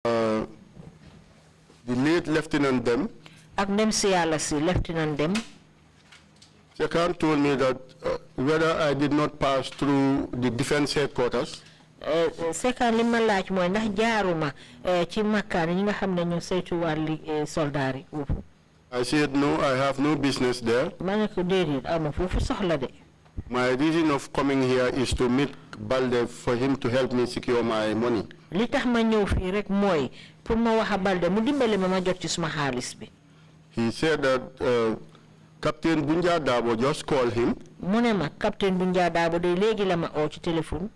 the late Lieutenant Dem. Lieutenant Dem. Second told me that whether I did not pass through the defense headquarters. Secondly, ma laaj moy ndax jaaruma ci makkaan ñi nga xamne ñu saytu wali soldari. I said no, I have no business there. Mané ko dédé ama fofu soxla dé. My reason of coming here is to meet Balde for him to help me secure my money. Li tax ma ñew fi rek moy pour ma waxa Balde mu dimbale ma jot ci suma xaaliss bi. He said that Captain Bunja Dabo just called him. Munema Captain Bunja Dabo de legi la ma o ci téléphone.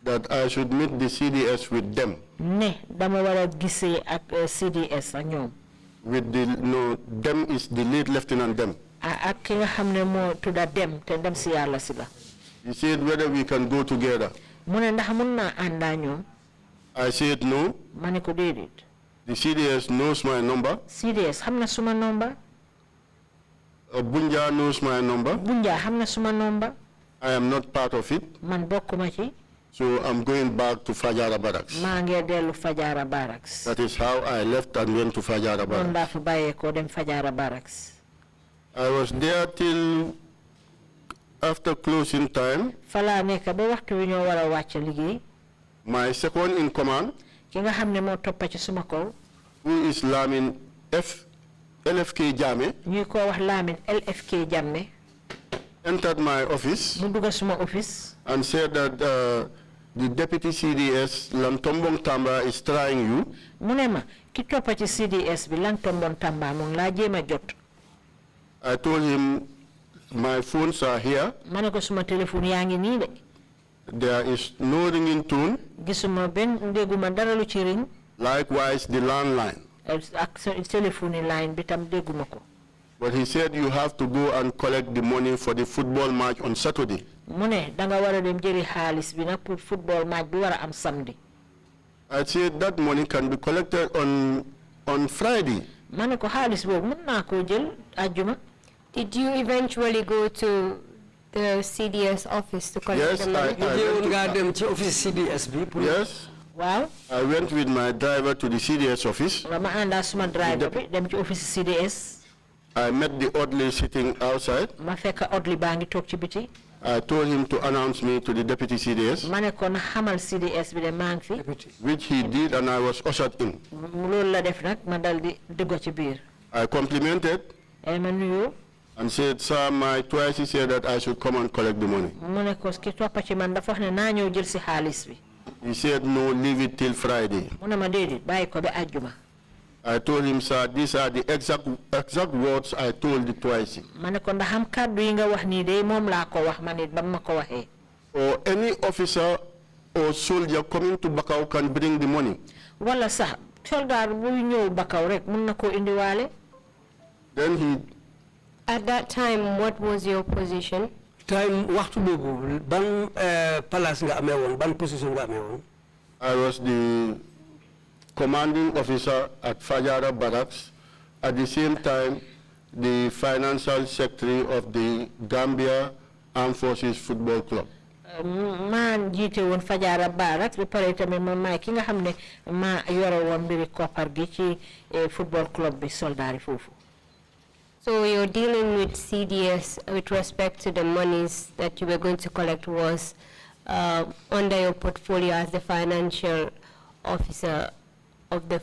That I should meet the CDS with them. Ne dama wara gisé ak CDS ak ñoom. With the no, Dem is the late Lieutenant Dem. Ak ki nga xamne mo tudda Dem te Dem ci Yalla ci la. He said whether we can go together. Mune ndax mën na anda ñoom. I said no. Mané ko dédét. The CDS knows my number. CDS xamna suma number. Bunja knows my number. Bunja xamna suma number. I am not part of it. Man bokkuma ci. So I'm going back to Fajara Barracks. Ma ngi delu Fajara Barracks. That is how I left and went to Fajara Barracks. Non la fa baye ko dem Fajara Barracks. I was there till after closing time. Fala nek ba waxtu wi ñoo wara wacc liggéey. My second in command, ki nga xamne mo toppa ci suma kaw, who is Lamin LFK Jame, ñuy ko wax Lamin LFK Jame, entered my office mu dugg suma office and said that the deputy CDS Lantombong Tamba is trying you. Munema ki toppa ci CDS bi Lantombong Tamba mo la jema jot. I told him my phones are here. Mané ko suma téléphone yaangi ni de. There is no ringing tone. Gisuma ben ndeguma dara lu ci ring. Likewise the landline. Ak telephone line bi tam deguma ko. But he said you have to go and collect the money for the football match on Saturday. Mune da nga wara dem jëri xaaliss bi nak pour football match bi wara am samedi. I said that money can be collected on Friday. Mané ko xaaliss bobu mën na ko jël aljuma. Did you eventually go to the CDS office to collect the money? Yes. Wow. I went with my driver to the CDS office. I met the orderly sitting outside. I told him to announce me to the deputy CDS, which he did, and I was ushered in. I complimented and said, sir, my twice said that I should come and collect the money. He said, no, leave it till Friday. I told him, sir, these are the exact words I told the twice. Or any officer or soldier coming to Bakau can bring the money. Then he... At that time, what was your position? Time waxtu bobu ban place nga amé won ban position nga amé won. I was the commanding officer at Fajara Barracks, at the same time the financial secretary of the Gambia Armed Forces Football Club. Man jité won Fajara Barracks be paré tamé ma ki nga xamné ma yoré won mbiri copar gi ci football club bi soldari fofu. So you're dealing with CDS with respect to the monies that you were going to collect was under your portfolio as the financial officer of the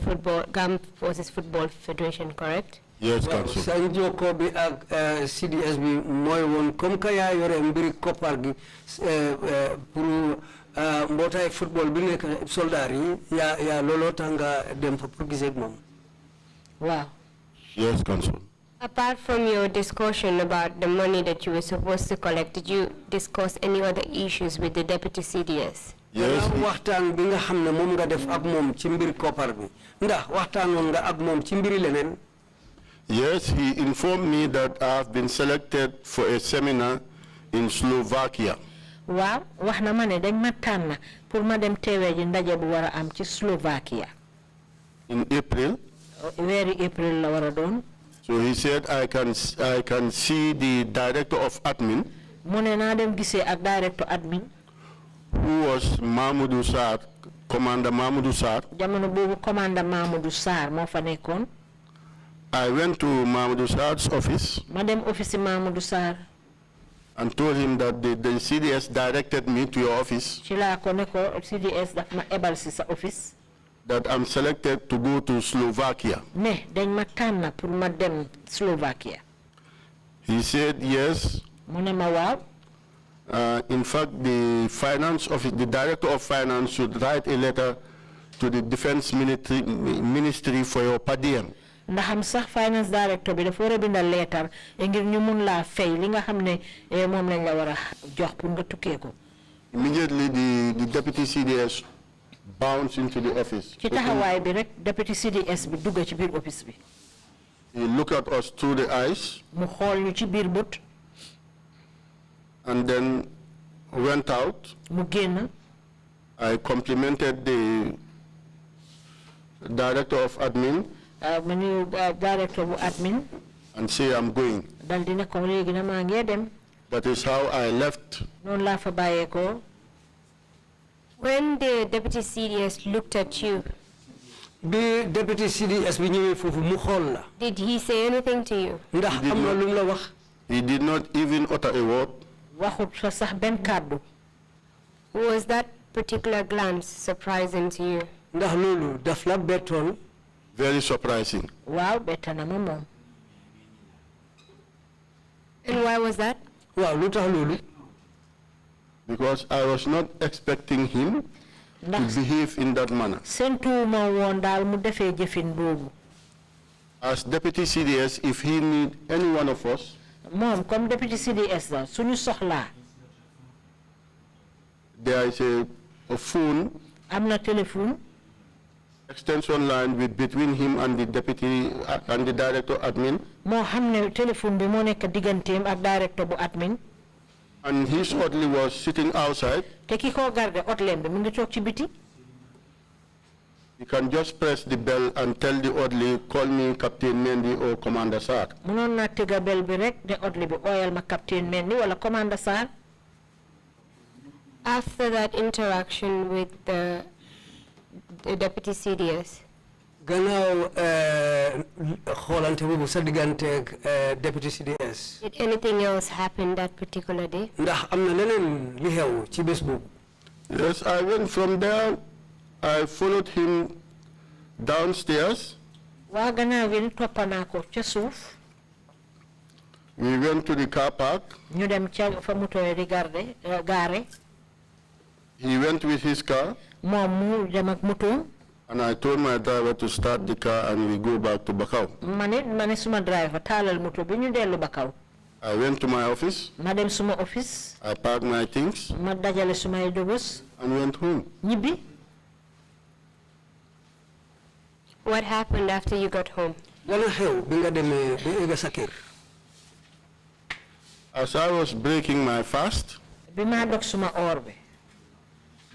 Armed Forces Football Federation, correct? Yes, Council. Sanjo ko bi ak CDS bi moy won comme ka ya yoré mbiri copar gi pour mbotay football bi nek soldat yi ya lolo tanga dem fa pour gisé ak mom. Wow. Yes, Council. Apart from your discussion about the money that you were supposed to collect, did you discuss any other issues with the deputy CDS? Yes. Waxtaan bi nga xamne mom nga def ak mom ci mbir copar bi ndax waxtaanoon nga ak mom ci mbiri leneen. Yes, he informed me that I have been selected for a seminar in Slovakia. Waaw wax na ma ne dañ ma tànn pour ma dem teewee ji ndaje bu wara am ci Slovakia. In April. Weeri April la wara doon. So he said I can see the director of admin. Mu ne naa dem gisee ak director admin. Who was Mahmoudou Sarr, Commander Mamadou Sarr. Jamono boobu Commander Mamadou Sarr moo fa nekkoon. I went to Mamadou Sarr's office. Ma dem office Mamadou Sarr. And told him that the CDS directed me to your office. Ci laa ko ne ko CDS daf ma ebal si sa office. That I'm selected to go to Slovakia. Ne dañ ma tànn pour ma dem Slovakia. He said yes. Mu ne ma waaw. In fact, the finance office, the director of finance should write a letter to the defense ministry for your per diem. Ndaxam sax finance director bi dafa war a bindal letter ngir ñu mun laa fay li nga xam ne moom lañ la war a jox pour nga tukkee ko. Immediately, the deputy CDS bounced into the office. Ci taxawaay bi rek deputy CDS bi dugg ci biir office bi. He looked at us through the eyes. Mu xool ñu ci biir bët. And then went out. Mu génn. I complimented the director of admin. Director of admin. And say I'm going. Dal dina ko léegi na maa ngi dem. That is how I left. Noonu laa fa bàyyee ko. When the deputy CDS looked at you, bi deputy CDS bi ñëwee foofu mu xool la. did he say anything to you? Ndax am na lu mu la wax. He did not even utter a word. Waxut fa sax benn kàddu. Was that particular glance surprising to you? Ndax loolu daf la bettoon. Very surprising. Waaw bett na ma moom. And why was that? Waaw lu tax loolu. Because I was not expecting him to behave in that manner. Sentuma woon daal mu defee jëfin boobu. As deputy CDS, if he need any one of us, moom comme deputy CDS la suñu soxlaa. there is a phone. Am na téléphone. Extension line between him and the deputy and the director admin. Moo xam ne téléphone bi moo nekk digganteem ak director bu admin. And his orderly was sitting outside. Te ki ko garde otleem bi mu ngi toog ci biti. You can just press the bell and tell the orderly, call me Captain Mendy or Commander Sarr. Munoon naa tëgga bell bi rek ne orderly bi oyal ma Captain Mendy wala Commander Sarr. After that interaction with the deputy CDS, gannaaw xoolante boobu sa digganteeg deputy CDS. did anything else happen that particular day? Ndax am na leneen li xew ci bés boobu. Yes, I went from there. I followed him downstairs. Waa gannaaw bi toppa naa ko ca suuf. We went to the car park. Ñu dem ca fa moto yi di gaare. He went with his car. Moom mu dem ak moto. And I told my driver to start the car and we go back to Bakau. Ma ne suma driver taalal moto bi ñu dellu Bakau. I went to my office. Ma dem suma office. I packed my things. Ma dajale sumay dugus. And went home. Ñibbi. What happened after you got home? Lan xew bi nga demee ba egg sa kër. As I was breaking my fast, Bi ma dog suma oor bi.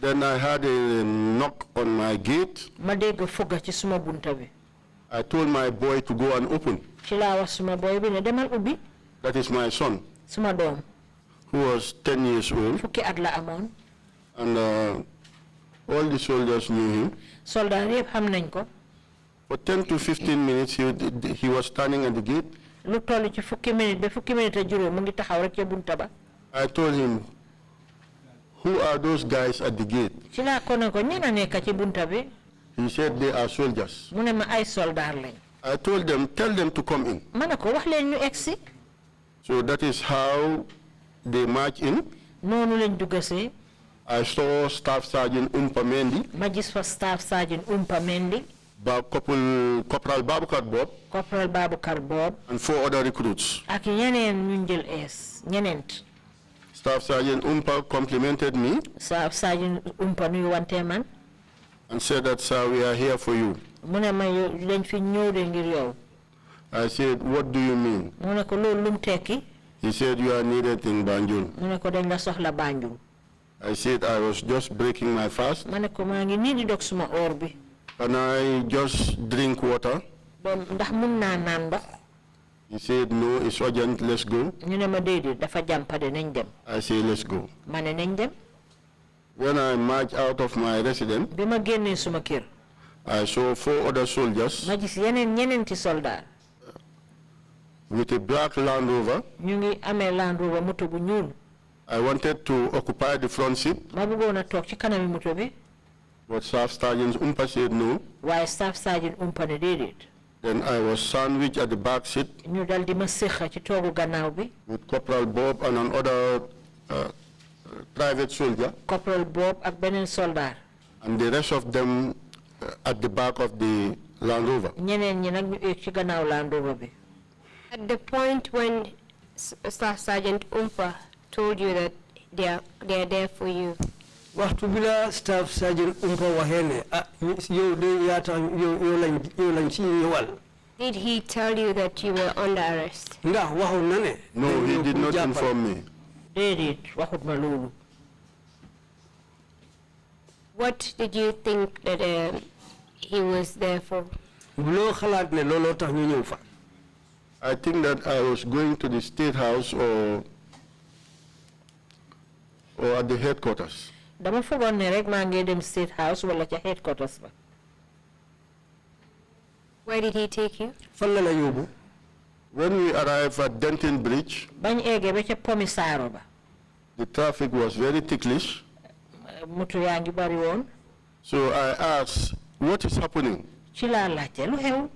then I had a knock on my gate. Ma dégg fugga ci suma bunta bi. I told my boy to go and open. Ci laa wax suma boy bi ne demal ubbi. That is my son, Suma doom. who was 10 years old. Fukki at la amoon. And all the soldiers knew him. Soldat yëpp xam nañ ko. For 10 to 15 minutes, he was standing at the gate. Lu toll ci fukki minute ba fukki minute ak juróom mu ngi taxaw rek ca bunta ba. I told him, who are those guys at the gate? Ci laa ko ne ko ñana nekk ci bunta bi. He said they are soldiers. Mu ne ma ay soldat lañ. I told them, tell them to come in. Ma ne ko wax leen ñu egsi. So that is how they marched in. Noonu lañ duggasee. I saw Staff Sergeant Umpa Mendy, Ma gis fa Staff Sergeant Umpa Mendy. Corporal Babukar Bob, Corporal Babukar Bob. and 4 other recruits. Ak ñeneen ñu jël ñeneent. Staff Sergeant Umpa complimented me Staff Sergeant Umpa nuyu wante man. and said that, sir, we are here for you. Mu ne ma dañ fi ñëw de ngir yow. I said, what do you mean? Mu ne ko loolu lum tekki. He said, you are needed in Banjul. Mu ne ko dañ la soxla Banjul. I said, I was just breaking my fast. Ma ne ko maa ngi nii di dog suma oor bi. Can I just drink water? Ndax mun naa naan ndox. He said, no, it's urgent, let's go. Ñu ne ma déedéet dafa jàmpa de nañ dem. I say, let's go. Ma ne nañ dem. When I marched out of my residence, bima génnee suma kër I saw 4 other soldiers ma gis ñeneenti soldat with a black Land Rover. ñu ngi amee Land Rover moto bu ñuul. I wanted to occupy the front seat, ma bëggoon a toog ci kanami moto bi but Staff Sergeant Umpa said no. waaye Staff Sergeant Umpa ne déedéet. Then I was sandwiched at the back seat ñu dal di ma séqa ci toogu gannaaw bi. with Corporal Bob and another private soldier, Corporal Bob ak beneen soldat. and the rest of them at the back of the Land Rover. ñeneen ñi nag ñu eeg ci gannaaw Land Rover bi. At the point when Staff Sergeant Umpa told you that they are there for you, waxtu bi la Staff Sergeant Umpa waxee ne yow de yaata yow lañ ci ñëwal. did he tell you that you were under arrest? ndax waxoon na ne. No, he did not inform me. déedéet waxut ma loolu. What did you think that he was there for? loo xalaat ne looloo tax ñu ñëw fa. I think that I was going to the State House or at the headquarters. dama foogoon ne rek maa ngi dem State House wala ca headquarters ba. Where did he take you? fan la la yóbbu. When we arrived at Denton Bridge, bañ eegee ba ca Pomi Saaro ba. the traffic was very ticklish. moto yaa ngi bari woon. So I asked, what is happening? ci laa laajte lu xew.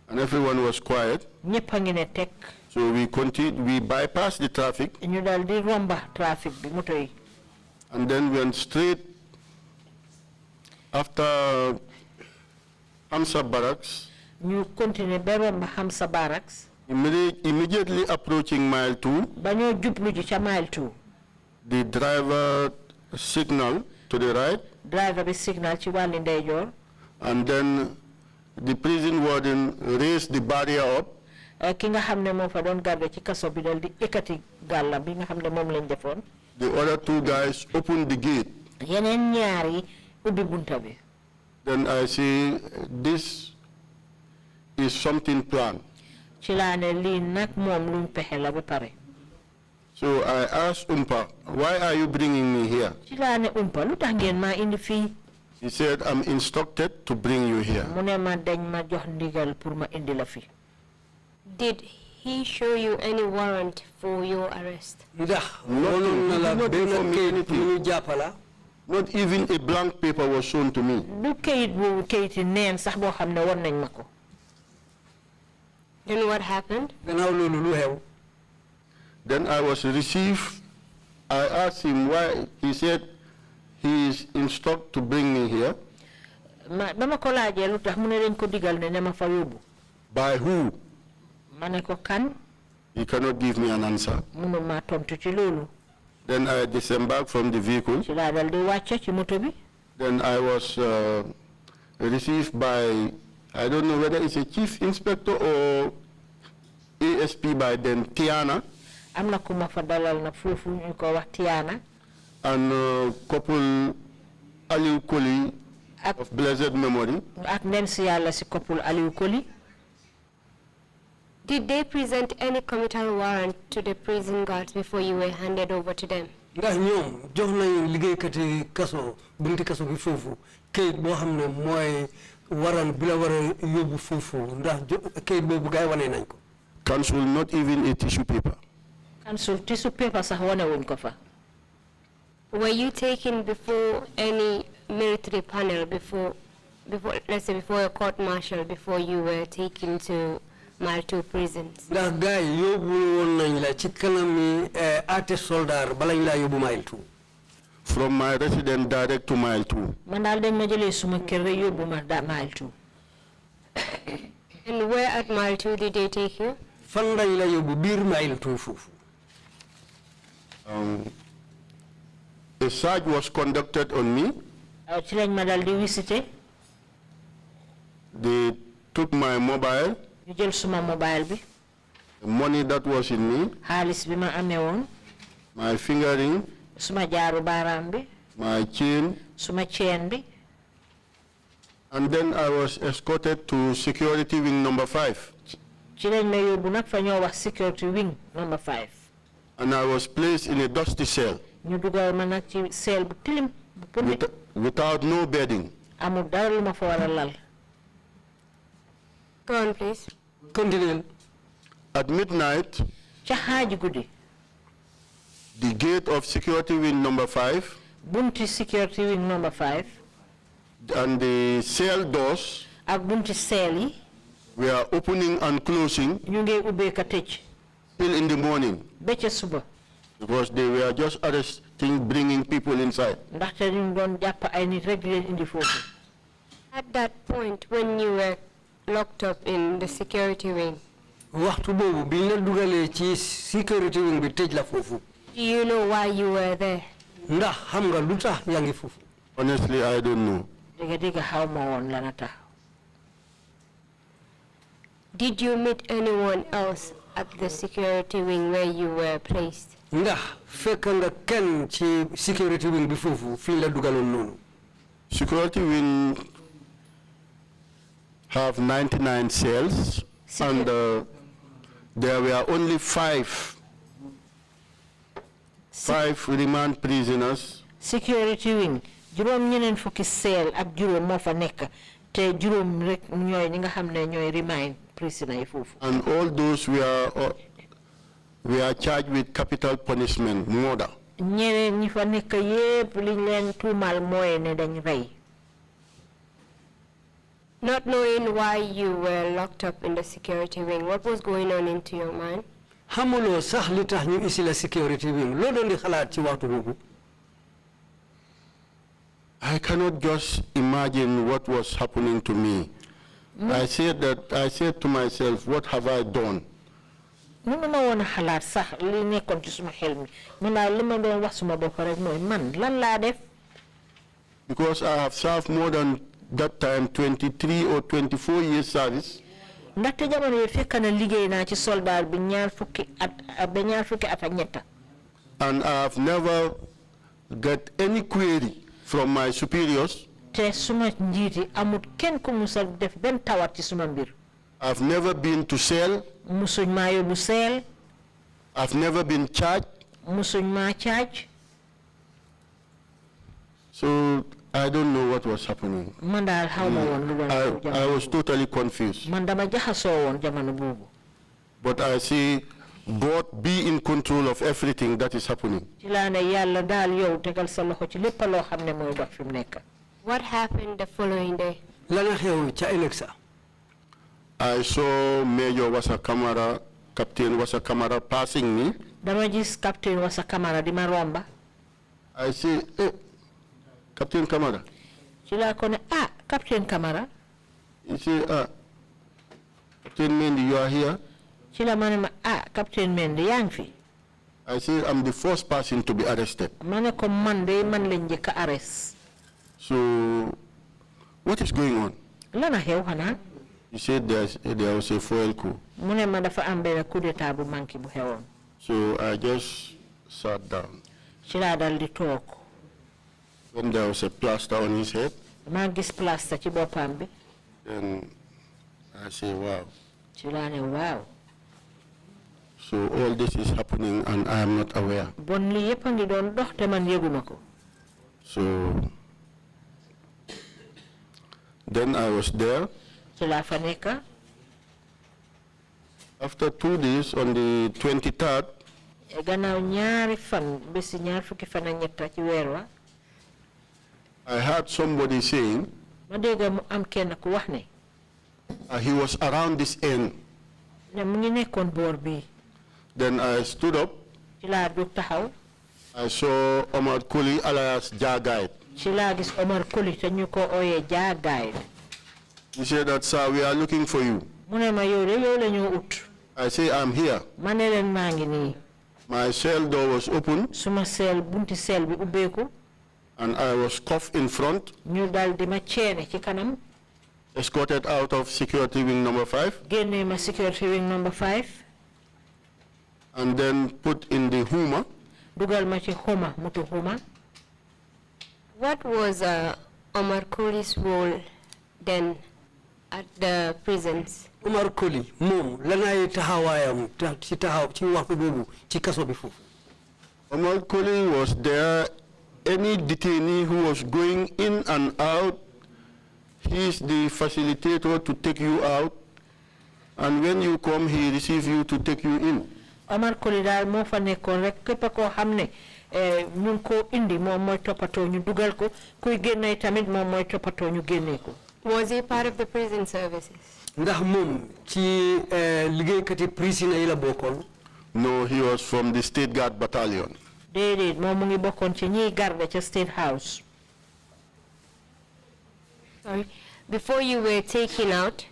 And everyone was quiet. ñëpp a ngi ne teg. So we bypassed the traffic ñu dal di romba trafic bi moto yi. and then went straight after Hamsa Barracks, ñu continuer ba romba Hamsa Barracks. immediately approaching mile 2. ba ñoo jublu ji ca mile 2. The driver signaled to the right, driver bi signal ci wàlli ndeyjoor. and then the prison warden raised the barrier up. ki nga xam ne moo fa doon garde ci kaso bi dal di ekkati gàllam bi nga xam ne moom lañ defoon. The other 2 guys opened the gate. yeneen ñaar yi ubbi bunta bi. Then I see this is something planned. ci laa ne lii nag moom luñ pexe la ba pare. So I asked Umpa, why are you bringing me here? ci laa ne Umpa lu tax ngeen maa indi fii. He said, I'm instructed to bring you here. mu ne ma dañ ma jox ndigal pour ma indi la fi. Did he show you any warrant for your arrest? ndax woonoon na la benn kayit bu ñu jàppala. Not even a blank paper was shown to me. du kayit bu kayiti neen sax boo xam ne won nañ ma ko. Then what happened? gannaaw loolu lu xew. Then I was received. I asked him why. He said he is instructed to bring me here. ba ma ko laajee lu tax mu ne dañ ko digal ne ma fa yóbbu. By who? ma ne ko kan. He cannot give me an answer. munu ma tontu ci loolu. Then I disembarked from the vehicle. ci laa dal di wàcce ci moto bi. Then I was received by, I don't know whether it's a chief inspector or ASP by then, Tiana. am na ku ma fa dalal na foofu ñu ko wax Tiana. And couple Aliou Koli of blessed memory. ak ndem si yàlla si couple Aliou Koli. Did they present any committal warrant to the prison guards before you were handed over to them? ndax ñoom jox nañu liggéeykati kaso bunti kaso bi foofu kayit boo xam ne mooy waran bi la war a yóbbu foofu ndax kayit boobu gaay wane nañ ko. Council, not even a tissue paper. Council tissue paper sax wane wuñ ko fa. Were you taken before any military panel, before let's say before a court martial, before you were taken to Mile 2 prisons? ndax gaay yóbbu woon nañ la ci kanami ate soldat balañ la yóbbu Mile 2. From my residence direct to Mile 2. man daal dañ ma jëlee suma kër rek yóbbu ma Mile 2. And where at Mile 2 did they take you? fan lañ la yóbbu biir Mile 2 foofu. A search was conducted on me. ci lañ ma dal di visité. They took my mobile. ñu jël suma mobile bi. The money that was in me. xaalis bi ma amee woon. My finger ring. suma jaaru baaraam bi. My chain. suma chain bi. And then I was escorted to security wing number 5. ci lañ ma yóbbu nag fa ñoo wax security wing number 5. And I was placed in a dusty cell. ñu dugal ma nag ci cell bu tilim. without no bedding. Amul dara lu ma fa wara lal. Go on, please. Continue. At midnight, Ca xaaji guddi. the gate of security wing number 5 Bunti security wing number 5 and the cell doors ak bunti seel yi were opening and closing ñu ngi ubbee ka tëj till in the morning ba ca suba because they were just arresting, bringing people inside. ndaxte ñu doon jàpp ay nit rek di leen indi foofu. At that point, when you were locked up in the security wing, waxtu boobu biñ la dugalee ci security wing bi tëj la foofu. do you know why you were there? Ndax xam nga lu tax yaa ngi foofu. Honestly, I don't know. dëgg xaw ma woon lana tax. Did you meet anyone else at the security wing where you were placed? Ndax fekk nga kenn ci security wing bi foofu fi la dugaloon noonu. Security wing have 99 cells and there were only 5 remand prisoners. Security wing juróom ñeneen fukki seel ak juróom moo fa nekk te juróom rek ñooy ñi nga xam ne ñooy remand prisoner yi foofu. And all those were charged with capital punishment, murder. ñeneen ñi fa nekk yépp liñ leen tuumal mooy ne dañ rey. Not knowing why you were locked up in the security wing, what was going on into your mind? Xamuloo sax li tax ñu isi la security wing loo doon di xalaat ci waxtu boobu. I cannot just imagine what was happening to me. I said to myself, what have I done? mënu ma woon a xalaat sax li nekkoon ci suma xel mi man daal li ma doon wax suma bopp rek mooy man lan laa def. Because I have served more than that time 23 or 24 years service. ndaxte jamono yi fekk na liggéey naa ci soldat bi ñaar fukki at ak ñetta. And I have never got any query from my superiors. te suma njiiti amut kenn ku musa def benn tawat ci suma mbir. I've never been to cell. musuñ maa yóbbu seel. I've never been charged. musuñ maa charge. So I don't know what was happening. man daal xaw ma woon lu doon I was totally confused. man dama jaxasoo woon jamono boobu. But I see God be in control of everything that is happening. ci laa ne yàlla daal yow tegal sa loxo ci lépp loo xam ne mooy dox fi mu nekk. What happened the following day? Lana xew ca ëllëg sa. I saw Major Wasa Kamara, Captain Wasa Kamara passing me. dama gis Captain Wasa Kamara di ma romba. I say, hey, Captain Kamara. ci laa ko ne Captain Kamara. He say, Captain Mendy, you are here? ci la ma ne ma Captain Mendy yaa ngi fi. I say, I'm the first person to be arrested. ma ne ko man de man lañ njëkk a arrest. So, what is going on? lana xew xanaa. He said there was a fuel coup. mu ne ma dafa am benn coup d'état bu manqué bu xewoon. So I just sat down. ci laa dal di toog. When there was a plaster on his head. maa gis plaster ci boppam bi. Then I say, wow. ci laa ne waaw. So all this is happening and I am not aware. bon lii yëpp a ngi doon dox te man yëguma ko. So then I was there. ci laa fa nekk. After 2 days, on the 23rd, gannaaw ñaari fan bési ñaar fukki fan ak ñetta ci weer wa. I heard somebody saying ma dégg mu am kenn ku wax ne. he was around this end. ne mu ngi nekkoon boor bii. Then I stood up. ci laa jóg taxaw. I saw Omar Kuli alias Jagaid. ci laa gis Omar Kuli te ñu ko ooyee Jagaid. He said that, sir, we are looking for you. mu ne ma yow de yow la ñu ut. I say, I'm here. ma ne leen maa ngi nii. My cell door was open. suma seel bunti seel bi ubbeeku. And I was cuffed in front. ñu dal di ma ceene ci kanam. Escorted out of security wing number 5. génne ma security wing number 5. And then put in the Huma. dugal ma ci xuma mutu xuma. What was Omar Kuli's role then at the prisons? Omar Koli moom lanay taxawaayam ci taxaw ci waxtu boobu ci kaso bi foofu. Omar Kuli was there any detainee who was going in and out, he's the facilitator to take you out. And when you come, he receives you to take you in. Omar Colley daal moo fa nekkoon rek képp koo xam ne ñu ngi ko indi moom mooy toppatoo ñu dugal ko kuy génne tamit moom mooy toppatoo ñu génne ko. Was he part of the prison services? ndax moom ci liggéeykati prison yi la bokkoon. No, he was from the State Guard Battalion. déedéet moom mu ngi bokkoon ci ñiy garde ca State House. Sorry. Before you were taken out,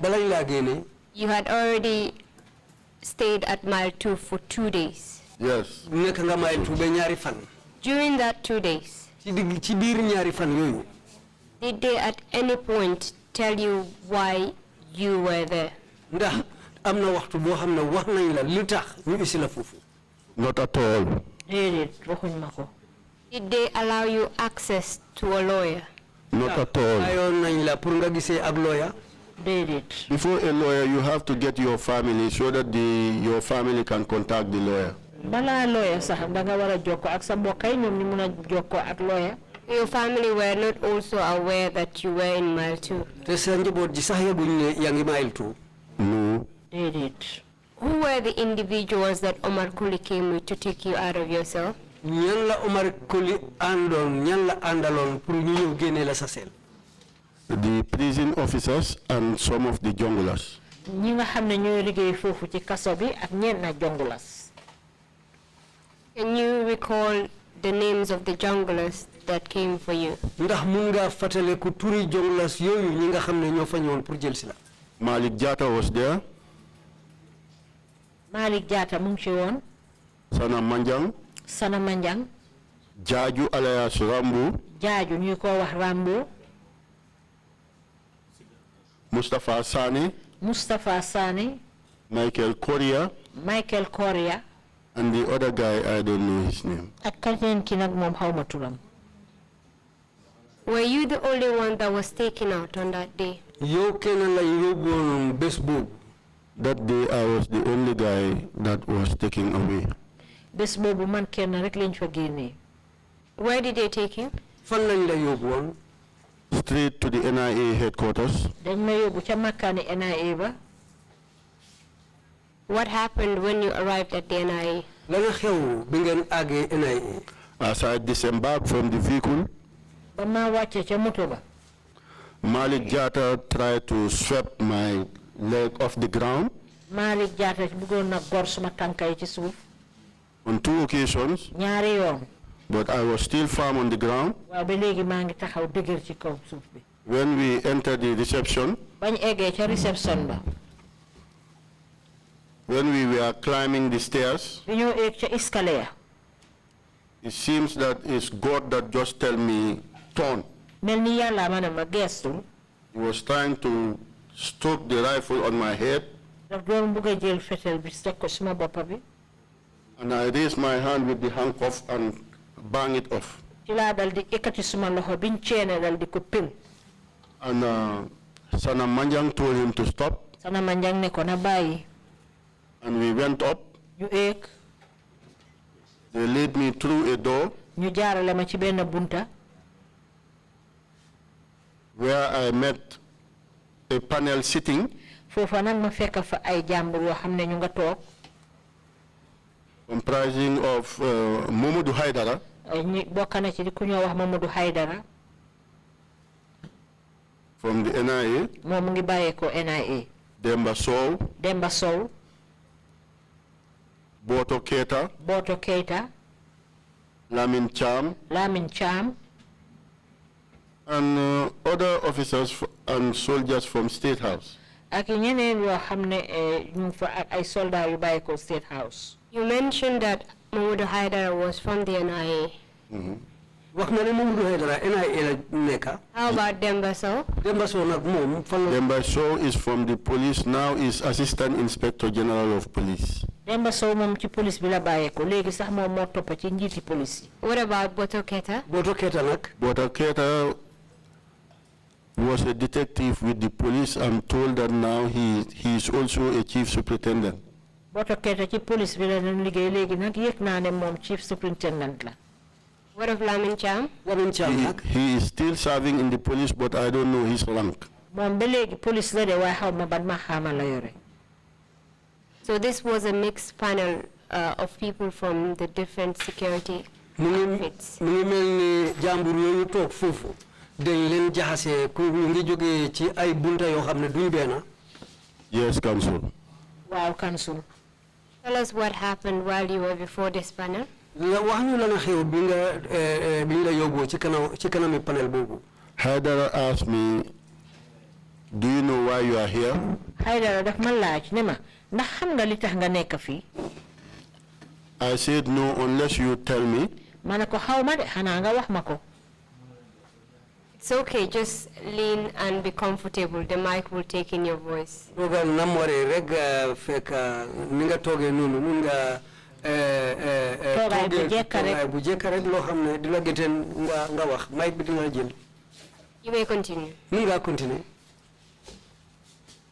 balañ laa génne. you had already stayed at Mile 2 for 2 days. Yes. nekk nga Mile 2 ba ñaari fan. During that 2 days, ci biir ñaari fan yooyu. did they at any point tell you why you were there? ndax am na waxtu boo xam ne wax nañ la li tax ñu isi la foofu. Not at all. déedéet waxuñ ma ko. Did they allow you access to a lawyer? Not at all. ayoon nañ la pour nga gisee ak lawyer. déedéet. Before a lawyer, you have to get your family so that your family can contact the lawyer. balaa lawyer sax da nga war a jokkoo ak sa mbokk yi ñoom ñu mun a jokkoo ak lawyer. Your family were not also aware that you were in Mile 2? te sa njaboot ji sax yëguñ ne yaa ngi Mile 2. No. déedéet. Who were the individuals that Omar Colley came with to take you out of your cell? ñan la Omar Colley àndoon ñan la àndaloon pour ñu ñëw génne la sa cell. The prison officers and some of the junglers. ñi nga xam ne ñooy liggéey foofu ci kaso bi ak ñenn na jongulas. Can you recall the names of the junglers that came for you? ndax mun nga fàttaliku turi jonglers yooyu ñi nga xam ne ñoo fa ñëwoon pour jël si la. Malik Jata was there. Malik Jata mu ngi ci woon. Sana Manjang. Sana Manjang. Jaju alias Rambo. Jaaju ñu ko wax Rambo. Mustafa Sani. Mustafa Sani. Michael Korea. Michael Korea. And the other guy, I don't know his name. ak keneen ki nag moom xawma turam. Were you the only one that was taken out on that day? yow kenn la yóbboon bés boobu. That day, I was the only guy that was taken away. bés boobu man kenn rek lañ fa génnee. Where did they take you? fan lañ la yóbbuwoon. Straight to the NIA headquarters. dañ ma yóbbu ca makkaani NIA ba. What happened when you arrived at the NIA? la nga xew bi ngeen àggee NIA. As I disembarked from the vehicle, ba ma wàcce ca moto ba. Malik Jata tried to sweep my leg off the ground. Malik Jata bëggoon na gor suma tànka yi ci suuf. On 2 occasions, ñaari yoon. but I was still firm on the ground. waaw ba léegi maa ngi taxaw dëgër ci kaw suuf bi. When we entered the reception, bañ eggee ca reception ba. when we were climbing the stairs, bi ñoo egg ca escalier. it seems that it's God that just tell me, turn. mel ni yàlla ma ne ma gestu. He was trying to stroke the rifle on my head, daf doon bëgg a jël fetel bi teg ko suma boppa bi. and I raised my hand with the handcuff and bang it off. ci laa dal di ekkati suma loxo biñ ceene dal di ko pil. And Sana Manjang told him to stop, Sana Manjang ne ko na bàyyi. and we went up. ñu egg. They led me through a door ñu jaarale ma ci benn bunta. where I met a panel sitting, foofa nag ma fekk fa ay jàmbur yoo xam ne ñu nga toog. comprising of Mamadou Haidara, ñi bokk na ci di ku ñoo wax Mamadou Haidara. from the NIA, moom mu ngi bàyyeekoo NIA. Demba Sow, Demba Sow. Boto Keita, Boto Keita. Lamin Cham, Lamin Cham. and other officers and soldiers from State House. ak ñeneen yoo xam ne ñu fa ak ay soldats yu bàyyeekoo State House. You mentioned that Mamadou Haidara was from the NIA. wax na ne Mamadou Haidara NIA la nekka. How about Demba Sow? Demba Sow nag moom fan la. Demba Sow is from the police, now is Assistant Inspector General of Police. Demba Sow moom ci police bi la bàyyeekoo léegi sax moom moo toppa ci njiiti police yi. What about Boto Keita? Boto Keita nag. Boto Keita was a detective with the police. I'm told that now he is also a chief superintendent. Boto Keita ci police bi la doon liggéey léegi nag yëg naa ne moom chief superintendent la. What of Lamin Cham? Lamin Cham nag. He is still serving in the police, but I don't know his rank. moom ba léegi police la de waaye xaw ma ban maxaama la yore. So this was a mixed panel of people from the different security outfits. mu ngi mel ni jàmbur yooyu toog foofu dañ leen jaxase ku ngi jógee ci ay bunta yoo xam ne duñ benn. Yes, Council. Wow, Council. Tell us what happened while you were before this panel. la wax ñu la na xew bi nga yóbboo ci kanami panel boobu. Haidara asked me, do you know why you are here? Haidara daf ma laaj ne ma ndax xam nga li tax nga nekk fii. I said no unless you tell me. Ma ne ko xaw ma de xanaa nga wax ma ko. It's okay, just lean and be comfortable. The mic will take in your voice. Toogal nam waree rek fekk ni nga toogee noonu mun nga toogaay bu jekk rek loo xam ne di la gëteen nga wax mic bi dina jël. You may continue. Mun ngaa continuer.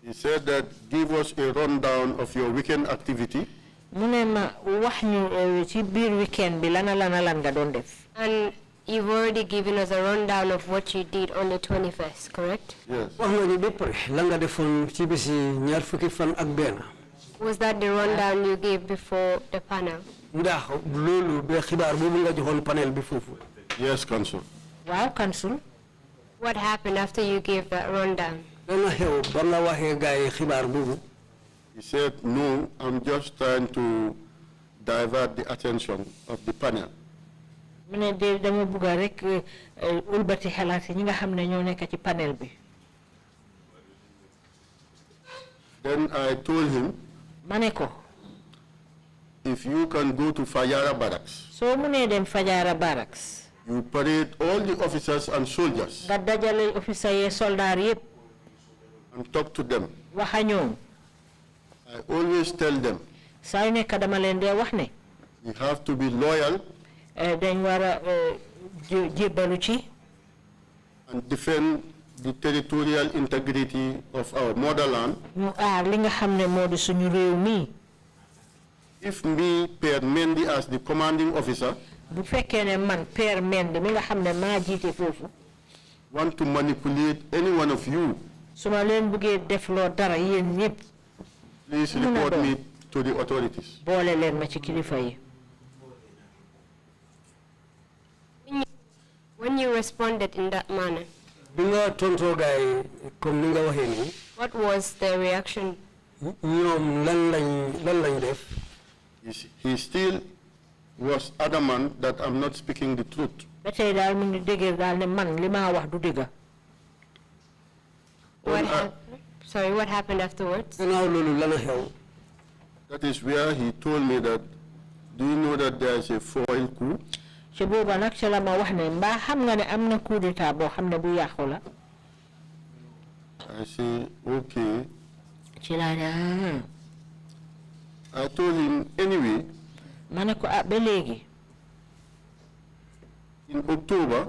He said that give us a rundown of your weekend activity. Mu ne ma wax ñu ci biir weekend bi lan nga doon def. And you've already given us a rundown of what you did on the 21st, correct? Yes. wax nga ñu ba pare la nga defoon ci bisi ñaar fukki fan ak benn. Was that the rundown you gave before the panel? ndax loolu ba xibaar boobu nga joxoon panel bi foofu. Yes, Council. Wow, Council. What happened after you gave that rundown? dana xew ba nga waxee gars yi xibaar boobu. He said, no, I'm just trying to divert the attention of the panel. Mu ne de dama bëgg rek ulbati xalaat ñi nga xam ne ñoo nekk ci panel bi. Then I told him, Ma ne ko if you can go to Fajara barracks, soo mënee dem Fajara barracks. you parade all the officers and soldiers Nga dajale officer yi soldaar yépp. and talk to them. Waxa ñoom. I always tell them, saa yu nekk dama leen dee wax ne. you have to be loyal dañ war a jébbalu ci. and defend the territorial integrity of our motherland. Ñu aar li nga xam ne moo di suñu réew mi. If me, Pierre Mendy, as the commanding officer, Bu fekkee ne man Pierre Mendy mi nga xam ne maa jiite foofu. want to manipulate any one of you, su ma leen bëggee def loo dara yéen ñëpp. please report me to the authorities. Boole leen ma ci kilifa yi. When you responded in that manner, bi nga tontoo gars yi comme ni nga waxee nii. what was the reaction? ñoom lan lañ def. He still was adamant that I'm not speaking the truth. Ba tey daal mu ngi dëgër daal ne man li ma wax du dëgg. What happened afterwards? gannaaw loolu lan a xew. That is where he told me that, do you know that there is a foil coup? Ci booba nag ci la ma wax ne mbaa xam nga ne am na coup d'état boo xam ne bu yàqu la. I say, okay. Ci laa ne I told him, anyway, ma ne ko ba léegi. in October,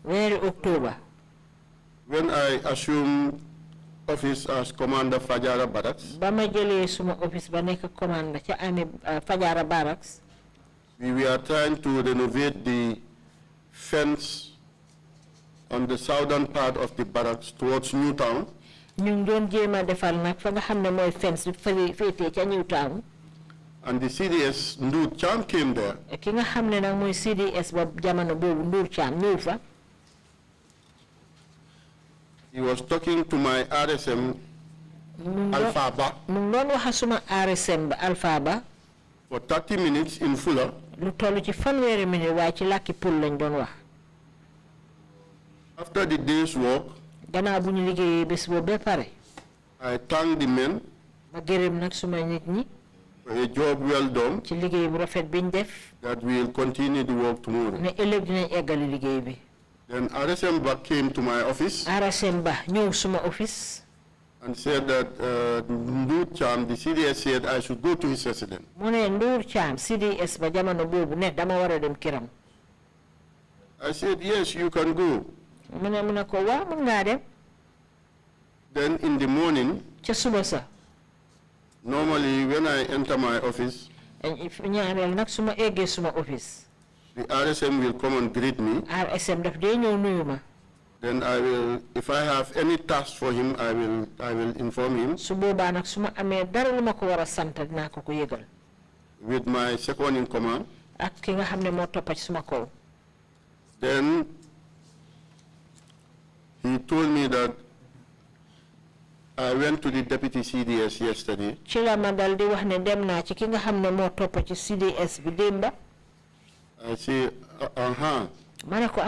weeri October. when I assumed office as Commander Fajara Barracks, ba ma jëlee suma office ba nekk commande ca ami Fajara Barracks. we were trying to renovate the fence on the southern part of the barracks towards Newtown. ñu ngi doon jéem a defal nag fa nga xam ne mooy fence bi féetee ca Newtown. And the CDS Ndur Cham came there. Ki nga xam ne nag mooy CDS ba jamono boobu Ndur Cham ñëw fa. He was talking to my RSM, Alpha Ba, mu ngi doon wax suma RSM ba Alpha Ba. for 30 minutes in Fuller. Lu toll ci fanweeri minute waaye ci làkki pul lañ doon wax. After the day's work, gannaaw bu ñu liggéeyee bés boobu ba pare. I thanked the men ma gërëm nag suma nit ñi. for a job well done, ci liggéey bu rafet biñ def. that we will continue the work tomorrow. ne ëllëg dinañ eggali liggéey bi. Then RSM Ba came to my office RSM Ba ñëw suma office. and said that Ndur Cham, the CDS, said I should go to his residence. mu ne Ndur Cham CDS ba jamono boobu ne dama war a dem kiram. I said, yes, you can go. mu ne ko waaw mën ngaa dem. Then in the morning, ca suba sa. normally when I enter my office, ñaareel nag suma eggee suma office. The RSM will come and greet me. RSM daf dee ñëw nuyu ma. Then I will, if I have any task for him, I will inform him. Su boobaa nag su ma amee dara lu ma ko war a sant dinaa ko ko yëgal. With my second in command. Ak ki nga xam ne moo toppa ci suma kaw. Then he told me that I went to the deputy CDS yesterday. Ci la ma dal di wax ne dem naa ci ki nga xam ne moo toppa ci CDS bi démba. I say, Ma ne ko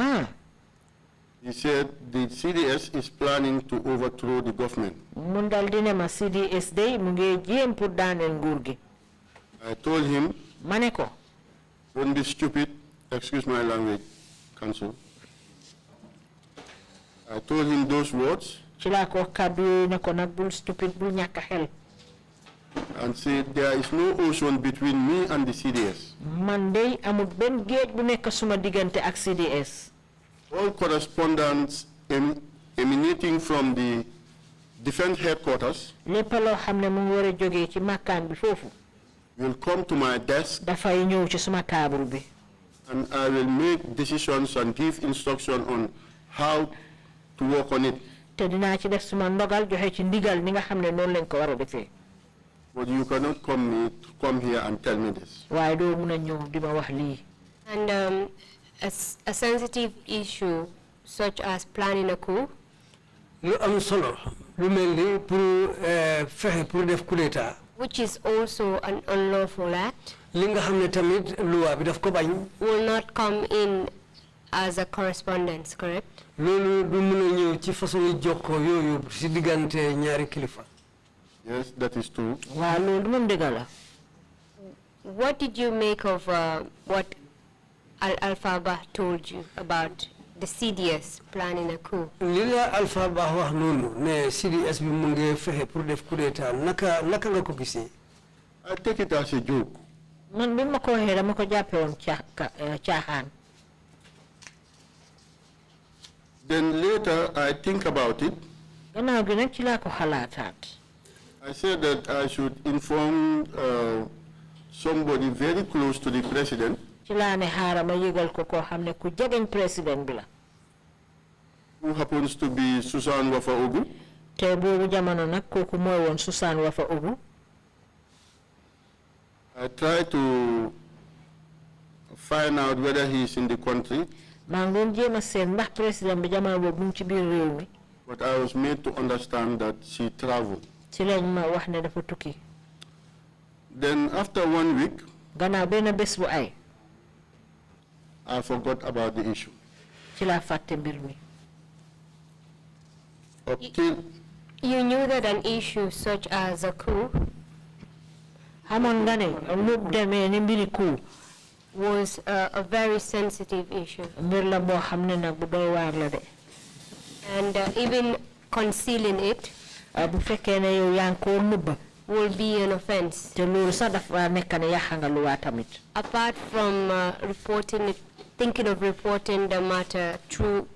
He said the CDS is planning to overthrow the government. Mun dal di ne ma CDS day mu ngi jéem pour daaneel nguur gi. I told him, Ma ne ko. Don't be stupid, excuse my language, counsel. I told him those words. Ci laa ko kàddu yooyu ne ko nag bul stupid bul ñàkk xel. And said there is no ocean between me and the CDS. Man day amul benn géej bu nekk suma diggante ak CDS. All correspondence emanating from the defense headquarters lépp loo xam ne mu ngi war a jógee ci makkaan bi foofu. will come to my desk. Dafay ñëw ci suma taabul bi. And I will make decisions and give instruction on how to work on it. Te dinaa ci def suma ndogal joxe ci ndigal ni nga xam ne noonu lañ ko war a defee. But you cannot come here and tell me this. waaye doo mun a ñëw di ma wax lii. And a sensitive issue such as planning a coup. Lu am solo lu melni pour fexe pour def coup d'état. Which is also an unlawful act. Li nga xamne tamit loi bi daf ko bañ. Will not come in as a correspondence, correct? Lolu du mëna ñëw ci façon jokko yoyu ci digante ñaari kilifa. Yes, that is true. waaw loolu moom dëgg la. What did you make of what Alpha Bah told you about the CDS planning a coup? Lila Alpha Bah wax nonu ne CDS bi mu ngi fexé pour def coup d'état naka nga ko gisé? I take it as a joke. Man bi ma ko waxee dama ko jàppe woon caaxaan. Then later I think about it. Gannaaw gi nag ci laa ko xalaataat. I said that I should inform somebody very close to the president. Ci laa ne xaaral ma yëgal ko koo xam ne ku jegeñ président bi la. Who happens to be Susan Wafa Ogu. te boobu jamono nag kooku mooy woon Susan Wafa Ogu. I tried to find out whether he is in the country. maa ngi doon jéem a seet ndax président bi jamono boobu mu ngi ci biir réew mi. But I was made to understand that she traveled. ci lañ ma wax ne dafa tukki. Then after 1 week, gannaaw benn bés bu ay. I forgot about the issue. ci laa fàtte mbir mi. Up till You knew that an issue such as a coup xamoon nga ne lu demee ni mbiri coup was a very sensitive issue. mbir la boo xam ne nag bu doy waar la de. And even concealing it bu fekkee ne yow yaa ngi koo nëbba will be an offense. te loolu sax dafa nekk ne yàq nga luwaa tamit. Apart from thinking of reporting the matter through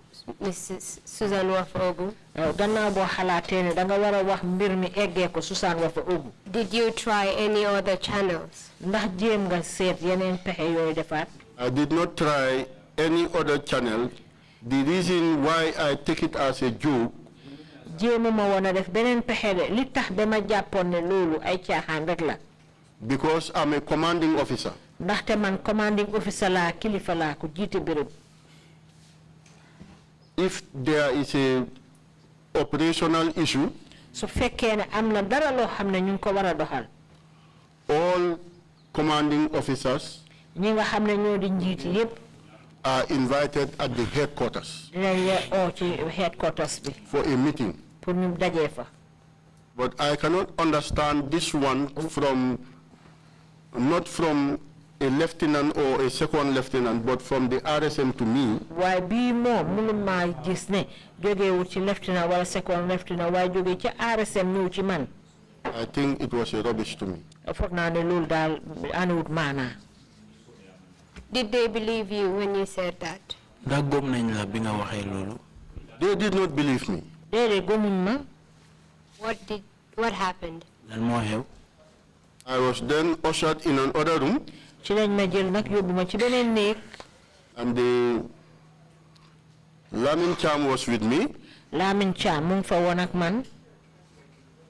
Mrs. Susan Wafa Ogu, gannaaw boo xalaatee ne danga war a wax mbir mi eggee ko Susan Wafa Ogu. did you try any other channels? ndax jéem nga seet yeneen pexe yooyu defaat. I did not try any other channel. The reason why I take it as a joke jéemuma woon a def beneen pexe de li tax ba ma jàppoon ne loolu ay caaxaan rek la. because I'm a commanding officer. ndaxte man commanding officer laa kilifa laa ko jiite béréb. If there is a operational issue, su fekkee ne am na dara loo xam ne ñu ngi ko war a doxal. all commanding officers ñi nga xam ne ñoo di njiiti yépp are invited at the headquarters dinañ leen oo ci headquarters bi for a meeting. pour ñu dajee fa. But I cannot understand this one from, not from a lieutenant or a second lieutenant, but from the RSM to me. waaye bii moom mënuma gis ne jógeewul ci lieutenant wala second lieutenant waaye jógee ci RSM ñëw ci man. I think it was a rubbish to me. foog naa ne loolu daal anuwut maanaa. Did they believe you when you said that? They did not believe me. déedéet gëmuñ ma. What happened? I was then ushered in another room. ci lañ ma jël nag yóbbu ma ci beneen néeg. And the Lamin Cham was with me. Lamin Cham mung fa won ak man.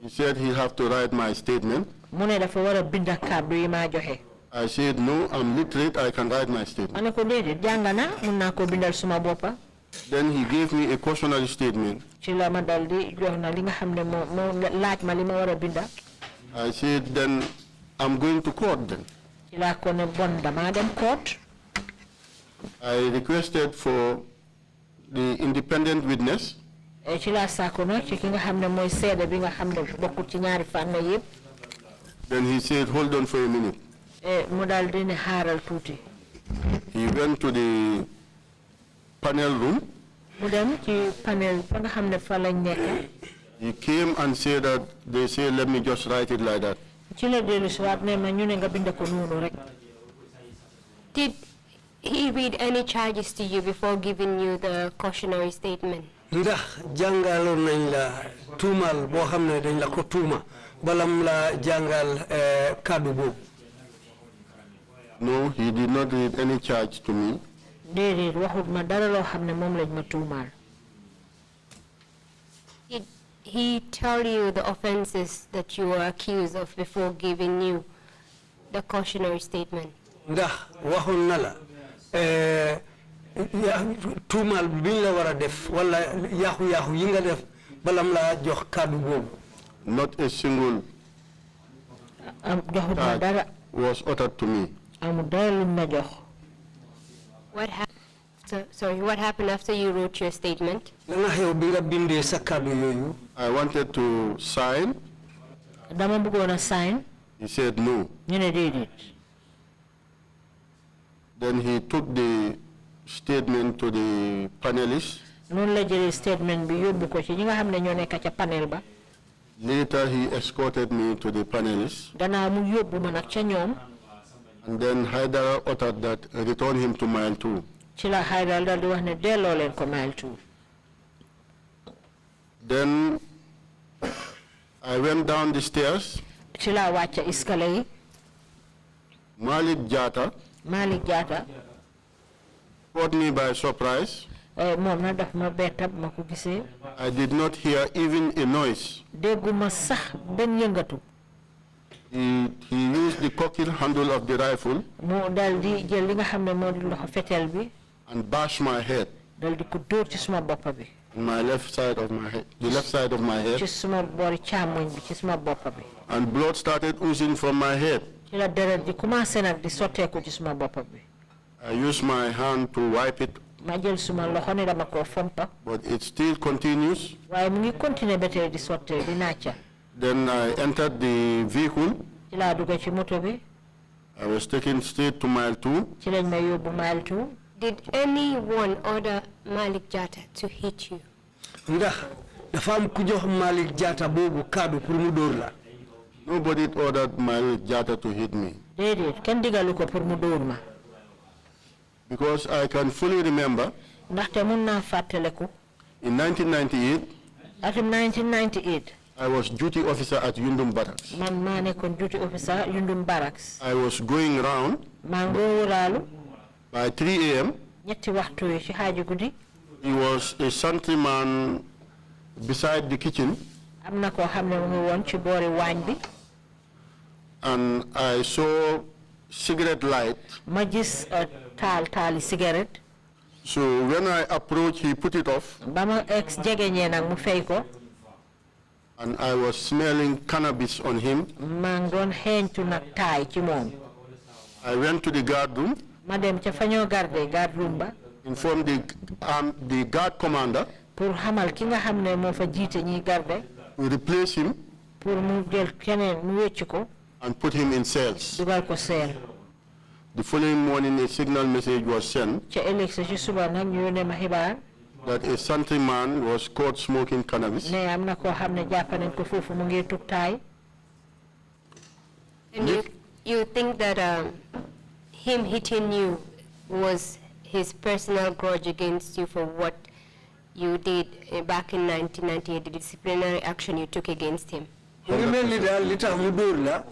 He said he have to write my statement. Mu ne dafa wara binda kaddu yi ma joxe. I said, no, I'm literate, I can write my statement. Ma ne ko déedéet jàng naa mun naa ko bindal suma boppa. Then he gave me a cautionary statement. Ci la ma dal di jox na li nga xam ne moo laaj ma li ma war a binda. I said, then I'm going to court then. Ci la ko ne bon dama dem court. I requested for the independent witness. Ci la sàkku nag ci ki nga xam ne mooy seede bi nga xam ne bokkul ci ñaari fànn yëpp. Then he said, hold on for a minute. Mu dal di ne xaaral tuuti. He went to the panel room. Mu dem ci panel fa nga xam ne fa lañ nekk. He came and said that they say, let me just write it like that. Ci la dellu si waat ne ma ñu ne nga bind ko noonu rek. Did he read any charges to you before giving you the cautionary statement? Ndax jàngaloon nañ la tuumal boo xam ne dañ la ko tuuma balam la jàngal kaddu boobu. No, he did not read any charge to me. Déedéet waxut ma dara loo xam ne moom lañ ma tuumaal. Did he tell you the offenses that you were accused of before giving you the cautionary statement? Ndax waxoon na la tuumal biñ la war a def wala yaaxu-yaaxu yi nga def balam la jox kaddu boobu. Not a single joxut ma dara. was uttered to me. Amul dara luñ ma jox. What happened? Sorry, what happened after you wrote your statement? Lana xew bi nga bindee sa kaddu yooyu. I wanted to sign. Dama bëggoon a sign. He said no. Ñu ne déedéet. Then he took the statement to the panelists. Noonu la jëlee statement bi yóbbu ko ci ñi nga xam ne ñoo nekk ca panel ba. Later he escorted me to the panelists. Gannaaw mu yóbbu ma nag ca ñoom. And then Haidara uttered that return him to mile 2. Ci la Haidara dal di wax ne delloo leen ko mile 2. Then I went down the stairs. Ci la wàcc escalier yi. Malik Jatta caught me by surprise. Moom na daf ma bettab ma ko gisee. I did not hear even a noise. Dégguma sax benn yëngatu. He used the cocked handle of the rifle Mu dal di jël li nga xam ne moo di loxo fetel bi. and bashed my head, Dal di ko dóor ci suma boppa bi. my left side of my head, the left side of my Ci head, suma boori càmmoñ bi ci suma boppa bi. and blood started oozing from my head. Ci la deret di commencé nag di sotteeku ci suma boppa bi. I used my hand to wipe it, Ma jël suma loxo ne dama ko fompa. but it still continues. Waaye mu ngi continuer ba tey di sottee di nàcca. Then I entered the vehicle. Ci laa dugg ci moto bi. I was taken straight to mile 2. Ci lañ ma yóbbu mile 2. Did anyone order Malik Jatta to hit you? Ndax dafa am ku jox Malik Jatta boobu kaddu pour mu dóor la. Nobody ordered Malik Jatta to hit me. Déedéet kenn digalu ko pour mu dóor ma. Because I can fully remember Ndaxte mun naa fàttaleku. in 1998, Atum 1998. I was duty officer at Yundum Barracks. Man maa nekkoon duty officer Yundum Barracks. I was going round Maa ngoo wëraalu. by 3 a.m. ñetti waxtu yi ci xaaju guddi. He was a sentryman beside the kitchen, Am na koo xam ne mu ngi woon ci boori waañ bi. and I saw cigarette light. Ma gis taali cigarette. So when I approached, he put it off, Ba ma ex jegeñee nag mu fay ko. and I was smelling cannabis on him. Maa ngi doon xeeñtu nag taay ci moom. I went to the guard room, Ma dem ca fa ñoo garde guard room ba. informed the guard commander Pour xamal ki nga xam ne moo fa jiite ñiy garde. to replace him Pour mu jël keneen mu wécc ko. and put him in cells. Dugal ko seel. The following morning, a signal message was sent Ca ëllëg sa ci suba nag ñu yónnee ma xibaar. that a sentryman was caught smoking cannabis. Ne am na koo xam ne jàpp nañ ko foofu mu ngi tug taay. And you think that him hitting you was his personal grudge against you for what you did back in 1998, the disciplinary action you took against him? Mu ngi mel ni daal li tax mu dóor la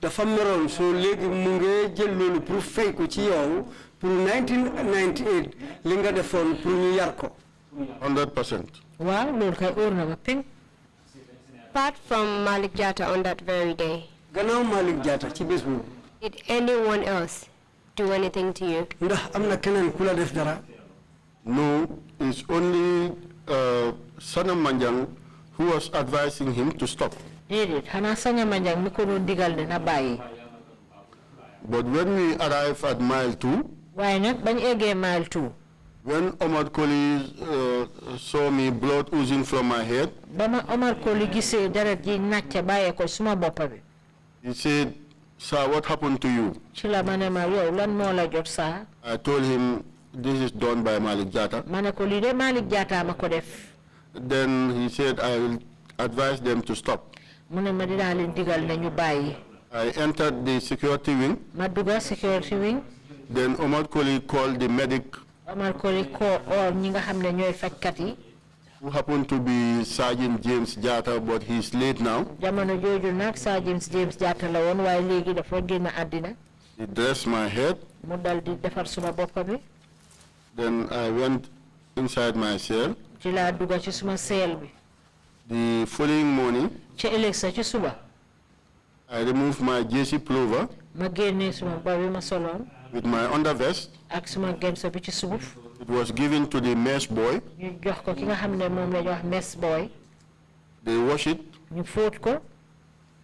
dafa meroon so léegi mu ngi jël loolu pour fay ko ci yow pour 1998 li nga defoon pour ñu yar ko 100%. waaw loolu kay óor na ma ping. Apart from Malik Jatta on that very day, gannaaw Malik Jatta ci bés boobu did anyone else do anything to you? ndax am na keneen ku la def dara No, it's only Sana Manjang who was advising him to stop. déedéet xanaa Saña Manjang mi ko doon digal ne na bàyyi. But when we arrived at mile 2, waaye nag bañ eggee mile 2. when Omar Koli saw me blood oozing from my head, ba ma Omar Koli gisee deret ji nàcce bàyyee ko suma boppa bi. he said, "Sir, what happened to you?" ci la ma ne ma yow lan moo la jot saa. I told him, "This is done by Malik Jatta." ma ne ko lii de Malik Jatta ma ko def. Then he said, "I will advise them to stop." mu ne ma dinaa leen digal ne ñu bàyyi. I entered the security wing. ma dugga security wing. Then Omar Koli called the medic, Omar Koli ko oo ñi nga xam ne ñooy fajkat yi. who happened to be Sergeant James Jatta, but he's late now. jamono jooju nag Sergeant James Jatta la woon waaye léegi dafa génn àddina. He dressed my head. mu dal di defar suma boppa bi. Then I went inside my cell. ci laa dugga ci suma seel bi. The following morning, ci ëllëg sa ci suba. I removed my JC pullover ma génnee suma ba bi ma soloon. with my undervest. ak suma genso bi ci suuf. It was given to the mess boy. ñu jox ko ki nga xam ne moom la ñu wax mess boy. They wash it. ñu fóot ko.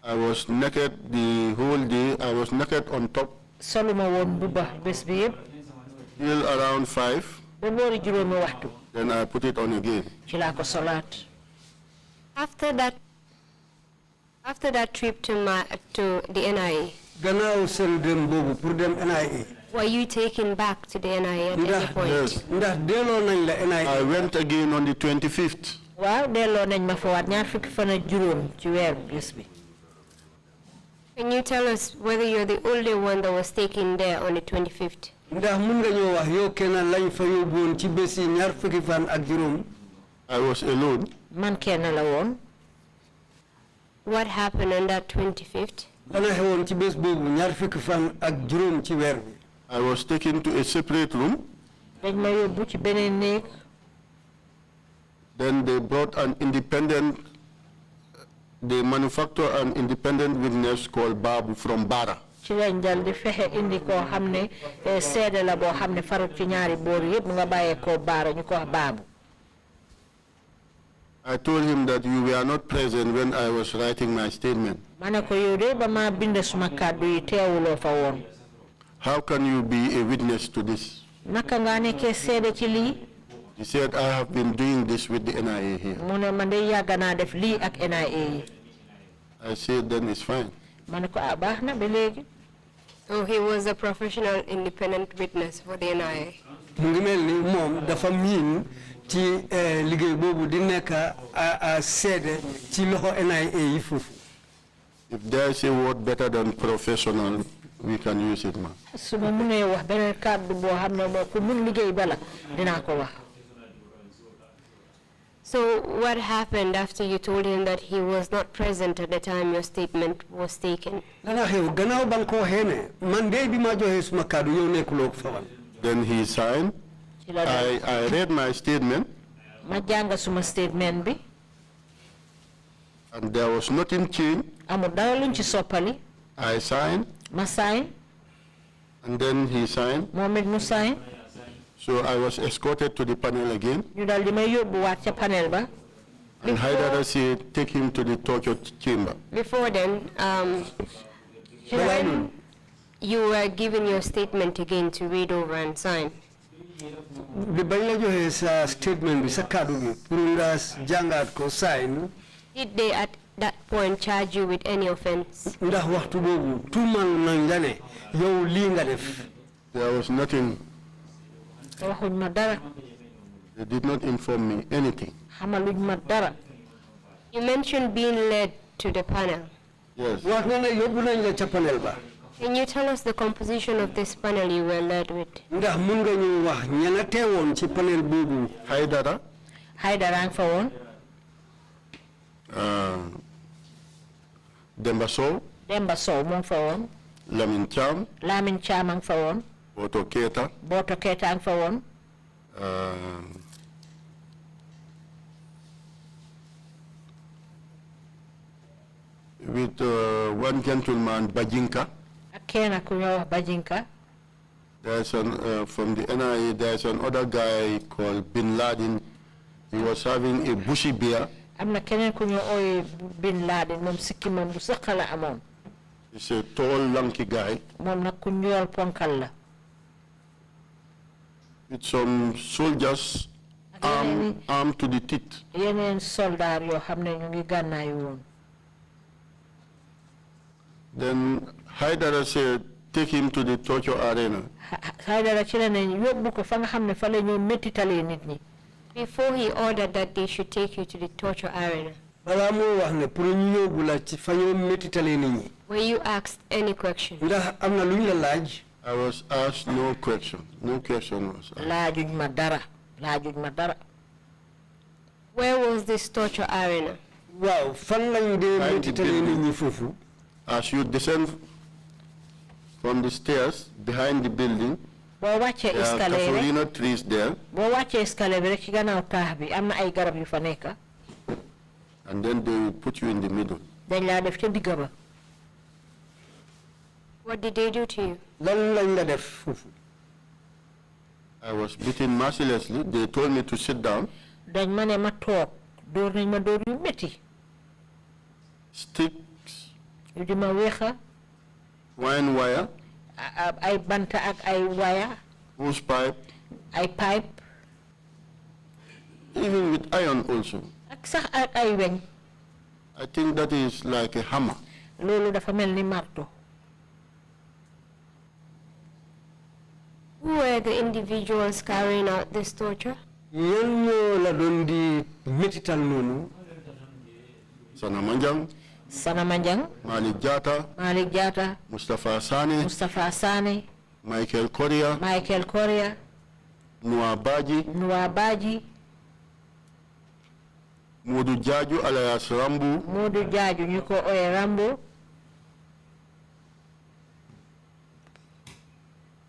I was naked the whole day. I was naked on top soluma woon mbuba bés bi yëpp. till around 5. ba boori juróomi waxtu. Then I put it on again. ci laa ko solaat. After that trip to the NIA, gannaaw seen dem boobu pour dem NIA were you taken back to the NIA at any point? Yes. ndax delloo nañ la NIA I went again on the 25th. waaw delloo nañ ma fa waat ñaar fukki fan ak juróom ci weer bés bi. Can you tell us whether you're the only one that was taken there on the 25th? ndax mun nga ñoo wax yow kenn lañ fa yóbbuwoon ci bés yi ñaar fukki fan ak juróom I was alone. man kenn la woon. What happened on that 25th? dana xewoon ci bés boobu ñaar fukki fan ak juróom ci weer bi I was taken to a separate room. dañ ma yóbbu ci beneen néeg. Then they brought an independent, they manufactured an independent witness called Babu from Bara. ci lañ dal di fexe indi koo xam ne seede la boo xam ne farut ci ñaari boor yëpp mu nga bàyyee koo Baara ñu ko wax Baabu. I told him that you were not present when I was writing my statement. ma ne ko yow de ba ma bind suma kàddu yi teewuloo fa woon. How can you be a witness to this? naka nga nekkee seede ci lii. He said, I have been doing this with the NIA here. mu ne man de yàgg naa def lii ak NIA yi. I said, then it's fine. ma ne ko ah baax na ba léegi. So he was a professional independent witness for the NIA. mu ngi mel ni moom dafa miin ci liggéey boobu di nekk a seede ci loxo NIA yi foofu If there is a word better than professional, we can use it, man. su ma mënee wax beneen kàddu boo xam ne moo ku mun liggéey bala dinaa ko wax. So what happened after you told him that he was not present at the time your statement was taken? dana xew gannaaw ba nga ko waxee ne man de bi ma joxee suma kàddu yow nekkuloo ko fa woon Then he signed. ci la dal I read my statement, ma jàng suma statement bi. and there was nothing changed. amul dara luñ ci soppali. I signed, ma sign. and then he signed. moom it mu sign. So I was escorted to the panel again. ñu dal di may yóbbuwaat ca panel ba. And Haidara said, take him to the torture chamber. Before then, when you were given your statement again to read over and sign, bi bañ la joxee sa statement bi sa kàddu bi pour nga jàngaat ko sign did they at that point charge you with any offense? ndax waxtu boobu tuumal nañ la ne yow lii nga def There was nothing. waxuñ ma dara. They did not inform me anything. xamaluñ ma dara. You mentioned being led to the panel. Yes. wax nga ne yóbbu nañ la ca panel ba Can you tell us the composition of this panel you were led with? ndax mun nga ñu wax ñana teewoon ci panel boobu Haidara, Haidara fa woon. Demba Sow, Demba Sow mo fa won. Lamin Cham, Lamin Cham ang fa won. Boto Keita, Boto Keita ang fa won. With one gentleman, Bajinka. Akena kunyo Bajinka. There's an, from the NIA, there's another guy called Bin Laden. He was having a bushy beard. Amna kenen kunyo oy Bin Laden mom sikimam bu sakala amon. He's a tall, lanky guy Mom nak kunyo ponkal la. with some soldiers armed to the teeth. Yenen soldar yo xamne ñu ngi gannaay won. Then Haidara said, take him to the torture arena. Haidara ci la ne yobbu ko fa nga xamne fa la ñu metitale nit ñi. Before he ordered that they should take you to the torture arena, bala mo wax ne pour ñu yóbbu la ci fa ñu métitale nit ñi. were you asked any question? ndax am na lu ñu la laaj. I was asked no question. No question was asked. Laajuñ ma dara. Laajuñ ma dara. Where was this torture arena? waaw fan lañu dee métitale nit ñi foofu. As you descend from the stairs behind the building, Boo wàccee there are escalier rek. Cafolina trees there, Boo wàccee escalier bi rek ci gannaaw taax bi am na ay garab yu fa nekk. and then they will put you in the middle. Dañ laa def ca digga ba. What did they do to you? lan lañ la def foofu. I was beaten mercilessly. They told me to sit down. Dañ ma ne ma toog dóor nañ ma dóor yu métti. Sticks, yu di ma weexa wine wire, ay banta ak ay waya hose pipe, ay pipe even with iron also. ak sax ak ay weñ. I think that is like a hammer. Loolu dafa mel ni marto. Who were the individuals carrying out this torture? ñan ñoo la doon di métital noonu. Sana Manjang, Sana Manjang, Malik Jata, Malik Jata, Mustafa Sane, Mustafa Sane, Michael Korea, Michael Korea, Noah Baji, Noah Baji, Modu Jaju alias Rambu, Modou Jaaju ñu ko oye Rambo,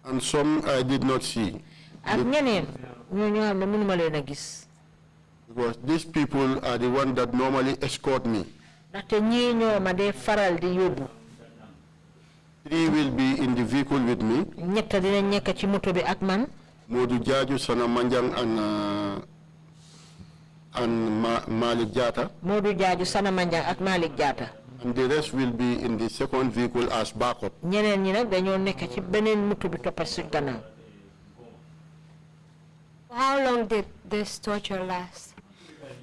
and some I did not see. ak ñeneen ñoo ñoo xam ne mënuma leen a gis. Because these people are the ones that normally escort me. Ndaxte ñii ñoo ma dee faral di yóbbu. 3 will be in the vehicle with me. Ñetta dinañ nekk ci moto bi ak man. Modu Jaju, Sana Manjang, and Malik Jata. Modou Jaaju, Sana Manjang ak Malik Jaata. And the rest will be in the second vehicle as backup. ñeneen ñi nag dañoo nekk ci beneen moto bi toppa suñ gannaaw. How long did this torture last?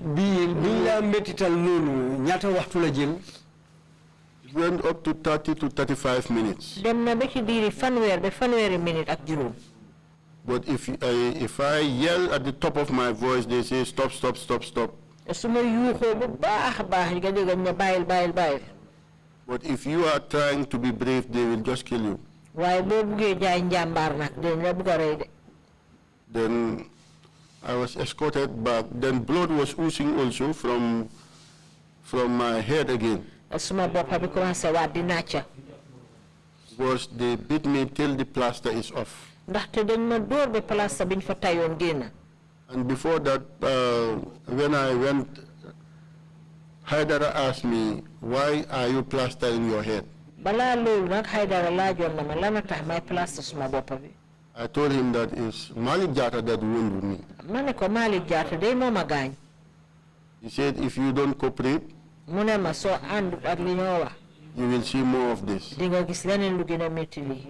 biñ la métital noonu ñaata waxtu la jël. It went up to 30 to 35 minutes. dem na ba ci diiri fanweer ba fanweeri minute ak juróom. But if I yell at the top of my voice, they say stop, stop, stop, stop. su ma yuuxoo bu baax a baax nga dégg ñu bàyyil bàyyil bàyyil. But if you are trying to be brave, they will just kill you. waaye boo buggee jaay njàmbaar nag dañ la bugg a rey de. Then I was escorted back. Then blood was oozing also from my head again. suma boppa bi commencé waat di nàcca. Because they beat me till the plaster is off. ndaxte dañ ma dóor ba place biñ fa tayoon génn. And before that, when I went, Haidara asked me, why are you plastering your head? balaa loolu nag Haidara laajoon na ma lana tax may plaster suma boppa bi. I told him that it's Malik Jata that wounded me. ma ne ko Malik Jaata day moo ma gaañ. He said, if you don't cooperate, mu ne ma soo ànd ak li ñoo wax. you will see more of this. di nga gis leneen lu gën a métti lii.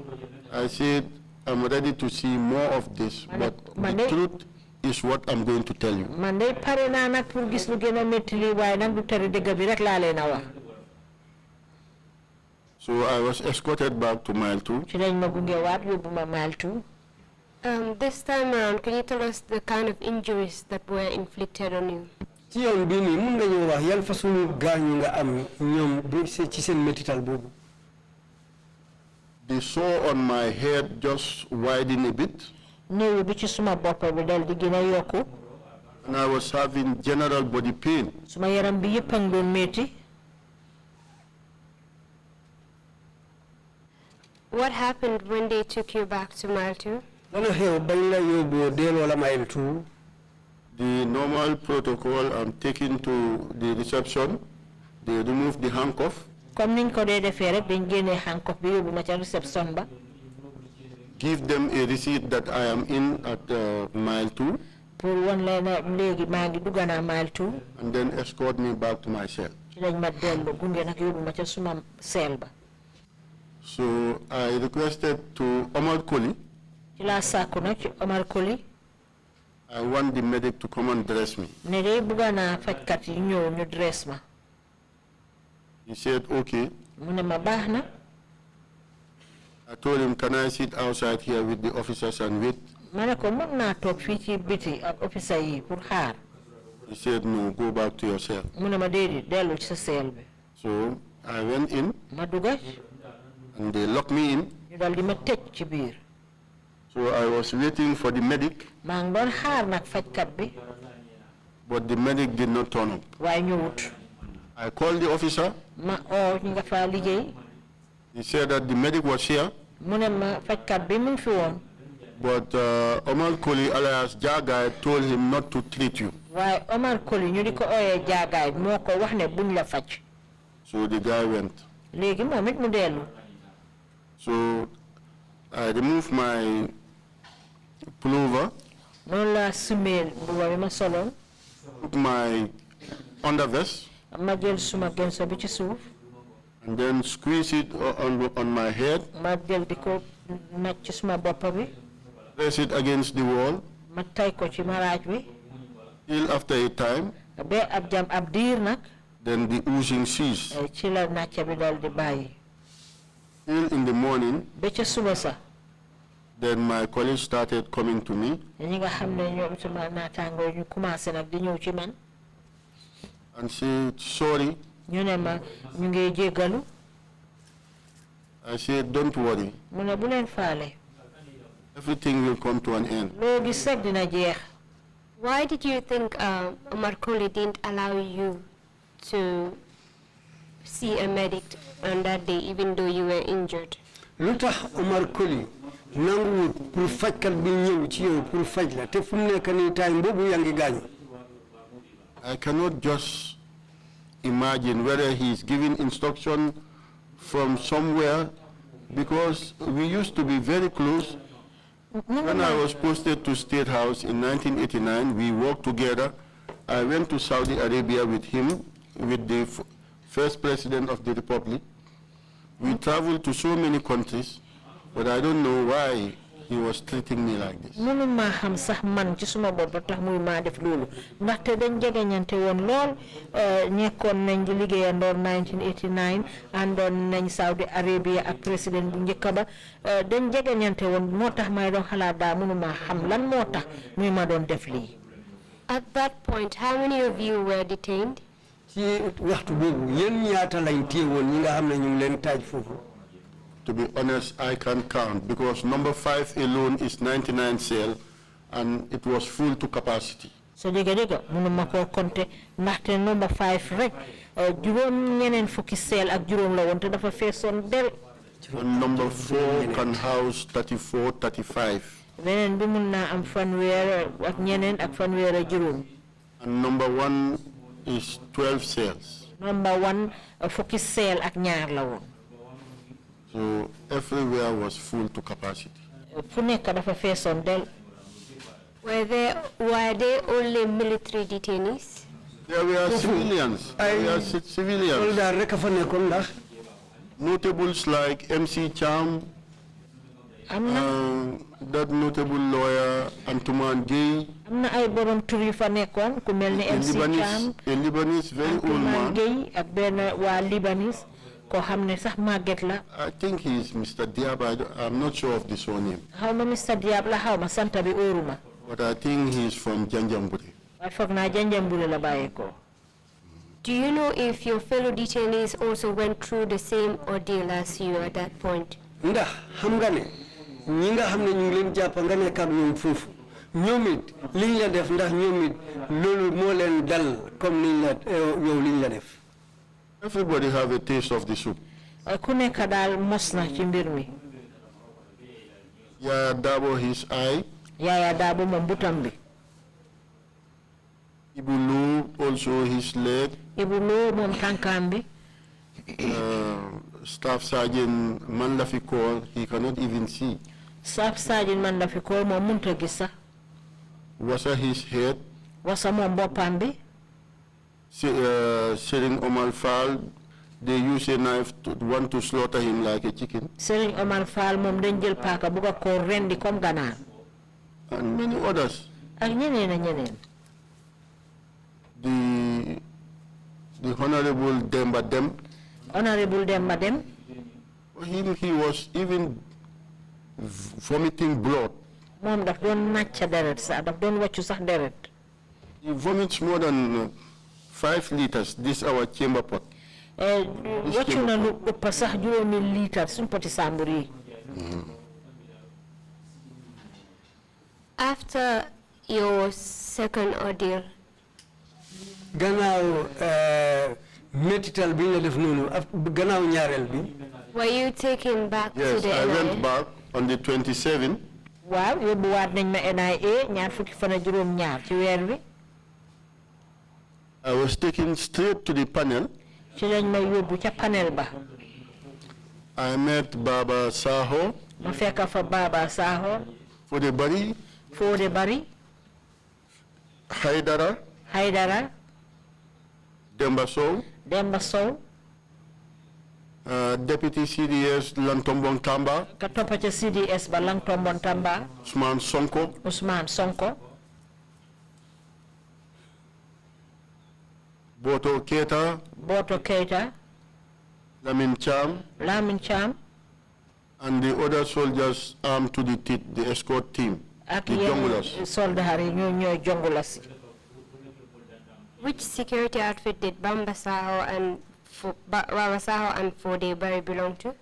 I said, I'm ready to see more of this, but the truth is what I'm going to tell you. man day pare naa nag pour gis lu gën a métti lii waaye nag du tere dëgg bi rek laa leen a wax. So I was escorted back to mile 2. ci lañ ma gunge waat yóbbu ma mile 2. This time around, can you tell us the kind of injuries that were inflicted on you? ci yoon bii nii mun nga ñëw wax yan façon gaañu nga am ñoom ci seen métital boobu. The sore on my head just widened a bit. néew bi ci suma bopp bi dal di gën a yokku. And I was having general body pain. suma yaram bi yëpp a ngi doon métti. What happened when they took you back to Mile 2? The normal protocol, I'm taken to the reception. They remove the handcuff. Comme niñ ko dé défé rek dañ génné handcuff bi yóbbu ma ca reception ba. Give them a receipt that I am in at Mile 2. Pour won leen légui ma ngi dugana Mile 2. And then escort me back to my cell. Ci lañ ma dellu gungé nak yóbbu ma ca suma cell ba. So I requested to Omar Koli. Ci la sakku nak ci Omar Koli. I want the medic to come and dress me. Né dé bugana fajkat yi ñëw ñu dress ma. He said, okay. Mune ma baxna. I told him, can I sit outside here with the officers and wait? Mané ko mën na tok fi ci biti ak officer yi pour xaar. He said, no, go back to your cell. Mune ma dédé delu ci sa cell bi. So I went in. Ma dugga. And they locked me in. Ñu dal di ma tëj ci biir. So I was waiting for the medic. Ma ngi doon xaar nak fajkat bi. But the medic did not turn up. Waaye ñëwut. I called the officer. Ma oo ñi nga fa liggéey. He said that the medic was here. Mu ne ma fajkat bi mu ngi fi woon. But Omar Koli alias Jagay told him not to treat you. Waaye Omar Koli ñu di ko ooyee Jagaay moo ko wax ne buñ la faj. So the guy went. Léegi moom it mu dellu. So I removed my pullover. Noonu la sumee mbuba bi ma soloon. Took my undervest. Ma jël suma genso bi ci suuf. And then squeeze it on my head. Ma jël di ko naj ci suma bopp bi. Press it against the wall. Ma tay ko ci maraaj bi. Till after a time. Ba ab diir nag. Then the oozing ceased. Ci la nàcc bi dal di bàyyi. Till in the morning. Ba ca suba sa. Then my colleagues started coming to me. Ñi nga xam ne ñoom suma naataangoo ñu commencé nag di ñëw ci man. And said, sorry. Ñu ne ma ñu ngi jéggalu. I said, don't worry. Mu ne bu leen faale. Everything will come to an end. Loo gis rek dina jeex. Why did you think Omar Koli didn't allow you to see a medic on that day, even though you were injured? Lutax Omar Koli nangu pour fajkat bi ñew ci yow pour faj la te fu mu nekk nii time boobu yaa ngi gaañu. I cannot just imagine whether he's giving instruction from somewhere, because we used to be very close. When I was posted to State House in 1989, we worked together. I went to Saudi Arabia with him, with the first president of the Republic. We traveled to so many countries, but I don't know why he was treating me like this. Munu ma xam sax man ci suma bopp tax muy ma def loolu ndaxte dañ jegeñante woon lool ñekkoon nañ di liggéeyandoor 1989 àndoon nañ Saudi Arabia ak président bu njëkk ba dañ jegeñante woon moo tax may doon xalaat daa munu ma xam lan moo tax muy ma doon def lii. At that point, how many of you were detained? ci waxtu boobu yéen ñaata lañ téye woon ñi nga xam ne ñu ngi leen taaj foofu. To be honest, I can't count, because number 5 alone is 99 cell, and it was full to capacity. So diga munu ma ko compter ndaxte number 5 rek juróom ñeneen fukki cell ak juróom la woon te dafa feesoon del. And number 4 can house 34, 35. beneen bi mun naa am fanweer ak ñeneen ak fanweer ak juróom. And number 1 is 12 cells. Number 1 fukki cell ak ñaar la woon. So everywhere was full to capacity. Fu nekk dafa feesoon del. Were they only military detainees? There were civilians. There were civilians. Soldat rek fa nekkoon ndax. Notables like MC Cham, that notable lawyer Antuman Gay, am na ay borom tur yu fa nekkoon ku mel ni MC Cham, a Lebanese very old man. Antuman Gay ak benn waa Lebanese ko xam ne sax màgget la. I think he is Mr. Diab. I'm not sure of the surname. Xaw ma Mr. Diab la xaw ma sant bi óoruma. But I think he is from Janjambure. waaye foog naa Janjambure la bàyyeekoo. Do you know if your fellow detainees also went through the same ordeal as you at that point? Ndax xam nga ne ñi nga xam ne ñu ngi leen jàpp nga nekk ak ñoom foofu ñoom it liñ la def ndax ñoom it loolu moo leen dal comme niñ la yow liñ la def. Everybody have a taste of the soup. ku nekk daal mos na ci mbir mi. Yaya Dabo his eye. Yaya Dabo moom butam bi. Ibulu also his leg. Ibulu moom tànkam bi. Staff Sergeant Mandafikor, he cannot even see. Staff Sergeant Mandafikor moom munta gis sax. Wasa his head. Wasa moom boppam bi. Sering Omar Fall, they use a knife to want to slaughter him like a chicken. Sering Omar Fall moom dañ jël paaka buga ko rendi comme ganaar. And many others. Ak ñeneen a ñeneen. The Honorable Demba Dem. Honorable Demba Dem. He was even vomiting blood. Moom daf doon nàcca deret sax daf doon wàccu sax deret. He vomits more than 5 liters. This our chamber pot. Wàccu na lu ëpp sax 5 litre suñ poti sambur yi. After your second ordeal, gannaaw métital bi nga def noonu gannaaw ñaareel bi. were you taken back to Yes, the I NIA? went back on the 27th. Waaw yóbbuwaat nañ ma NIA ñaar fukki fan ak juróom ñaar ci weer bi. I was taken straight to the panel. Ci lañ ma yóbbu ca panel ba. I met Baba Saho. Ma fekk fa Baba Saho. Fode Bari. Fode Bari. Haidara. Haidara. Demba Sow. Demba Sow. Deputy CDS Lantombong Tamba. Ka toppa ca CDS ba Lantombong Tamba. Usman Sonko. Usman Sonko. Boto Keita. Boto Keita. Lamin Cham. Lamin Cham. And the other soldiers armed to the teeth, the escort team. Ak the Jongulas. soldat yi ñooy Jongulas. Which security outfit did Baba Saho and Fode Bari belong to?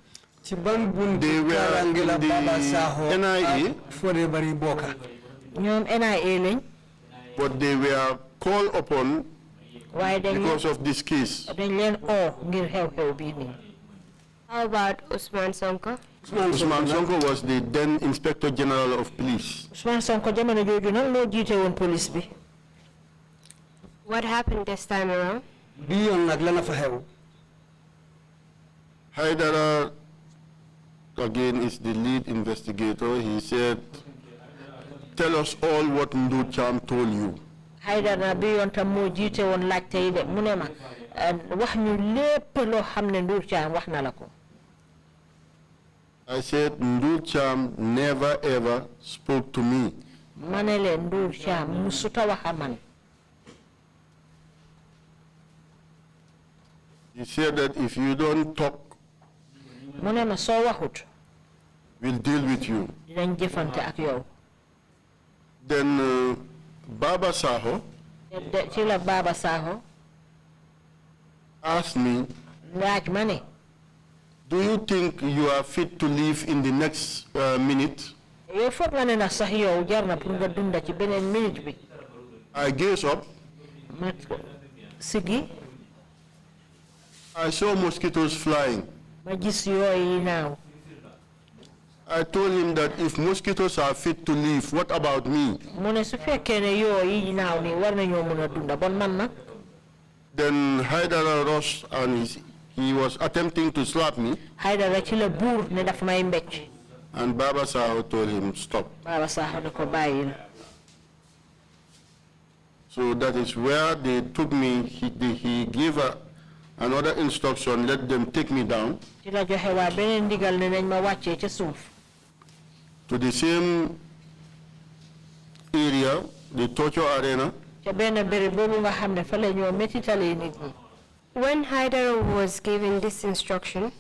ci ban buntu They were kaaraange la in the Baba Saho NIA. ak Fode Bari bokka. ñoom NIA lañ. But they were called upon waaye because of this case. dañ leen oo ngir xew-xew bii nii. How about Usman Sonko? Usman Sonko was the then Inspector General of Police. Usman Sonko jamono jooju nag moo jiite woon police bi. What happened this time around? bi yoon nag lana fa xew. Haidara, again, is the lead investigator. He said, tell us all what Ndu Cham told you. Haidara bi yoon tam moo jiite woon laajte yi de mu ne ma wax ñu lépp loo xam ne Ndu Cham wax na la ko. I said, Ndu Cham never ever spoke to me. ma ne leen Ndu Cham musuta wax a man. He said that if you don't talk, mu ne ma soo waxut we'll deal with you. dinañ jëfante ak yow. Then Baba Saho ci la Baba Saho asked me, laaj ma ne do you think you are fit to live in the next minute? yow foog nga ne na sax yow jar na pour nga dunda ci beneen minute bi. I gazed up. ma sigi I saw mosquitoes flying. ma gis yooyu naaw. I told him that if mosquitoes are fit to live, what about me? mu ne su fekkee ne yooyu naaw nii war nañoo mën a dunda bon man nag. Then Haidara rushed and he was attempting to slap me. Haidara ci la buur ne daf may mbecc. And Baba Saho told him, stop. Baba Saho ne ko bàyyil. So that is where they took me. He gave another instruction, let them take me down ci la joxe waa beneen ndigal ne nañ ma wàccee ca suuf. to the same area, the torture arena. ca benn béréb boobu nga xam ne fa la ñoo métitalee nit ñi. When Haidara was given this instruction,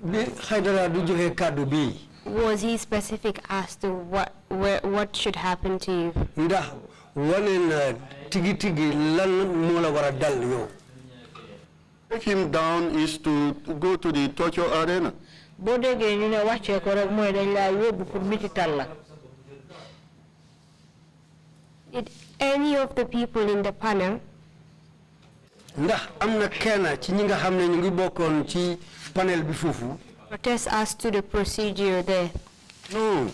bi Haidara du joxe kàddu bi. was he specific as to what should happen to you? ndax wane na tigi lan moo la war a dal yow. Take him down is to go to the torture arena. boo déggee ñu ne wàccee ko rek mooy dañ laa yóbbu pour métital la. Did any of the people in the panel ndax am na kenn ci ñi nga xam ne ñu ngi bokkoon ci panel bi foofu protest as to the procedure there? No.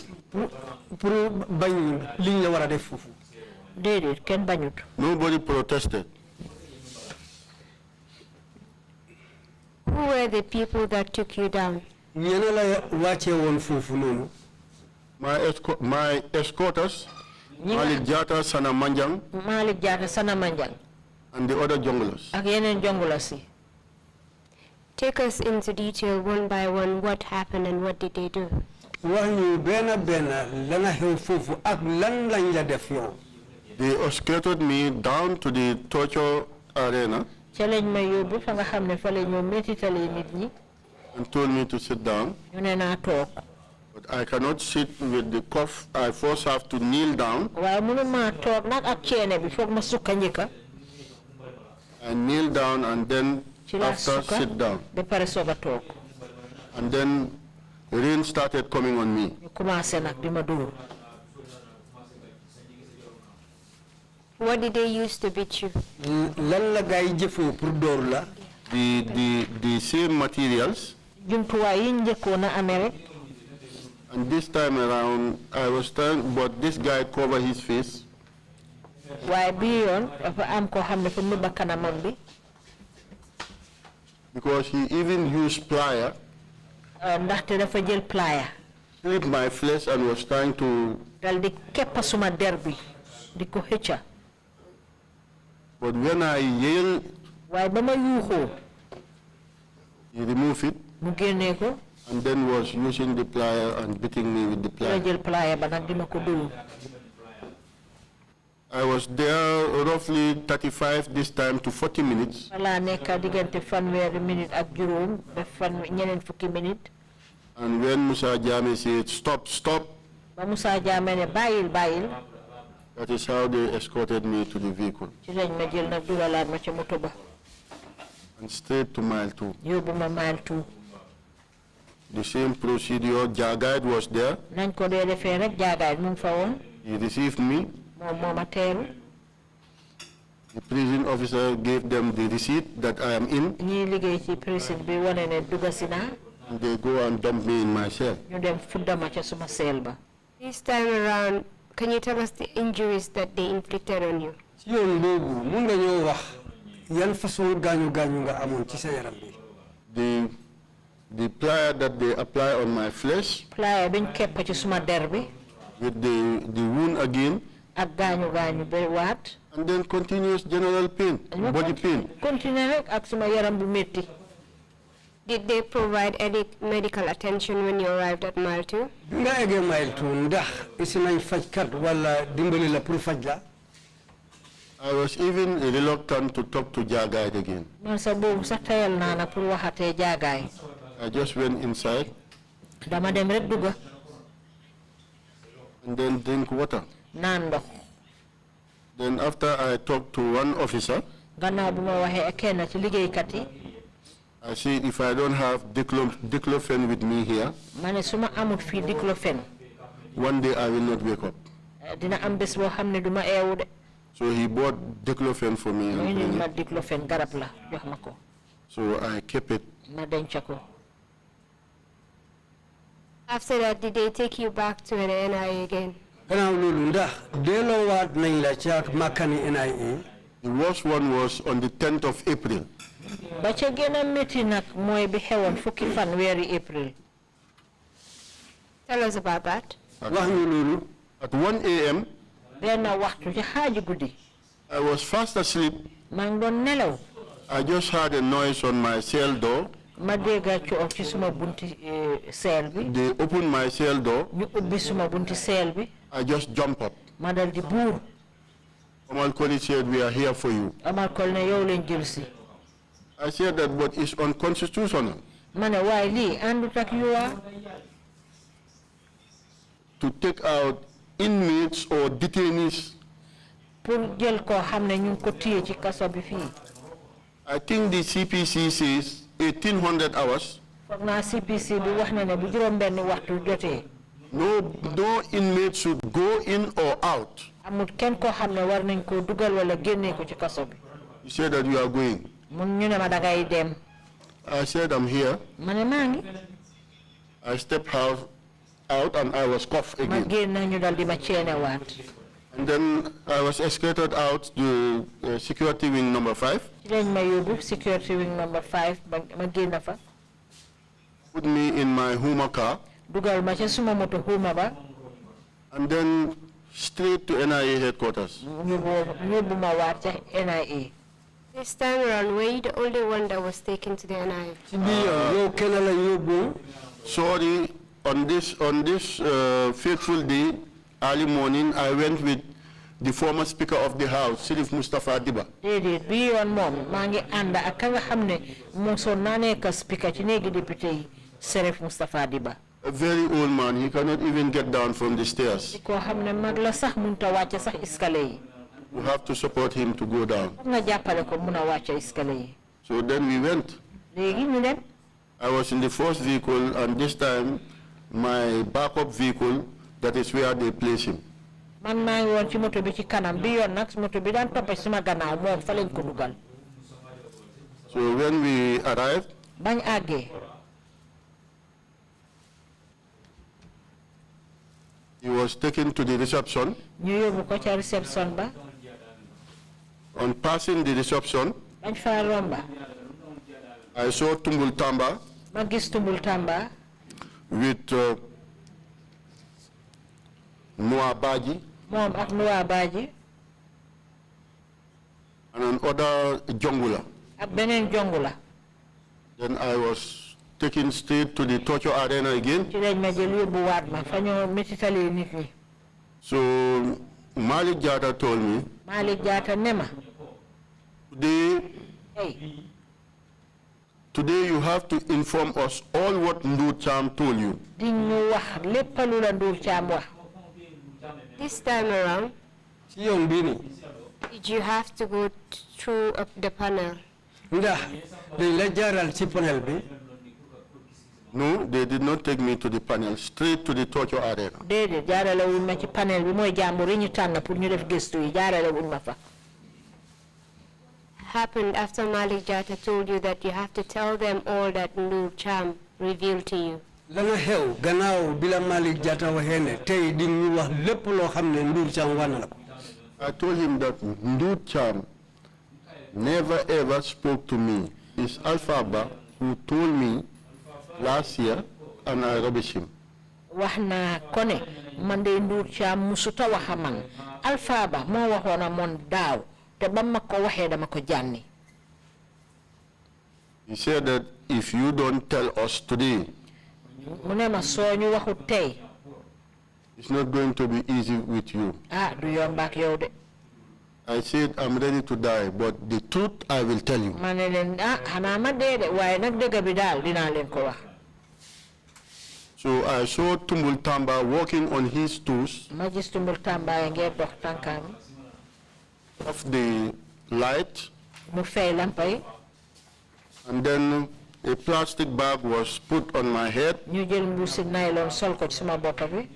pour bañ liñ la wara def fofu. Déedéet kenn bañut. Nobody protested. Who were the people that took you down? Ñena la wacce won fofu nonu. My escorters, Malik Jata, Sana Manjang, Malik Jata, Sana Manjang, and the other junglers. ak yeneen jonglers yi. Take us into detail one by one. What happened and what did they do? Wax ñu bena lana xew fofu ak lan lañ la def yow. They escorted me down to the torture arena ca lañ ma yóbbu fa nga xam ne fa la ñoo métitalee nit ñi. and told me to sit down. ñu ne naa toog. But I cannot sit with the cuff. I first have to kneel down. waaye mënu maa toog nag ak ceene bi foog ma sukka njëkka. I kneel down and then ci laa after sukka sit down. ba pare soog a toog. And then rain started coming on me. ñu commencé nag di ma dóor. What did they use to beat you? Lan la gaay jëfoo pour door la. The same materials. jumtuwaay yi njëkkoon a amee rek. And this time around, I was trying, but this guy covered his face. waaye bii yoon dafa am koo xam ne fu mu ba kanamam bi. Because he even used plier. ndaxte dafa jël plier. Slit my flesh and was trying to. dal di keppa suma der bi di ko xëcca. But when I yelled, waaye ba ma yuuxoo. he removed it. mu génnee ko. And then was using the plier and beating me with the la plier. jël plier ba nag di ma ko dóor. I was there roughly 35 this time to 40 minutes. wala nekk diggante fanweeri minute ak juróom ba ñeneen fukki minute. And when Musa Jame said, stop, stop, ba Musa Jammeh ne bàyyil bàyyil. that is how they escorted me to the vehicle. ci lañ ma jël nag dugalaat ma ca moto ba. And straight to mile 2. yóbbu ma mile 2. The same procedure, Jagad was there. nañ ko dee defee rek jaagaay mu ngi fa woon. He received me. moom moo ma teeru. The prison officer gave them the receipt that I am in. ñii liggéey ci prison bi wane ne dugga si naa. And they go and dump me in my cell. ñu dem fudda ma ca suma seel ba. This time around, can you tell us the injuries that they inflicted on you? Ci yoon boobu mun nga ñoo wax yan façon gaañu nga amoon ci sa yaram bi. The plier that they apply on my flesh. plier biñ kepp ci suma der bi. With the wound again. ak gaañu ba waat. And then continuous general pain, body pain. continue rek ak suma yaram bu metti. Did they provide any medical attention when you arrived at Mile 2? Nga ege Mile 2 ndax isi nañ fajkat wala dimbali la pour faj la. I was even reluctant to talk to Jagad again. man sa boobu sax tayal naa na pour waxatee jaagaay. I just went inside. dama dem rek dugga. And then drink water. naan ndox. Then after I talked to one officer, gannaaw bu ma waxee ak kenn ci liggéeykat yi. I see if I don't have diclofenac with me here, ma ne su ma amut fii diclofenac. one day I will not wake up. dina am bés boo xam ne du ma eewu de. So he bought diclofenac for me. mooy ñu And ma diclofenac garab la jox ma ko. so I kept it. ma denc ko. After that, did they take you back to the NIA again? Gannaaw loolu ndax delloowaat nañ la ca makkani NIA. The worst one was on the 10th of April. ba ca gën a métti nag mooy bi xewoon fukki fan weeri april. Tell us about that. Wax ñu loolu. At 1 a.m., benn waxtu ci xaaju guddi. I was fast asleep. maa ngi doon nelaw. I just heard a noise on my cell door. ma dégga coow ci suma bunti seel bi. They opened my cell door. ñu ubbi suma bunti seel bi. I just jumped up. ma dal di buur. Lt.Colonel said, we are here for you. Lt.Colonel ne yow leen jël si. I said that, but it's unconstitutional ma ne waaye lii àndut ak yoon. to take out inmates or detainees. pour jël koo xam ne ñu ngi ko téye ci kaso bi fii. I think the CPC says 1800 hours. foog naa CPC bi wax na ne bu juróom benn waxtu jotee. No inmate should go in or out. amul kenn koo xam ne war nañ koo dugal wala génnee ko ci kaso bi. You said that you are going. mun ñu ne ma dangay dem. I said I'm here. ma ne maa ngi. I stepped out. out and I was cuffed ma again. génn ñu dal di ma ceene waat. And then I was escorted out to security wing number 5. ci lañ ma yóbbu security wing number 5 ma génn fa. Put me in my Huma car. dugal ma ca suma moto Huma ba. And then straight to NIA headquarters. ñu yóbbu ma waat ca NIA. This time around, were you the only one that was taken to the NIA? Sorry, on this fateful day, early morning, I went with the former Speaker of the House, Sirif Mustafa Diba. déedéet bi yoon moom maa ngi ànd ak ka nga xam ne moom soo naa nekk speaker ci néegi député yi Sirif Mustafa Diba. A very old man, he cannot even get down from the stairs. koo xam ne mag la sax mënut a wàcce sax escalier yi. You have to support him to go down. nga jàppale ko mun a wàcce escalier yi. So then we went. léegi ñu dem. I was in the first vehicle, and this time my backup vehicle, that is where they place him. man maa ngi woon ci moto bi ci kanam bi yoon nag moto bi daan toppe suma gannaaw moom fa lañ ko dugal. So when we arrived, bañ àggee. he was taken to the reception. ñu yóbbu ko ca reception ba. On passing the reception, bañ fa romba. I saw Tumbul Tamba ma gis Tumbul Tamba. with Noah Baji moom ak Noah Baji. and another Jongula. ak beneen Jongula. Then I was taken straight to the torture arena again. ci lañ ma jël yóbbu waat ma fa ñoo metitalee nit ñi. So Malik Jata told me, Malik Jata ne ma. Today you have to inform us all what Ndur Cham told you. di ñu wax lépp lu la Ndur Cham wax. This time around, did you have to go through the panel? No, they did not take me to the panel, straight to the torture arena. déedéet jaarale wuñ ma ci panel bi mooy jàmbur yi ñu tànn pour ñu def gëstu yi jaarale wuñ ma fa. Happened after Malik Jata told you that you have to tell them all that Ndur Cham revealed to you. Lana xew gannaaw bila Malik Jata waxee ne tey di ñu wax lépp loo xam ne Ndur Cham wax na la ko. I told him that Ndur Cham never ever spoke to me. It's Alphaba who told me last year, and I rubbish him. wax naa ko ne man de Ndur Cham musuta waxa man Alphaba moo waxoon a moon daaw te ba ma ko waxee dama ko jànni. He said that if you don't tell us today, mu ne ma soo ñu waxut tey. it's not going to be easy with you. ah du yomb ak yow de. I said I'm ready to die, but the truth I will tell you. ma ne leen xanaa ma dee de waaye nag dëgg bi daal dinaa leen ko wax. So I saw Tumbul Tamba walking on his toes ma gis Tumbul Tamba ya ngeen dox tànkaam. off the light, mu fay lampa yi. and then a plastic bag was put on my head. ñu jël mbuusi nylon sol ko ci suma bopp bi.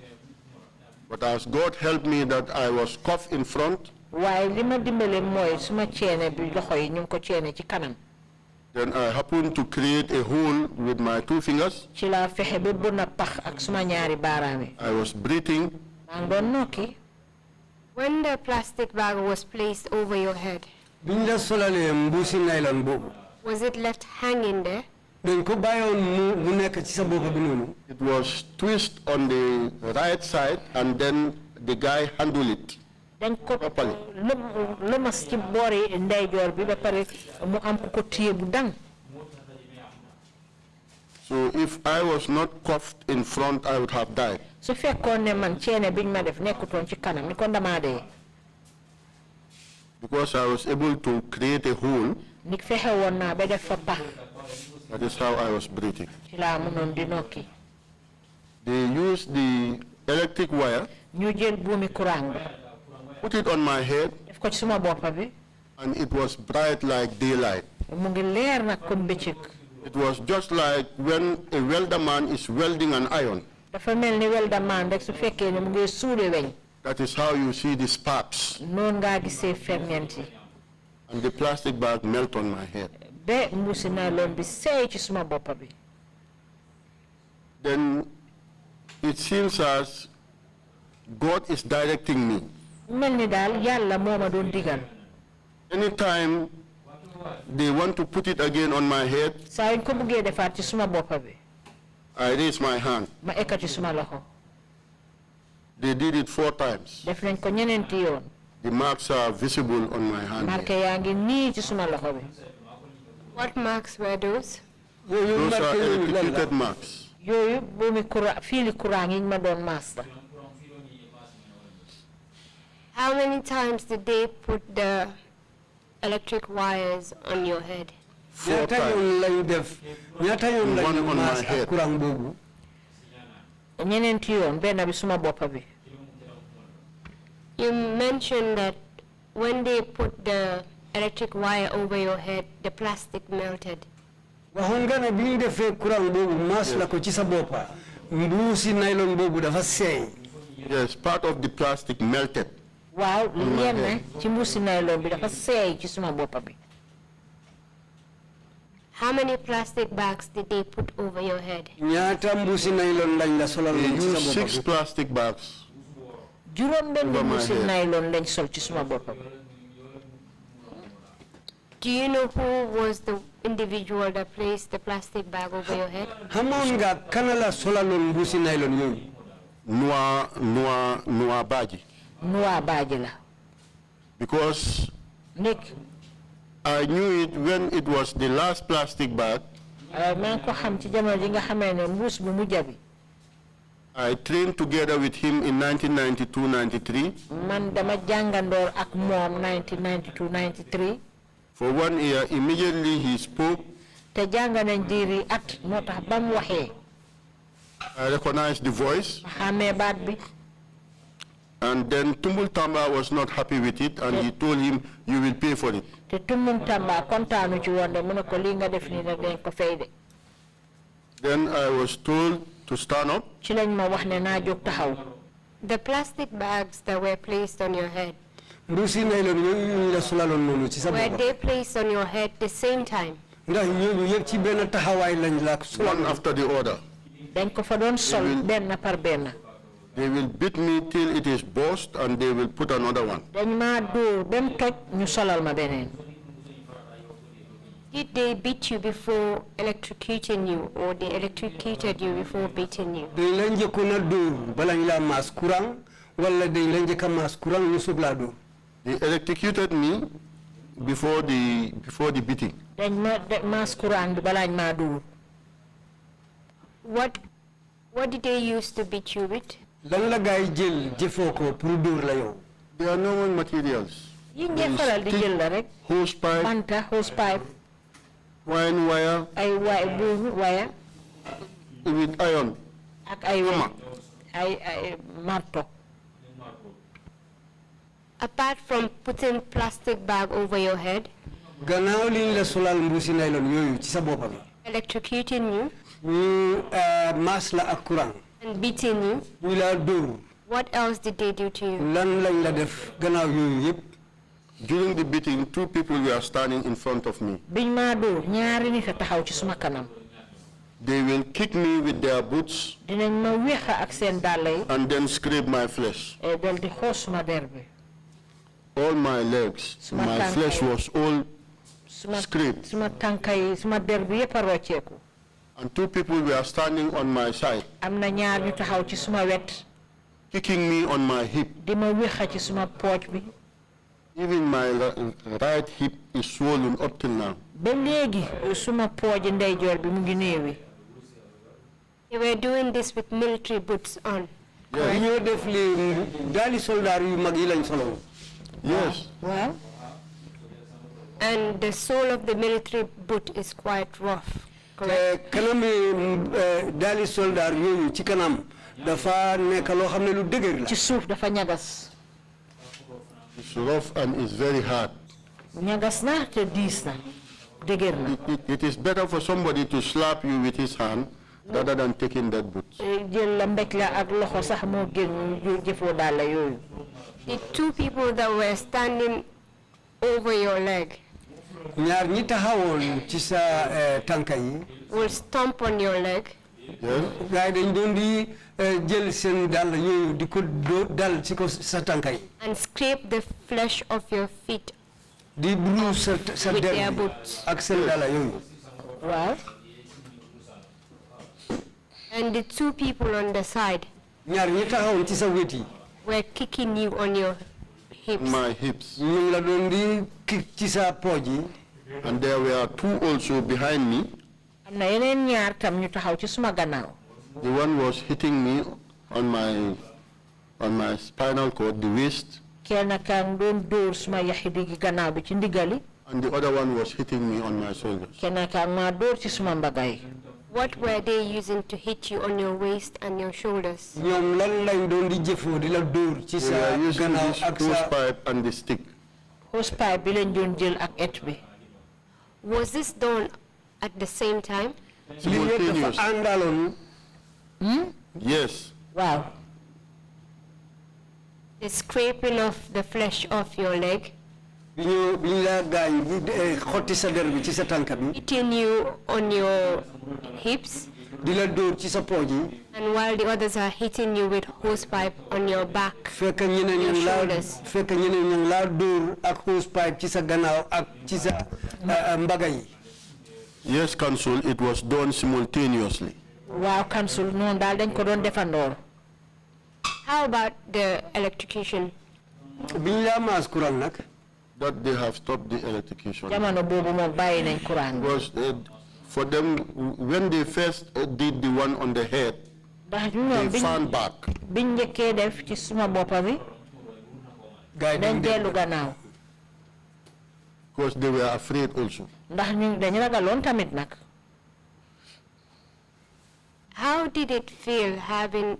But as God helped me that I was cuffed in front, waaye li ma dimbale mooy suma ceene bi loxo yi ñu ngi ko ceene ci kanam. then I happened to create a hole with my 2 fingers. ci laa fexe ba bu na pax ak suma ñaari baaraam yi. I was breathing. maa ngi doon nokki. When the plastic bag was placed over your head, biñ la solalee mbuusi nylon boobu. was it left hanging there? dañ ko bàyyoon mu nekk ci sa bopp bi noonu. It was twist on the right side, and then the guy handled it. dañ ko lëmas ci boori ndeyjoor bi ba pare mu am ku ko téye bu dang. So if I was not cuffed in front, I would have died. su fekkoon ne man ceene biñ ma def nekkutoon ci kanam ni kon damaa dee. Because I was able to create a hole, ni fexe woon naa ba def fa pax. that is how I was breathing. ci laa mënoon di nokki. They used the electric wire, ñu jël buumi courant bi. put it on my head, def ko ci suma bopp bi. and it was bright like daylight. mu ngi leer nag comme bëccëg. It was just like when a welder man is welding an iron. dafa mel ni welda man rek su fekkee ne mu ngi suude weñ. That is how you see the sparks. noonu ngaa gisee ferñeent yi. And the plastic bag melt on my head. ba mbuusi nylon bi seey ci suma bopp bi. Then it seems as God is directing me. Melni dal Yalla moma don digal. Anytime they want to put it again on my head, Sa yuñ ko bëggee defaat ci suma boppa bi. I raise my hand. Ma ekkati suma loxo. They did it 4 times. Def nañ ko ñeneenti yoon. The marks are visible on my hand. Marke yaangi nii ci suma loxo bi. What marks were those? Those are electrocuted marks. Yooyu boomi fiili courant yi ma doon maas la. How many times did they put the electric wires on your head? 4 times. One on my head. Ñeneenti yoon benn bi suma boppa bi. You mentioned that when they put the electric wire over your head, the plastic melted. Wahongana bi defé courant bobu mas la ko ci sa bopa. Mbuusi nylon bobu dafa seey. Yes, part of the plastic melted. Waaw yenn ci mbuusi nylon bi dafa seey ci suma boppa bi. How many plastic bags did they put over your head? Ñaata mbuusi nylon lañ la solal They ci sa used bopa. 6 plastic bags. Juróom benn Over my mbuusi head. nylon lañ sol ci suma boppa bi. Do you know who was the individual that placed the plastic bag over your head? Xamoon nga kana la solalon mbuusi nylon yooyu. Noa Baji. Nuwa baaji la. Because Nick I knew it when it was the last plastic bag. maa ngi ko xam ci jamono ji nga xamee ne mbuus bu mujj bi. I trained together with him in 1992-93. Man dama jàngandoor ak moom 1992-93. For 1 year, immediately he spoke. te jàng nañ diiri at moo tax ba mu waxee. I recognized the voice. xàmmee baat bi. And then Tumbul Tamba was not happy with it, and he told him, "You will pay for it." te Tumbul Tamba kontaanu ci woon de mu ne ko lii nga def nii nag dañ ko fay de. Then I was told to stand up. ci lañ ma wax ne naa jóg taxaw. The plastic bags that were placed on your head, Mbuusi nylon yooyu ñu la solalon noonu ci sa were bopa. they placed on your head the same time? Ndax ñooñu yëpp ci benn taxawaay lañ la One solal. after the other. dañ ko fa doon sol benn par benn. They will beat me till it is burst, and they will put another one. dañ maa dóor ba mu toj ñu solal ma beneen. Did they beat you before electrocuting you, or they electrocuted you before beating you? Dañ la njëkkoon a dóor bala ñu la maas courant wala dañ la njëkk a maas courant ñu soog laa dóor. They electrocuted me before the beating. dañ ma maas courant bi balaañ maa dóor. What did they use to beat you with? Lan la gaay jël jëfoo ko pour dóor la yow. There are normal materials. yi ngeen faral di jël la rek. Hose pipe, banta hose pipe. wine wire, ay buur waya. with iron. ak ay Hammer. ay marto. Apart from putting plastic bag over your head, Gannaaw liñ la solal mbuusi nylon yooyu ci sa bopa bi. electrocuting you, ñu maas la ak courant. and beating you, ñu la dóor. what else did they do to you? Lan lañ la def gannaaw yooyu yëpp. During the beating, 2 people were standing in front of me. biñ maa dóor ñaari nit a taxaw ci suma kanam. They will kick me with their boots dinañ ma weexa ak seen dàll yi. and then scrape my flesh. dal di xoos suma der bi. All my legs, my flesh was all scraped. suma tànka yi suma der bi yëpp a rocceeku. And 2 people were standing on my side, am na ñaar ñu taxaw ci suma wet. kicking me on my hip. di ma weexa ci suma pooj bi. Even my right hip is swollen up till now. ba léegi suma pooji ndeyjoor bi mu ngi néewi. They were doing this with military boots on. Yes. ñoo def li daali soldaar yu mag yi lañ solo. Yes. waaw. And the sole of the military boot is quite rough. Kanami daali soldaar yooyu ci kanam dafa nekk loo xam ne lu dëgër la. ci suuf dafa ñagas. It's rough and it's very hard. ñagas na te diis na. dëgër na. It is better for somebody to slap you with his hand rather than taking that boot. jël la mbéj la ak loxo sax moo gën ñu jëfoo daal la yooyu. The 2 people that were standing over your leg ñaar ñi taxawoon ci sa tànka yi. will stomp on your leg. Yes. Gaay dañ doon di jël seen dal yooyu di ko dal ci ko sa tànkay. And scrape the flesh of your feet Di bruise sa with der their bi boots. ak seen dal yooyu. waaw. And the two people on the side Ñaar ñi taxaw ci sa wet yi. were kicking you on your hips. My hips. Ñu la doon di kick ci sa pooj yi. And there were two also behind me. am na yeneen ñaar tam ñu taxaw ci suma gannaaw. The one was hitting me on my spinal cord, the waist, kenn kan doon dóor suma yaxi diggi gannaaw bi ci ndigali. and the other one was hitting me on my shoulders. kenn kan ma dóor ci suma mbagay. What were they using to hit you on your waist and your shoulders? Ñoom lan lañ doon di jëfoo di la dóor ci They sa were using gannaaw this ak hose sa. pipe and the stick. hosepipe bi lañ doon jël ak et bi. Was this done at the same time? Li yëpp dafa Simultaneous. àndaloon. Yes. waaw. The scraping of the flesh off your leg, bi ñu la gaañ bi xotti sa der bi ci sa tànk bi. hitting you on your hips, Di la dóor ci sa pooj yi. and while the others are hitting you with hosepipe on your back. Fekk ñeneen ñu ngi laa dóor ak hose pipe ci sa gannaaw ak ci sa mbaga yi. Yes, Council, it was done simultaneously. waaw council noonu daal dañ ko doon defandoor. How about the electrocution? Bi ñu la maas courant nag. That they have stopped the electrocution. jamono boobu moom bàyyi nañ courant bi. Because for them, when they first did the one on the head, ndax they ñoom found back. biñ njëkkee def ci suma boppa bi. Gaay dañ dellu gannaaw. Because they were afraid also. ndax ñu dañ ragaloon tamit nag. How did it feel having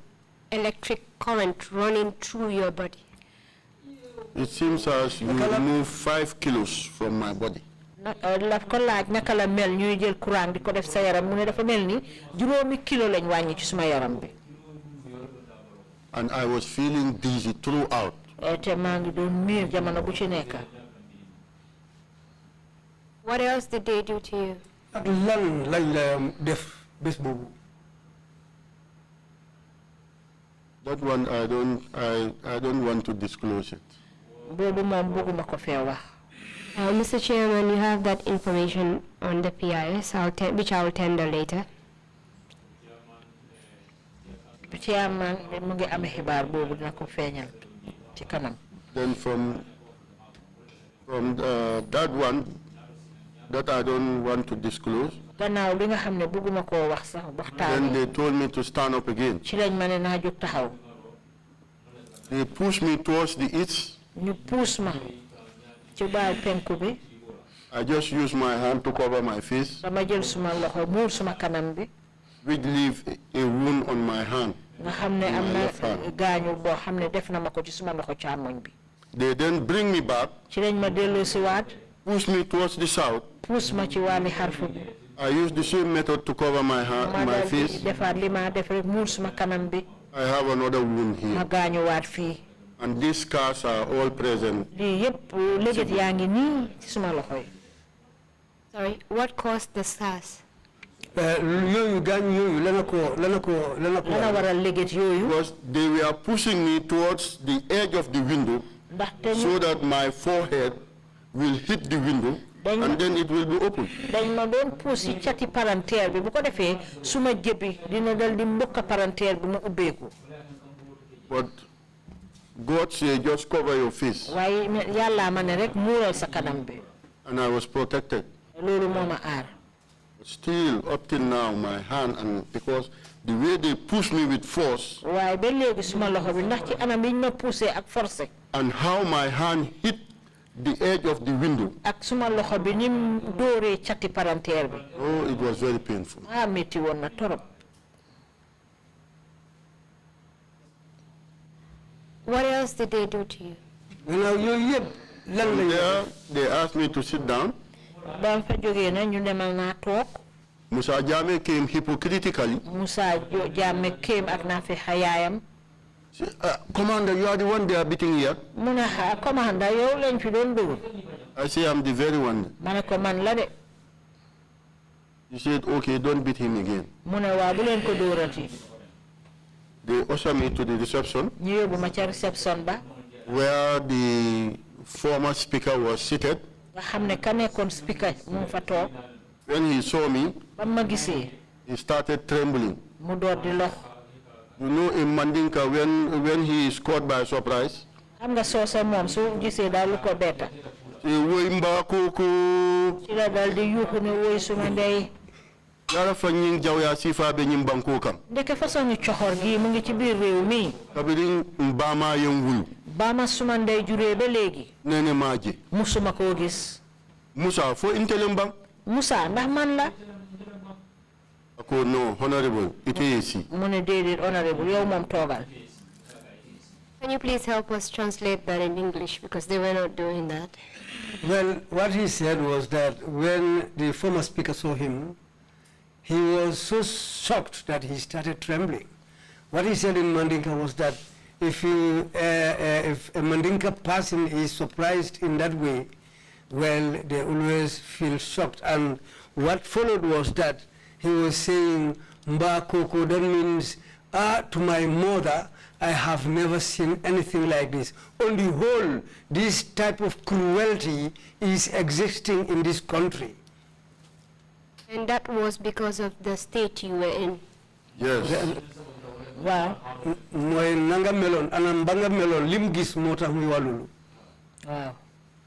electric current running through your body? It seems as you remove 5 kilos from my body. la ko laaj naka la mel ñuy jël courant di ko def sa yaram mu ne dafa mel ni juróomi kilo lañ wàññi ci suma yaram bi. And I was feeling dizzy throughout. te maa ngi doon miir jamono bu ci nekk. What else did they do to you? ak lan lañ la def bés boobu. That one I don't want to disclose it. boobu moom bëgguma ko fee wax. Mr. Chairman, you have that information on the PIS, which I will tender later. Chairman mu ngi amee xibaar boobu dina ko feeñal ci kanam. Then from that one that I don't want to disclose, gannaaw li nga xam ne bëgguma koo wax sax then waxtaan. they told me to stand up again. ci lañ ma ne naa jóg taxaw. They pushed me towards the east. ñu puus ma ci baal penku bi. I just used my hand to cover my face, dama jël suma loxo muur suma kanam bi. which leave a wound on my hand. nga xam ne am na gaañu boo xam ne def na ma ko ci suma loxo càmmoñ bi. They then bring me back, ci lañ ma delloo si waat. push me towards the south. puus ma ci wàlli xarfu bi. I used the same method to cover my my face. defaat li ma def rek muur suma kanam bi. I have another wound ma here. gaañu waat fii. And these scars are all present. lii yëpp léget yaa ngi nii ci suma loxo yi. Sorry, what caused the scars? Yooyu gaañ yooyu lana ko. dana waral léget yooyu. Because they were pushing me towards the edge of the window ndaxte so that my forehead will hit the window and then it will be open. dañ ma doon puus ci cati palanteer bi bu ko defee suma jëbi dina dal di mbokk palanteer bi mu ubbeeku. But God said, just cover your face. waaye yàlla ma ne rek muural sa kanam bi. And I was protected. loolu moo ma aar. But still, up till now, my hand, and because the way they push me with force waaye ba léegi suma loxo bi ndax ci anam yi ñu ma poussé ak forcé. and how my hand hit the edge of the window, ak suma loxo bi ni mu dóoree cati palanteer bi. oh, it was very painful. métti woon na torop. What else did they do to you? Gannaaw yooyu yëpp lan From lañ there, they asked me to sit down. ba fa jógee na ñu demal naa toog. Musa Jame came hypocritically. Musa Jammeh kéem ak naa fi xayaayam. Commander, you are the one they are beating here. mu ne commandant yow lañ fi doon dóor. I say, I'm the very one. ma ne ko man la de. He said, okay, don't beat him again. mu ne waa bu leen ko dóorati. They ushered me to the reception ñu yóbbu ma ca reception ba. where the former speaker was seated. nga xam ne ka nekkoon speaker mu ngi fa toog. When he saw me, ba ma gisee. he started trembling. mu door di lox. You know, in Mandinka, when he is caught by surprise, xam nga soose moom su gisee daal lu ko betta. woy mba koko. ci la daal di yuuxu ne woy suma ndey. Yara fa ñing jaw ya sifa be ñim banko kam. ndeke façon ñu coxor gi mu ngi ci biir réew mi. Kabirin mbama yengul. Bama suma ndey juree ba léegi. Nene maaje. musuma koo gis. Musa fo intelem bang. Musa ndax man la. Ako no, honorable, it is. mu ne déedéet honorable yow moom toogal. Can you please help us translate that in English because they were not doing that? Well, what he said was that when the former speaker saw him, he was so shocked that he started trembling. What he said in Mandinka was that if a Mandinka person is surprised in that way, well, they always feel shocked. And what followed was that he was saying, Mba Koko, that means, to my mother, I have never seen anything like this. On the whole, this type of cruelty is existing in this country. And that was because of the state you were in? Yes. Wow. Moy nanga melon, anambanga melon, lim gis mota muy walulu. Wow.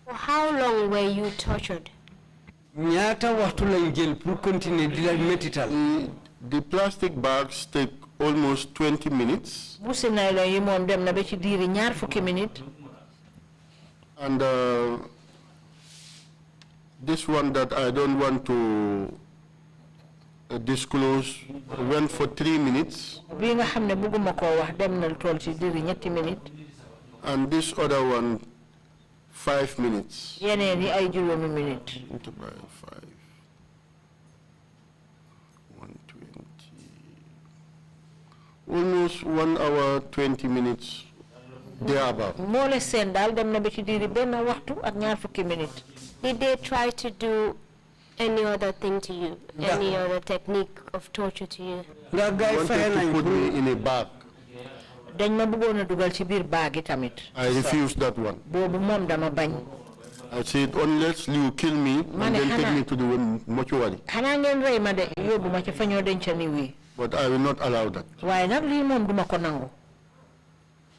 For how long were you tortured? Ñaata waxtu lañ jël pour continuer di la metital. The plastic bags take almost 20 minutes. busi nay la yi moom dem na ba ci diiri ñaar fukki minute. And this one that I don't want to disclose went for 3 minutes. bii nga xam ne bëgguma koo wax dem na lu toll ci diiri ñetti minute. And this other one 5 minutes. yeneen yi ay juróomi minute. Multiply 5. 120. Almost 1 hour 20 minutes. Thereabout. moo le seen daal dem na ba ci diiri benn waxtu ak ñaar fukki minute. Did they try to do any other thing to you? Yeah. Any other technique of torture to you? Nga gay Wanted fay to nañ put pour me in a bag. dañ ma bëggoon a dugal ci biir baagi tamit. I refused that one. boobu moom dama bañ. I said, unless you kill me and then take me to the mortuary. xanaa ngeen rey ma de yóbbu ma ci fa ñoo denca ni wii. But I will not allow that. waaye nag lii moom duma ko nangu.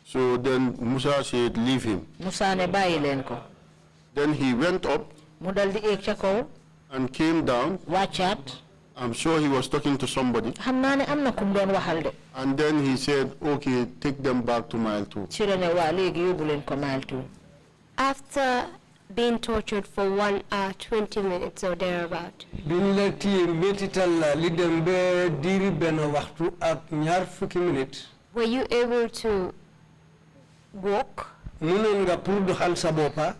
So then Musa said, leave him. Musa ne bàyyi leen ko. Then he went up mu dal di eeg ca kaw. and came down. wàccaat. I'm sure he was talking to somebody. xam naa ne am na kum doon waxal de. And then he said, okay, take them back to mile 2. ci la ne waa léegi yóbbu leen ko mile 2. After being tortured for 1 hour, 20 minutes or thereabout, biñ la téye metital la li dem ba diiri benn waxtu ak ñaar fukki minute. were you able to walk? Mënoon nga pour doxal sa boppa.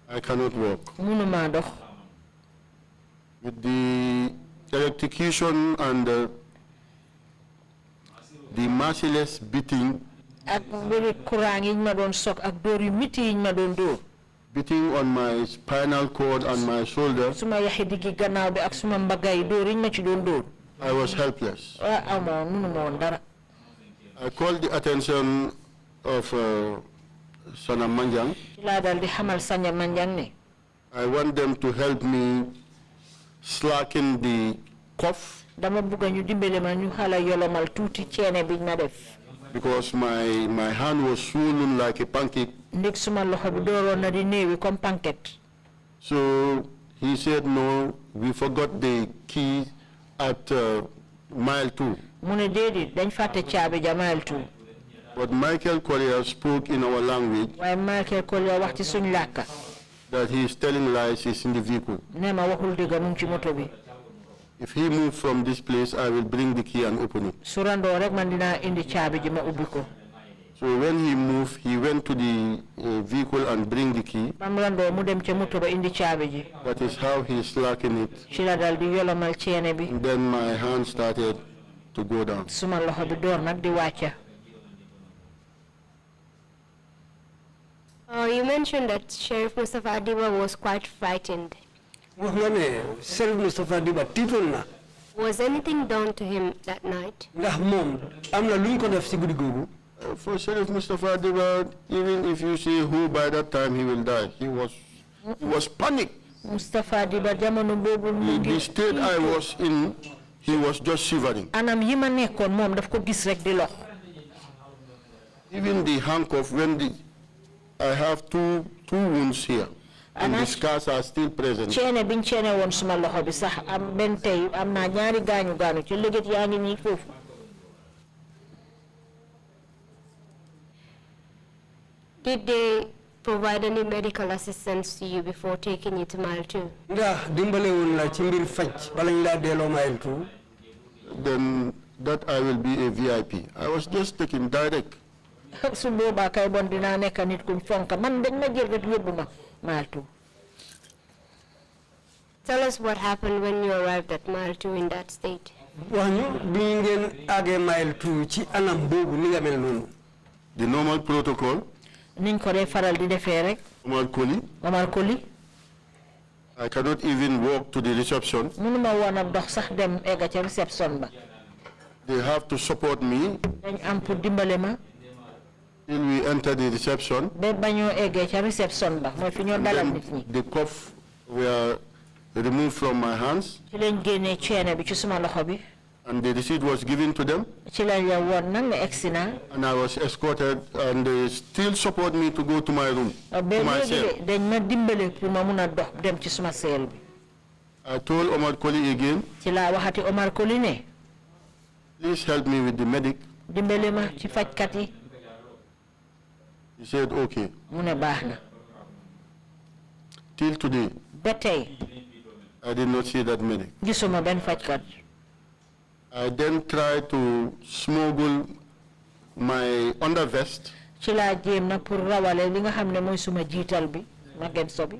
I cannot walk. mënuma dox. With the electrocution and the merciless beating, ak mbiri courant yi ñu ma doon sok ak dóor yu miti yi ñu ma doon dóor. beating on my spinal cord and my shoulder, suma yaxi diggi gannaaw bi ak suma mbagga yi dóor yi ñu ma ci doon dóor. I was helpless. amoon mënuma woon dara. I called the attention of Sana Manjang. ci laa dal di xamal Sanya Manjang ne. I want them to help me slacken the cuff dama bëgg ñu dimbale ma ñu xala yolomal tuuti ceene biñ ma def. because my hand was swollen like a pancake. ndig suma loxo bi dooroon na di néewi comme pancake. So he said, no, we forgot the key at mile 2. mu ne déedéet dañ fàtte caabi ja mile 2. But Michael Collier spoke in our language waaye Michael Collier wax ci suñ làkka. that he is telling lies, he's in the vehicle. ne ma waxul dëgg mu ngi ci moto bi. If he moves from this place, I will bring the key and open it. su randoo rek man dinaa indi caabi ji ma ubbi ko. So when he moved, he went to the vehicle and bring the key. bam randoo mu dem ca moto ba indi caabi ji. That is how he slackened it. ci la dal di yolomal ceene bi. And then my hand started to go down. suma loxo bi door nag di wàcca. You mentioned that Sheriff Mustafa Adiba was quite frightened. wax nga ne Sheriff Mustafa Diba tiitoon na. Was anything done to him that night? ndax moom am na luñ ko def si guddi googu. For Sheriff Mustafa Diba, even if you see who by that time he will die, he was panicked. Mustafa Diba jamono bobu The state I was in, he was just shivering. anam yima nekkon mom daf ko gis rek di lox. Even the handcuff, I have two wounds here, and the scars are still present. Chene biñ chene won suma loxo bi sax am ben tay am na ñaari gañu gañu ci leget yaangi ni fofu. Did they provide any medical assistance to you before taking you to Mile 2? ndax dimbale woon la ci mbir faj balañ laa delloo Mile 2. Then that I will be a VIP. I was just taken direct. Su boba kay bon dina nek nit kuñ fonka man dañ ma jël rek yobuma Mile 2. Tell us what happened when you arrived at Mile 2 in that state. wax ñu bi ngeen àggee Mile 2 ci anam boobu ni nga mel noonu. The normal protocol. Niñ ko dé faral di défé rek. Omar Koli. I cannot even walk to the reception. Mënuma wona dox sax dem ega ci reception ba. They have to support me. Dañ am pour dimbalé ma. Till we enter the reception. Be baño ege ci reception ba moy fi ñoo dalal nit ñi. The cuff were removed from my hands. Ci lañ génné chaîne bi ci suma loxo bi. And the receipt was given to them. Ci lañ ya won nak exina. And I was escorted, and they still support me to go to my room. To my cell. Dañ ma dimbalé pour ma mëna dox dem ci suma cell bi. I told Omar Koli again. Ci la waxati Omar Koli ne. Please help me with the medic. Dimbalé ma ci fajkat yi. He said okay. Mu ne baxna. Till today. Ba tay. I did not see that medic. Gisuma ben fajkat. I then tried to smuggle my undervest. Ci la jëm na pour rawale li nga xamné moy suma jital bi ma gën sobi.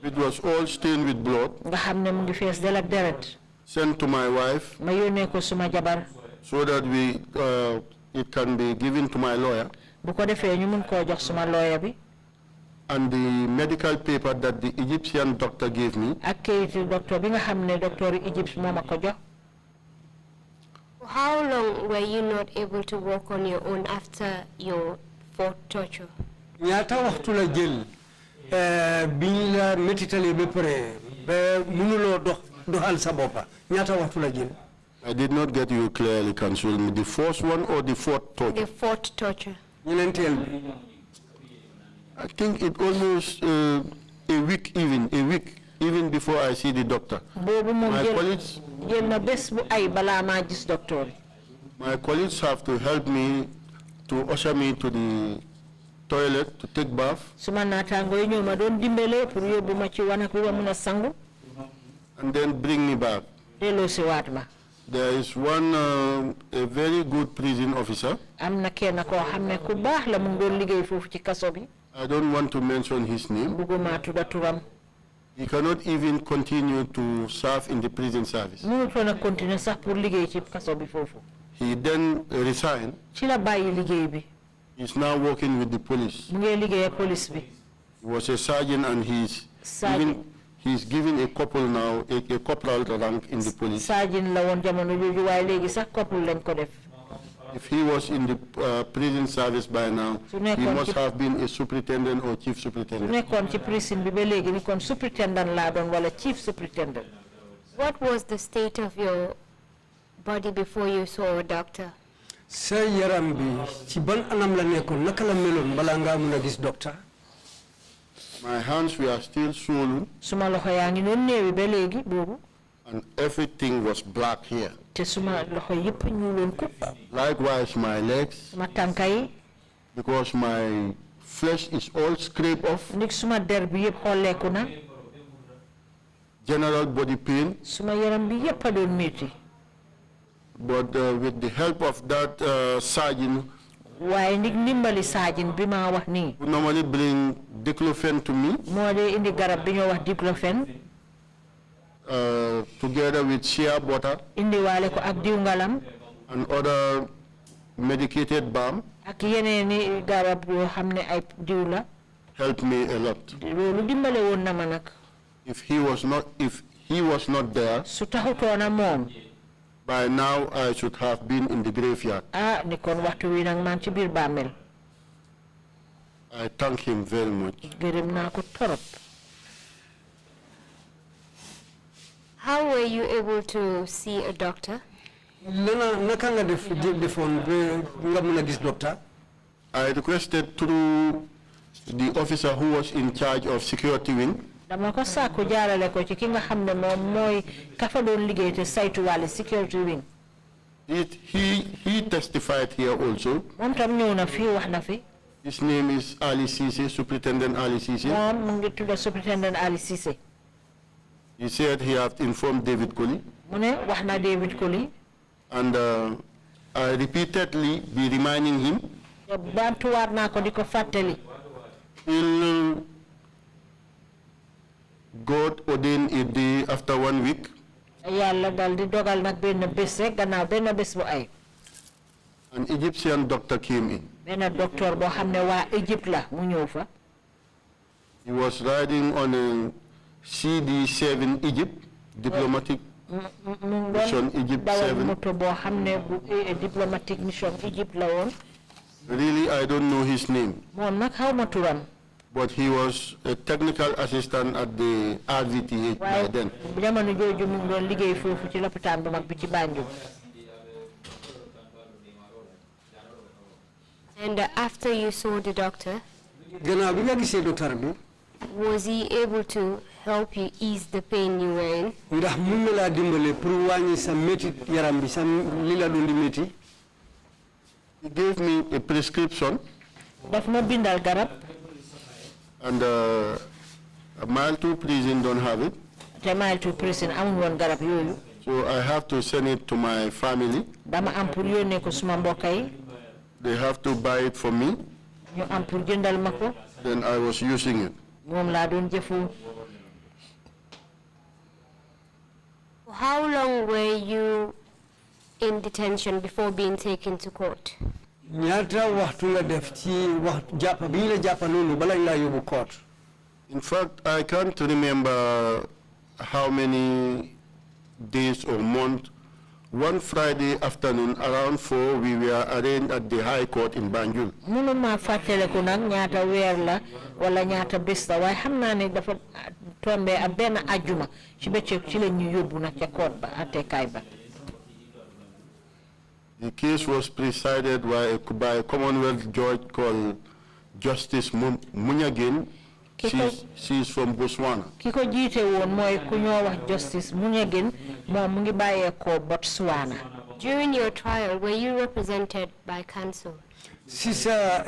It was all stained with blood. Nga xamné mu ngi fess del ak deret. Sent to my wife. Ma yónnee ko suma jabar. So that it can be given to my lawyer. Bu ko defee ñu mën koo jox suma lawyer bi. And the medical paper that the Egyptian doctor gave me. Ak kayitu docteur bi nga xam ne docteur Egypte moo ma ko jox. How long were you not able to walk on your own after your fourth torture? ñaata waxtu la jël biñ la métitale ba pare ba mënuloo doxal sa boppa ñaata waxtu la jël. I did not get you clearly, Counsel. The first one or the fourth torture? The fourth torture. ñeenteel bi. I think it almost a week even before I see the doctor. My colleagues. My colleagues have to help me to usher me to the toilet to take bath. And then bring me back. There is one a very good prison officer. I don't want to mention his name. He cannot even continue to serve in the prison service. He then resigned. He's now working with the police. He was a sergeant, and he's given a couple now, a corporal rank in the police. If he was in the prison service by now, he must have been a superintendent or chief superintendent. What was the state of your body before you saw a doctor? Sa yaram bi ci ban anam la nekkoon naka la meloon balaa ngaa mun a gis docteur. My hands were still swollen. And everything was black here. Likewise my legs, because my flesh is all scraped off. General body pain. But with the help of that sergeant, who normally bring diclofenac to me, together with shea butter and other medicated balm, helped me a lot. If he was not there, By now, I should have been in the graveyard. Ah, ni kon waxtu wi nak man ci bir bàmmeel. I thank him very much. Gërëm naa ko torop. How were you able to see a doctor? Lena naka nga defoon nga mëna gis doctor? I requested through the officer who was in charge of security wing. Dama ko sàkku jaarale ko ci ki nga xam ne moom mooy ka fa doon liggéey te saytu wàllu security wing. He testified here also. Moom tam ñëw na fii wax na fi. His name is Ali Cisse, Superintendent Ali Cisse. Moom mu ngi tudd Superintendent Ali Cisse. He said he had informed David Colley. Mu ne wax na David Colley. And I repeatedly be reminding him. Bantuwaat naa ko di ko fàttali. God ordained a day after 1 week. Yàlla dal di dogal nag benn bés rek gannaaw benn bés bu ay. An Egyptian doctor came in. Benn docteur boo xam ne waa Egypte la mu ñëw fa. He was riding on a CD7 Egypt, diplomatic mission Egypt 7. Moto boo xam ne bu diplomatic mission Egypte la woon. Really, I don't know his name. Moom nag xaw ma turam. But he was a technical assistant at the RVTH by then. Jamono jooju mu ngi doon liggéey foofu ci lopitaan bu mag bi ci Banjul. And after you saw the doctor, gannaaw bi nga gisee docteur bi, was he able to help you ease the pain you were in? ndax mun na laa dimbale pour wàññi sa métit yaram bi sa li la doon di métti? He gave me a prescription. Daf ma bindal garab. And Mile 2 prison don't have it. Te Mile 2 prison amul woon garab yooyu. So I have to send it to my family. Dama am pour yónnee ko suma mbokk yi. They have to buy it for me. Ñu am pour jëndal ma ko. Then I was using it. Moom laa doon jëfu. How long were you in detention before being taken to court? ñaata waxtu nga def ci waxtu jàppa bi ñu la jàppa noonu bala ñu laa yóbbu court? In fact, I can't remember how many days or months. One Friday afternoon around 4, we were arraigned at the High Court in Banjul. Mënu ma fàttaliku nag ñaata weer la wala ñaata bés la waaye xam naa ne dafa tombé ak benn ajjuma ci bëccëg ci la ñu yóbbu nag ca court ba attekaay ba. The case was presided by a Commonwealth judge called Justice Munyagin. She's from Botswana. Kiko jiite woon mooy ku ñoo wax Justice Munyagin moom mu ngi bàyyeekoo Botswana. During your trial, were you represented by counsel? Si sa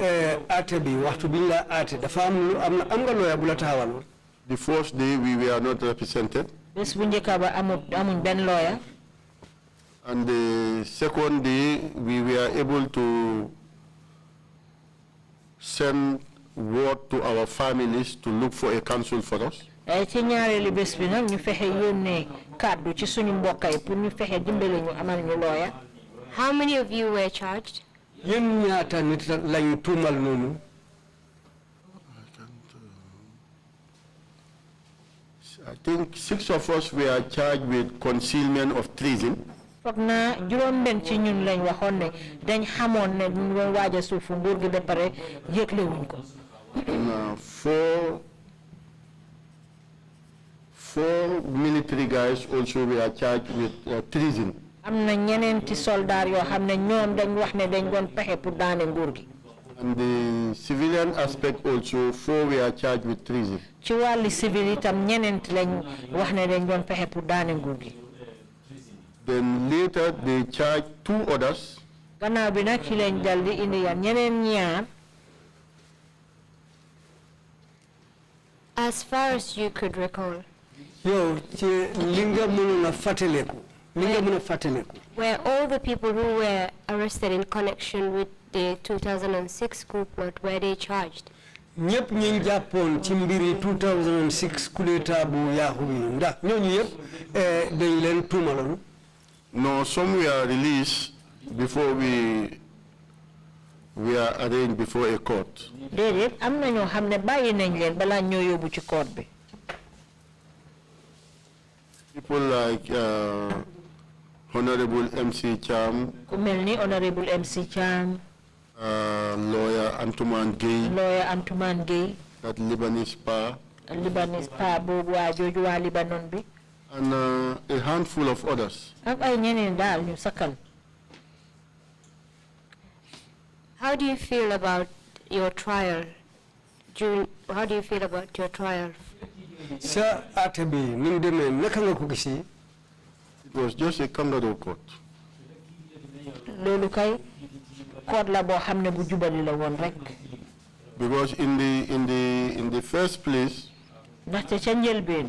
ate bi waxtu bi la ate dafa am nga lawyer bu la taxawal? The first day we were not represented. Bés bu njëkk ba amuñ benn lawyer. And the second day, we were able to send word to our families to look for a counsel for us. Ci ñaareelu bés bi nag ñu fexe yónnee kàddu ci suñu mbokk yi pour ñu fexe dimbale ñu amal ñu lawyer. How many of you were charged? Yéen ñaata nit lañu tuumal noonu? I think 6 of us were charged with concealment of treason. Foog naa juróom-benn ci ñun lañ waxoon ne dañ xamoon ne ñu doon waaj a suufu nguur gi ba pare yëgle wuñ ko. And four military guys also were charged with treason. Am na ñeneenti soldaar yoo xam ne ñoom dañ wax ne dañ doon pexe pour daane nguur gi. And the civilian aspect also, 4 were charged with treason. Ci wàlli civil itam ñeneent lañ wax ne dañ doon pexe pour daane nguur gi. Then later they charged 2 others. Gannaaw bi nag ci lañ dal di indi yan ñeneen ñaar. As far as you could recall, yow ci li nga mënoon a fàttaliku were all the people who were arrested in connection with the 2006 coup plot, were they charged? ñëpp ñi jàppoon ci mbiri 2006 coup d'état bu yaaxu bi ndax ñooñu yëpp dañ leen tuumaloon? No, some were released before we were arraigned before a court. Déedéet am na ñoo xam ne bàyyi nañ leen balaa ñoo yóbbu ci court bi. People like Honorable MC Cham, ku melni Honorable MC Cham, lawyer Antuman Gay, that Lebanese pa, bobu wa joju wa Libanon bi, and a handful of others. ak ay ñeneen daal ñu sakal. How do you feel about your trial? How do you feel about your trial? Sa atabi nim deme naka nga ko gisi? It was just a kangaroo court. Lolu kay court la bo xamne bu jubali la won rek. Because in the first place, ndaxte ca njëlbeen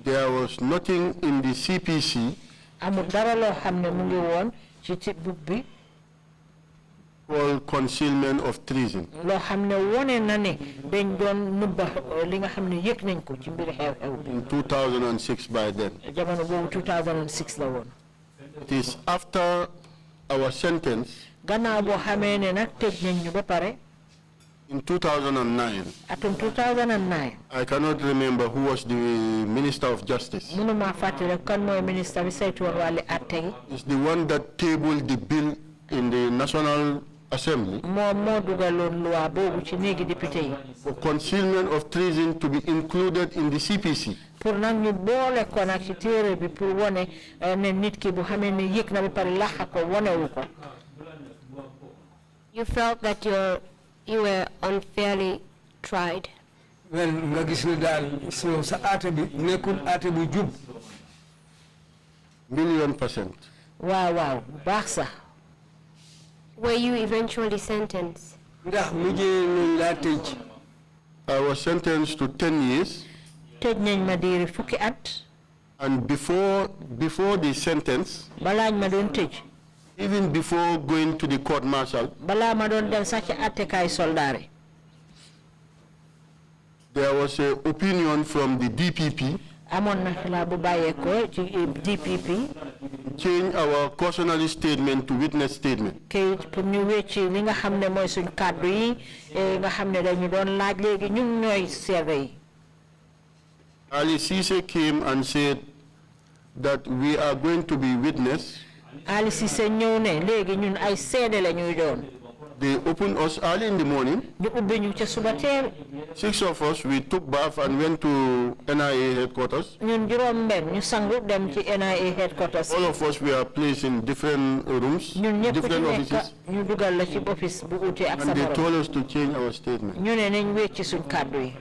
there was nothing in the CPC amul dara loo xam ne mu ngi woon ci book bi called concealment of treason. loo xam ne wone na ne dañ doon nubba li nga xam ne yëg nañ ko ci mbiri xew-xew bi. In 2006 by then. jamono boobu 2006 la woon. It is after our sentence. gannaaw boo xamee ne nag tëj nañ ñu ba pare. In 2009. atum 2009. I cannot remember who was the Minister of Justice. mënuma fàttali kan mooy ministre bi saytu woon wàllu àtte gi. It's the one that tabled the bill in the National Assembly moo dugaloon loi boobu ci néegi député yi. for concealment of treason to be included in the CPC. pour nag ñu boole ko nag ci téere bi pour wone ne nit ki bu xamee ne yëg na ba pare laxa ko wonewu ko. You felt that you were unfairly tried. Well, nga gis ne daal so sa ate bi nekkul ate bu jub. 1,000,000%. waaw baax sax. Were you eventually sentenced? Ndax mujjee nañ laa tëj. I was sentenced to 10 years. tëj nañ ma diiri fukki at. And before the sentence, balaañ ma doon tëj. even before going to the court martial, balaa ma doon dem sax ci attekaay soldaare. there was an opinion from the DPP amoon na xalaat bu bàyyeekoo ci DPP. change our cautionary statement to witness statement. kayit pour ñu wecci li nga xam ne mooy suñ kàddu yi nga xam ne dañu doon laaj léegi ñun ñooy seede yi. Ali Cisse came and said that we are going to be witness. Ali Cisse ñëw ne léegi ñun ay seede la ñuy doon. They opened us early in the morning. ñu ubbi ñu ca suba teel. 6 of us, we took bath and went to NIA headquarters. ñun juróom benn ñu sangu dem ci NIA headquarters. All of us were placed in different rooms, ñun ñëpp different ci offices. nekk ñu dugal la ci office bu ute ak sa And they morom. told us to change our statement. ñu ne nañ wecci suñ kàddu yi.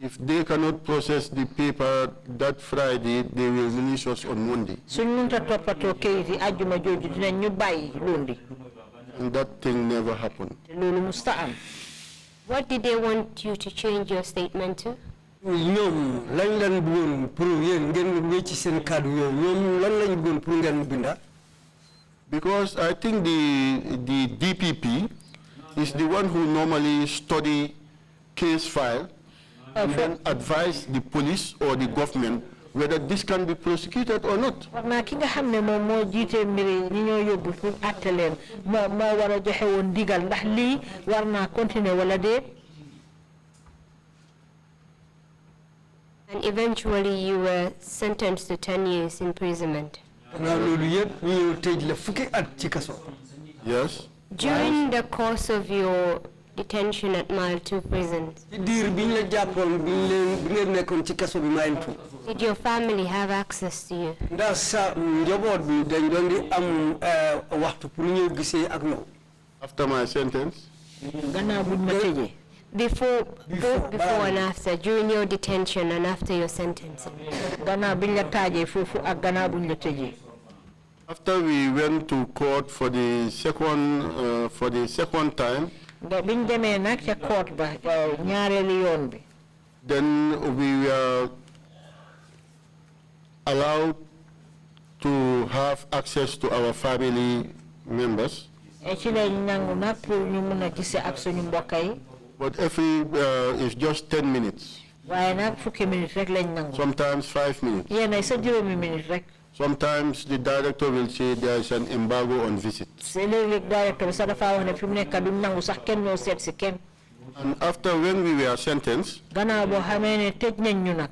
If they cannot process the paper that Friday, they will release us on Monday. suñ mënta toppatoo kayit yi àjjuma jooju dinañ ñu bàyyi lundi. And that thing never happened. te loolu musta am. What did they want you to change your statement to? ñoom lañ leen bëggoon pour yéen ngeen wecci seen kàddu yooyu ñoom lan lañ bëggoon pour ngeen binda. Because I think the DPP is the one who normally study case file and then advise the police or the government whether this can be prosecuted or not. Naa ki nga xam ne moom moo jiite mbiri ñi ñoo yóbbu pour àtte leen moo war a joxe woon ndigal ndax lii war naa continuer wala déet. And eventually you were sentenced to 10 years imprisonment. loolu yëpp ñu tëj la fukki at ci kaso. Yes. During the course of your detention at Mile 2 prison, diir biñ la jàppoon bi ngeen nekkoon ci kaso bi Mile 2. did your family have access to you? ndax sa njaboot bi dañ doon di am waxtu pour ñëw gisee ak yow. After my sentence. gannaaw buñ ma tëjee. Both before and after, during your detention and after your sentencing. gannaaw biñ la taajee foofu ak gannaaw buñ la tëjee. After we went to court for the second time. biñ demee nag ca court ba ñaareelu yoon bi. Then we were allowed to have access to our family members. ci lañ nangu nag pour ñu mun a gisee ak suñu mbokk yi. But every is just 10 minutes. waaye nag fukki minutes rek lañ nangu. Sometimes 5 minutes. yéen ay sa juróomi minutes rek. Sometimes the director will say there is an embargo on visits. léeg-léeg directeur bi sax dafa wax ne fi mu nekk duñ nangu sax kenn ñoo seet si kenn. And after when we were sentenced, gannaaw boo xamee ne tëj nañ ñu nag.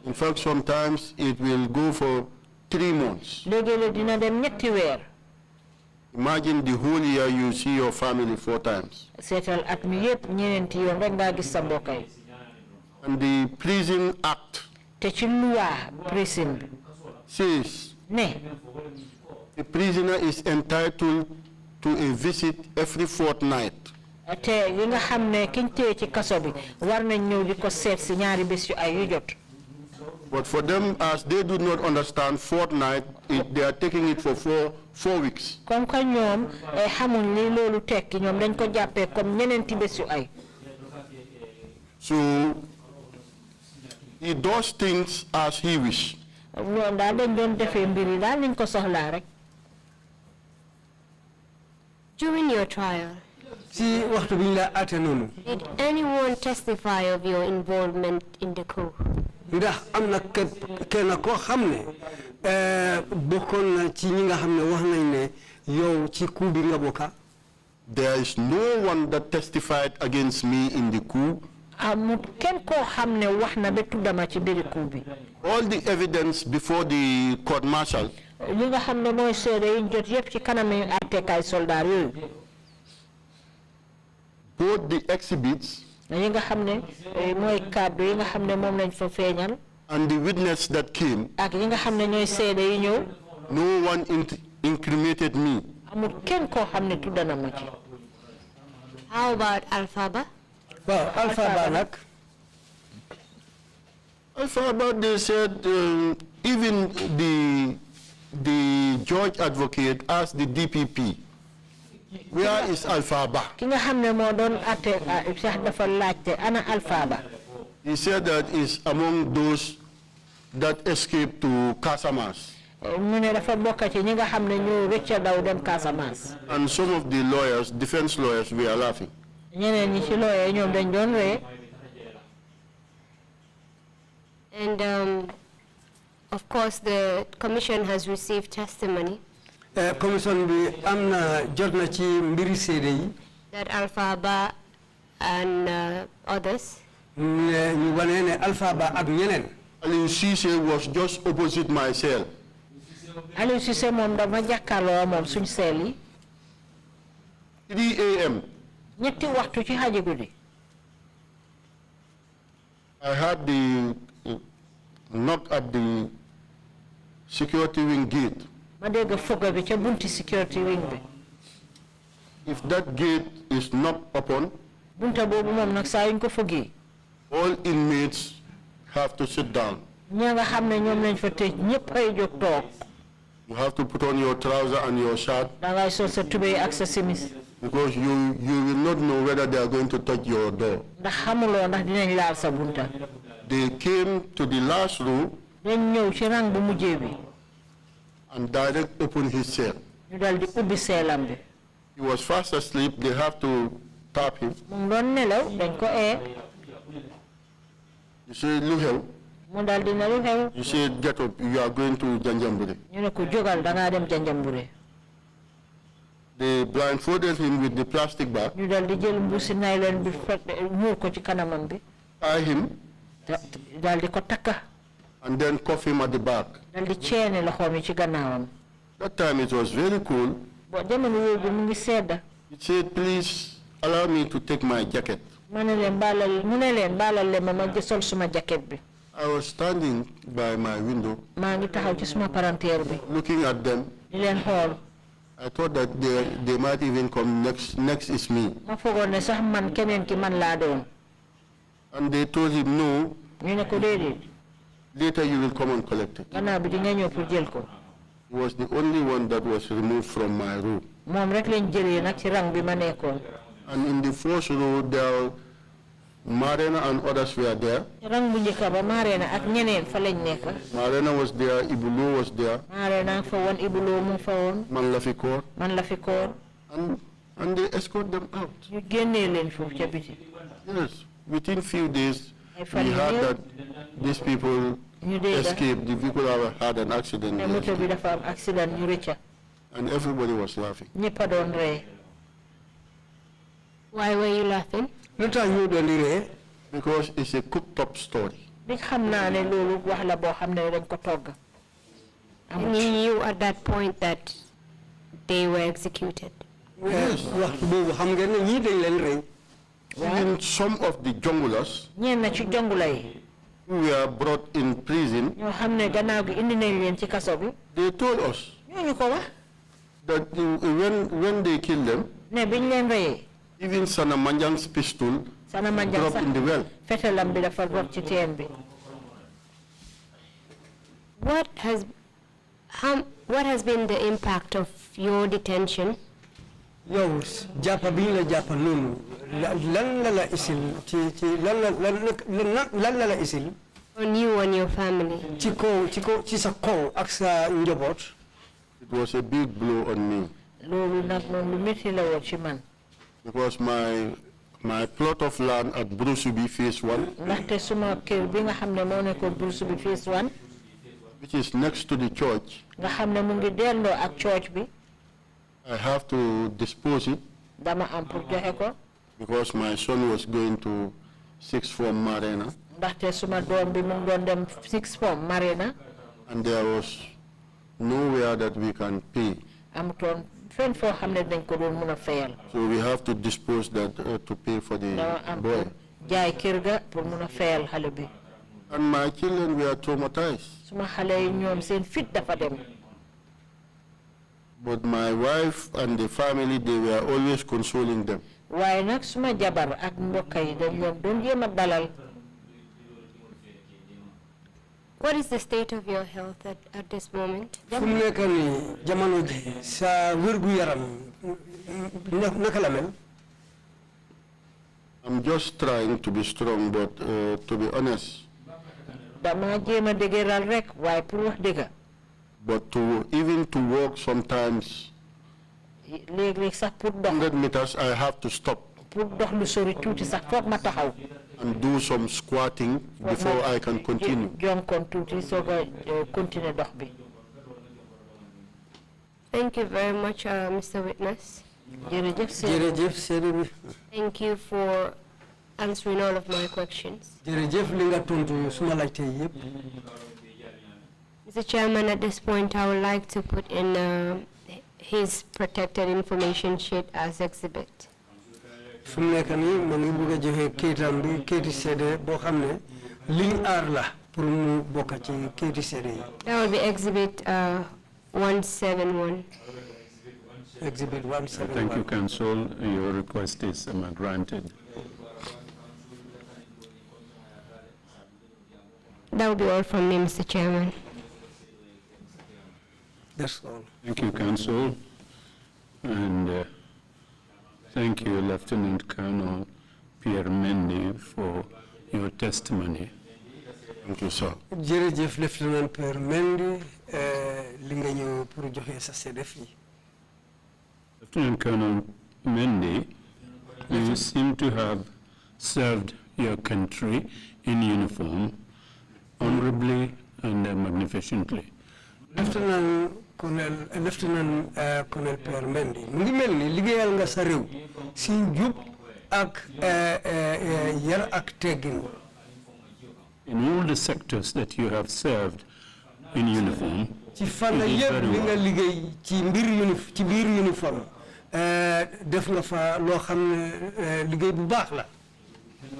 in fact sometimes it will go for 3 months. léegi-léeg dina dem ñetti weer. Imagine the whole year you see your family 4 times. seetal at mi yëpp ñeneenti yoon rek nga gis sa mbokk yi. And the Prison Act te ci loi prison says ne a prisoner is entitled to a visit every fortnight. te yi nga xam ne kiñ téye ci kaso bi war nañ ñëw di ko seet si ñaari bés yu ay yu jot. But for them, as they do not understand fortnight, they are taking it for four weeks. comme que ñoom xamuñ li loolu tekki ñoom dañ ko jàppee comme ñeneenti bés yu ay. So he does things as he wish. ñoom daal dañ doon defee mbir yi daal niñ ko soxlaa rek. During your trial, si waxtu bi ñu la àtte noonu. did anyone testify of your involvement in the coup? ndax am na kenn koo xam ne bokkoon na ci ñi nga xam ne wax nañ ne yow ci coup bi nga bokka. There is no one that testified against me in the coup. amul kenn koo xam ne wax na ba tuddama ci biir coup bi. All the evidence before the court martial li nga xam ne mooy seede yi ñu jot yëpp ci kanami àttekaay soldaar yooyu. both the exhibits yi nga xam ne mooy kàddu yi nga xam ne moom lañ fa feeñal. and the witness that came, ak yi nga xam ne ñooy seede yi ñëw. no one incriminated me. amul kenn koo xam ne tuddana ma ci. How about Alphaba? waaw Alphaba nag. Alphaba, they said even the judge advocate asked the DPP, where is Alphaba? ki nga xam ne moo doon atte sax dafa laajte ana Alphaba. He said that is among those that escaped to Casamance. mu ne dafa bokk ci ñi nga xam ne ñoo rëcc daw dem Casamance. And some of the lawyers, defense lawyers, were laughing. ñeneen ñi ci looyee ñoom dañ doon ree. And of course, the commission has received testimony commission bi am na jot na ci mbiri seede yi. that Alphaba and others ñu wane ne Alphaba ak ñeneen. Aliou Cissé was just opposite my cell. Aliou Cissé moom dama jàkkaarloo moom suñ seel yi. 3 a.m. ñetti waxtu ci xaji guddi. I had the knock at the security wing gate. ma dégg foga bi ca bunti security wing bi. If that gate is not open, bunta boobu moom nag saa yuñ ko fogee. all inmates have to sit down. ña nga xam ne ñoom lañ fa tëj ñëpp ay jóg toog. You have to put on your trouser and your shirt dangay sol sa tubéy ak sa simis. because you will not know whether they are going to touch your door. ndax xamuloo ndax dinañ laal sa bunta. They came to the last row dañ ñëw ci rang bu mujjee bi. and direct opened his cell. ñu dal di ubbi seelam bi. He was fast asleep. They have to tap him. mu ngi doon nelaw dañ ko ee. You say, "Lu xew?" mu dal di ne lu xew. You say, "Get up. You are going to Janjambure." ñu ne ko jógal dangaa dem Janjambure. They blindfolded him with the plastic bag, ñu dal di jël mbuusi nylon bi muur ko ci kanamam bi. tie him, dal di ko takka. and then cuff him at the back. dal di ceene loxoom yi ci gannaawam. That time it was very cool. bo jamono yooyu mu ngi sedda. He said, "Please allow me to take my jacket." mu ne leen baalal leen ma sol suma jacket bi. I was standing by my window, maa ngi taxaw ci suma palanteer bi. looking at them. di leen xool. I thought that they might even come next is me. ma foogoon ne sax man keneen ki man laa doon. And they told him, "No, ñu ne ko déedéet. later you will come and collect it." gannaaw bi di nga ñëw pour jël ko. He was the only one that was removed from my row. moom rek lañ jëlee nag ci rang bi ma nekkoon. And in the first row, there, Marena and others were there. rang bu njëkk ba Marena ak ñeneen fa lañ nekk. Marena was there, Ibulo was there, Marena fa woon Ibuloo mu fa woon. Man Lafikor, man la fi koor. and they escort them out. ñu génnee leen foofu ca biti. Yes, within few days, Ay we fan yu heard néew. that these people ñu dégg escaped. The vehicle had an accident, ne they moto bi escaped. dafa am accident ñu rëcca. And everybody was laughing. ñëpp a doon ree. Why were you laughing? lu tax ñu doon di ree. Because it's a cooked up story. bi xam naa ne loolu wax la boo xam ne dañ ko togg. And you knew at that point that they were executed? Yes. waxtu boobu xam ngeen ne ñii dañ leen rey. Even some of the junglers ñenn ci jongula yi who were brought in prison, ñoo xam ne gannaaw gi indi nañ leen ci kaso bi they told us ñooñu ko wax that when they killed them, ne biñ leen reyee even Sana Manjang's pistol Sana Manjang dropped sax in the well. fetalam bi dafa rot ci teen bi. What has been the impact of your detention? yow jàppa bi ñu la jàppa noonu lan la la isil ci lan la la isil On you and your family? ci sa kaw ak sa njaboot. It was a big blow on me loolu nag moom lu métti la woon ci man because my plot of land at Brusubi phase 1, ndaxte suma kër bi nga xam ne moo nekkoon Brusubi phase 1 which is next to the church, nga xam ne mu ngi delloo ak church bi I have to dispose it dama am pour joxe ko because my son was going to sixth form Marina, ndaxte suma doom bi mu ngi doon dem sixth form Marina and there was nowhere that we can pay. amutoon fenn foo xam ne dañ ko doon mun a fayal So we have to dispose that to pay for the dama am boy. pour jaay kër ga pour mun a fayal xale bi And my children were traumatized. suma xale yi ñoom seen fit dafa dem But my wife and the family, they were always consoling them. waaye nag suma jabar ak mbokk yi dañ leen doon jéem a dalal. What is the state of your health at this moment? fu mu nekk nii jamono ji sa wérgu yaram naka la mel. I'm just trying to be strong, but to be honest, dama jéem a dëgëral rek waaye pour wax dëgga but even to walk sometimes léeg-léeg sax pour dox 100 meters, I have to stop pour dox lu sori tuuti sax foog ma taxaw and do some squatting before I can continue. jonkoon tuuti soog a continuer dox bi. Thank you very much, Mr. Witness. jërëjëf jërëjëf seede bi. Thank you for answering all of my questions. jërëjëf li nga tontu suma laajte yëpp. Mr. Chairman, at this point, I would like to put in his protected information sheet as exhibit. fu mu nekk nii ma ngi bëgg a joxe kayitam bi kayiti seede boo xam ne liñ aar la pour mu bokk ci kayiti seede yi. That will be exhibit 171. Exhibit 171. Thank you, Council. Your request is granted. That will be all from me, Mr. Chairman. That's all. Thank you, Council. And thank you, Lt.Colonel Pierre Mendy, for your testimony. Thank you, sir. jërëjëf Lieutenant Pierre Mendy li nga ñëw pour joxe sa seede fii. Lt.Colonel Mendy, you seem to have served your country in uniform honorably and magnificently. Lieutenant Colonel Pierre Mendy mu ngi mel ni liggéeyal nga sa réew si njub ak yar ak teggin. In all the sectors that you have served in uniform, ci fànn yëpp li nga liggéey ci biir uniforme def nga fa loo xam ne liggéey bu baax la.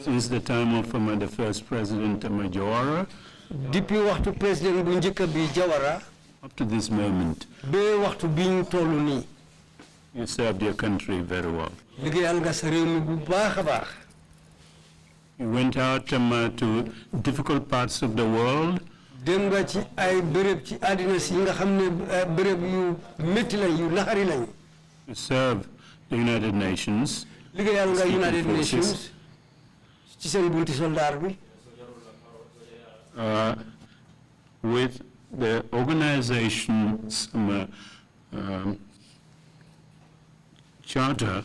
Since the time of the first President Jawara, depuis waxtu président bu njëkk bi Jawara, up to this moment, ba waxtu bi ñu toll nii, you served your country very well. liggéeyal nga sa réew mi bu baax a baax. You went out to difficult parts of the world. dem nga ci ay béréb ci àddina si nga xam ne béréb yu métti lañ yu naxari lañ. To serve the United Nations. liggéeyal nga United Nations ci seen bunti soldaar bi. With the organization's charter.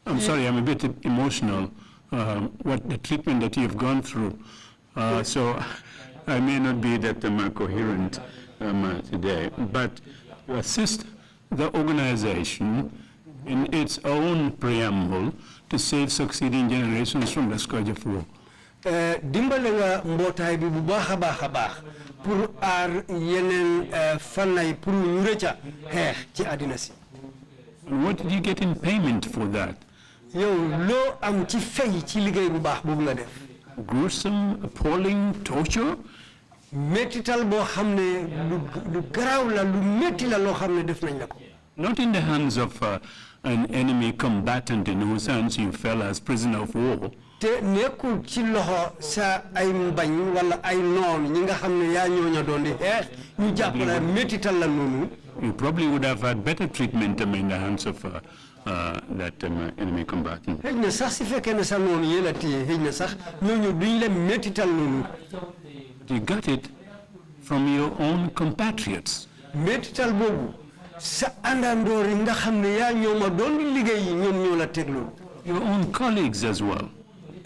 I'm sorry, I'm a bit emotional. What the treatment that you've gone through. So I may not be that coherent today, but to assist the organization in its own preamble to save succeeding generations from the scourge of war. dimbale nga mbootaay bi bu baax a baax pour aar yeneen fànnay pour ñu rëcca xeex ci àddina si. What did you get in payment for that? yow loo am ci fay ci liggéey bu baax boobu nga def. Gruesome, appalling torture? métital boo xam ne lu garaaw la lu métti la loo xam ne def nañ la ko. Not in the hands of an enemy combatant in whose hands you fell as prisoner of war. te nekkul ci loxo sa ay mbañ wala ay noon ñi nga xam ne yaa ñooña doon di xeex ñu jàpp la métital la noonu. You probably would have had better treatment in the hands of that enemy combatant. xëy na sax si fekkee ne sa noonu yéen a téye xëy na sax ñooñu duñ leen métital noonu. You got it from your own compatriots. métital boobu sa àndandoor yi nga xam ne yaa ñooma doon di liggéey yi ñoom ñoo la teg loolu. Your own colleagues as well.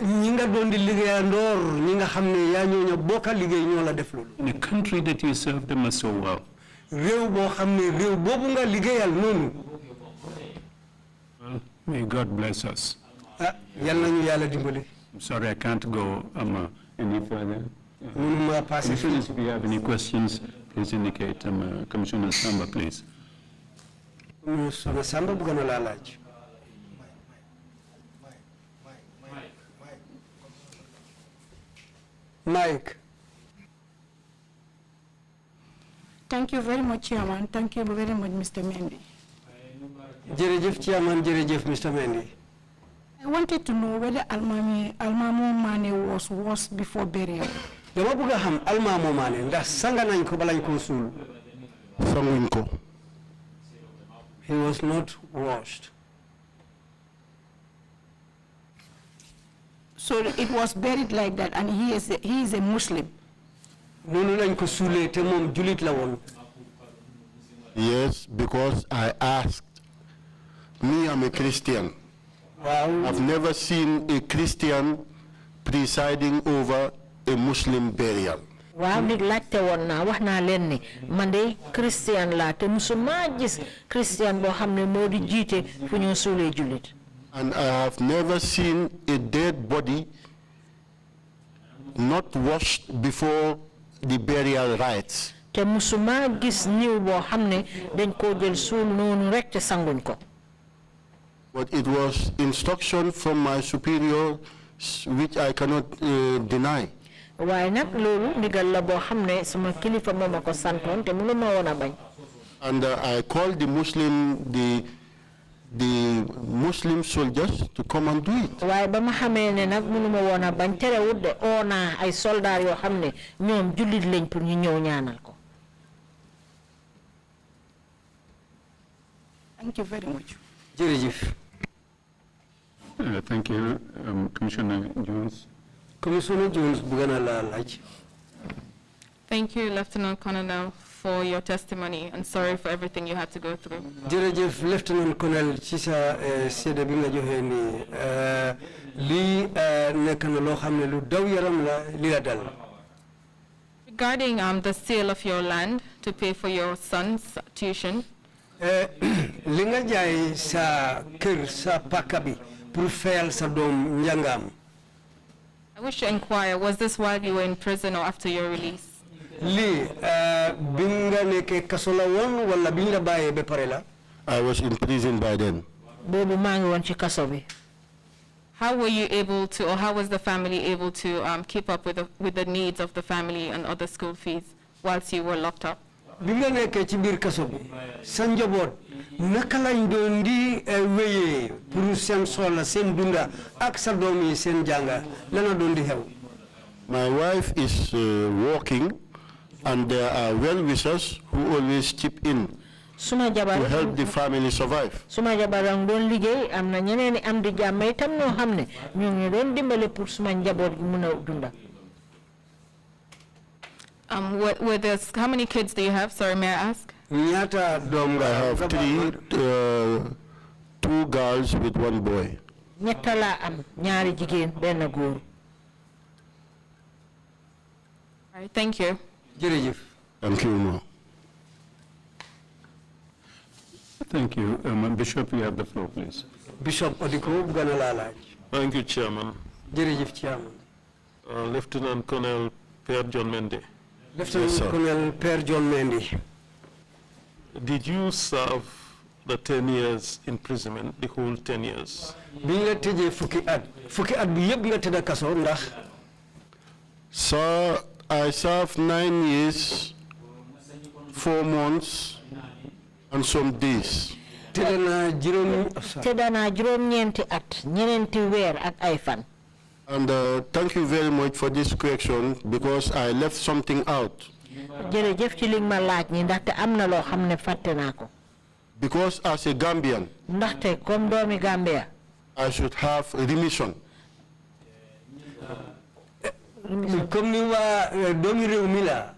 ñi nga doon di liggéeyandoor ñi nga xam ne yaa ñooña bokka liggéey ñoo la def loolu. In a country that you served them so well. réew boo xam ne réew boobu nga liggéeyal noonu. Well, may God bless us. yal nañu yàlla dimbali. I'm sorry I can't go any further. mënuma passé. Commissioners, if you have any questions, please indicate. Commissioner Samba, please. Commissioner Samba bëgg na laa laaj. Mike. Thank you very much, Chairman. Thank you very much, Mr. Mendy. Jërëjëf Chairman, jërëjëf Mr. Mendy. I wanted to know whether Almamo Mane was worse before burial. Dama bëgg a xam Almamo Mane ndax sanga nañ ko balañ ko suul. Sanguñ ko. He was not washed. So it was buried like that, and he is a Muslim. Noonu lañ ko suulee te moom julit la woon. Yes, because I asked. Me, I'm a Christian. Wow. I've never seen a Christian presiding over a Muslim burial. waaw nit laajte woon naa wax naa leen ne man de Christian laa te musuma gis Christian boo xam ne moo di jiite fu ñoo suulee jullit. And I have never seen a dead body not washed before the burial rites. te musuma gis niw boo xam ne dañ koo jël suul noonu rek te sanguñ ko. But it was instruction from my superior which I cannot deny. waaye nag loolu ndigal la boo xam ne sama kilifa moo ma ko santoon te mënu ma woon a bañ. And I called the Muslim soldiers to come and do it. waaye ba ma xamee ne nag mënu ma woon a bañ terewut de oo naa ay soldaar yoo xam ne ñoom jullit lañ pour ñu ñëw ñaanal ko. Thank you very much. Jërëjëf. Thank you. Commissioner Jones. Commissioner Jones bëgg na laa laaj. Thank you, Lt.Colonel, for your testimony, and sorry for everything you had to go through. Jërëjëf Lt. Colonel ci sa seede bi nga joxe nii lii nekk na loo xam ne lu daw yaram la li la dal. Regarding the sale of your land to pay for your son's tuition, li nga jaay sa kër sa pàkka bi pour fayal sa doom njàngam. I wish to inquire, was this while you were in prison or after your release? Lii bi nga nekkee kaso la woon wala bi ñu la bàyyee ba pare la. I was in prison by then. boobu maa ngi woon ci kaso bi. How were you able to, or how was the family able to keep up with the needs of the family and other school fees whilst you were locked up? Bi nga nekkee ci biir kaso bi sa njaboot naka lañ doon di wéyee pour seen soxla seen dunda ak sa doom yi seen jànga lana doon di xew. My wife is working, and there are well-wishers who always chip in suma jabar to help the family survive. suma jabaram doon liggéey am na ñeneen i am di jàmm itam ñoo xam ne ñoo ngi doon dimbale pour suma njaboot gi mun a dunda. How many kids do you have? Sorry, may I ask? ñaata doom nga. I have two girls with one boy. ñetta laa am ñaari jigéen benn góor. All right, thank you. Jërëjëf. Thank you, Ma. Thank you. Bishop, you have the floor, please. Bishop Odiko bëgg na laa laaj. Thank you, Chairman. Jërëjëf Chairman. Lt.Colonel Pierre John Mendy. Lt.Colonel Pierre John Mendy. Did you serve the 10 years imprisonment, the whole 10 years? Sir, I served 9 years, 4 months, and some days. Tedana juróom ñeenti at ñeneenti weer ak ay fan. And thank you very much for this question because I left something out. Jërëjëf ci li ma laaj ni ndaxte am na loo xam ne fàtte naa ko. Because as a Gambian, ndaxte comme doomi Gambia, I should have remission. Comme ni waa doomi réew mi la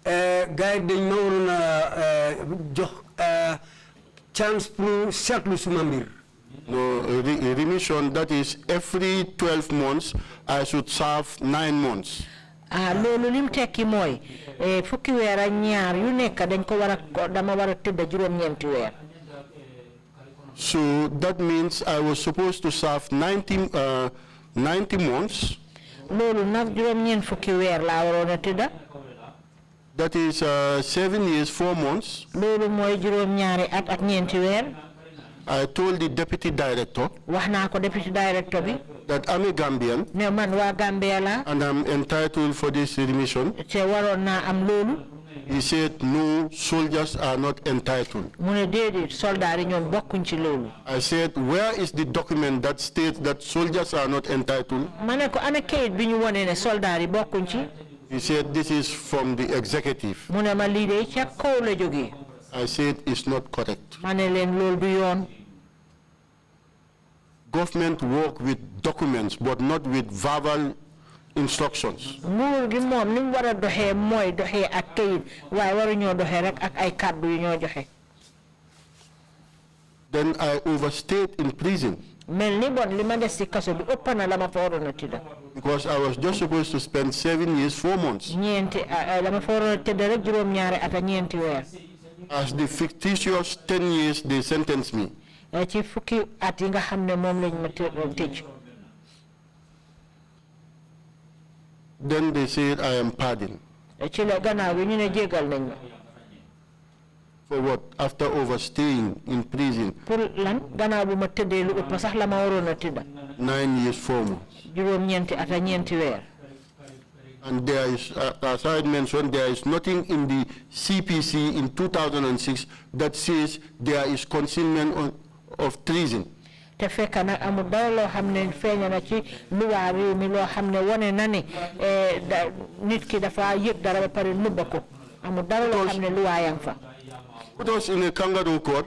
gars yi dañ ma waroon a jox chance pour seetlu suma mbir. No, remission, that is every 12 months, I should serve 9 months. loolu lim tekki mooy fukki weer ak ñaar yu nekk dañ ko dama war a tëdd juróom ñeenti weer. So that means I was supposed to serve 90 months. loolu nag juróom ñeent fukki weer laa waroon a tëdd. That is 7 years, 4 months. loolu mooy juróom ñaari at ak ñeenti weer. I told the deputy director deputy director bi that I'm a Gambian ne man waa Gambia la and I'm entitled for this remission. te waroon naa am loolu. He said no, soldiers are not entitled. mu ne déedéet soldat yi ñoom bokkuñ ci loolu. I said, where is the document that states that soldiers are not entitled? ma ne ko ana kayit bi ñu wone ne soldat yi bokkuñ ci. He said, this is from the executive. mu ne ma lii de ca kaw la jógee. I said, it's not correct. ma ne leen loolu du yoon. Government work with documents, but not with verbal instructions. nguur gi moom ni mu war a doxee mooy doxee ak kayit waaye waruñoo doxee rek ak ay kàddu yu ñoo joxe. Then I overstayed in prison. mel ni bon li ma des ci kaso bi ëpp na la ma fa waroon a tëdd. Because I was just supposed to spend 7 years, 4 months. ñeenti dama fa waroon a tëdd rek juróom ñaari at ak ñeenti weer. As the fictitious 10 years they sentenced me. ci fukki at yi nga xam ne moom lañ ma tëj. Then they said I am pardoned. ci la gannaaw bi ñu ne jégal nañ ma. For what? After overstaying in prison. pour lan gannaaw bu ma tëddee lu ëpp sax la ma waroon a tëdd. 9 years, 4 months. juróom ñeenti at ak ñeenti weer. And there is, as I mentioned, there is nothing in the CPC in 2006 that says there is concealment of treason. te fekk nag amul dara loo xam ne feeñ na ci luwaa réew mi loo xam ne wane na ne nit ki dafa yëg dara ba pare nëbba ko amul dara loo xam ne luwaa yang fa. Put us in a kangaroo court.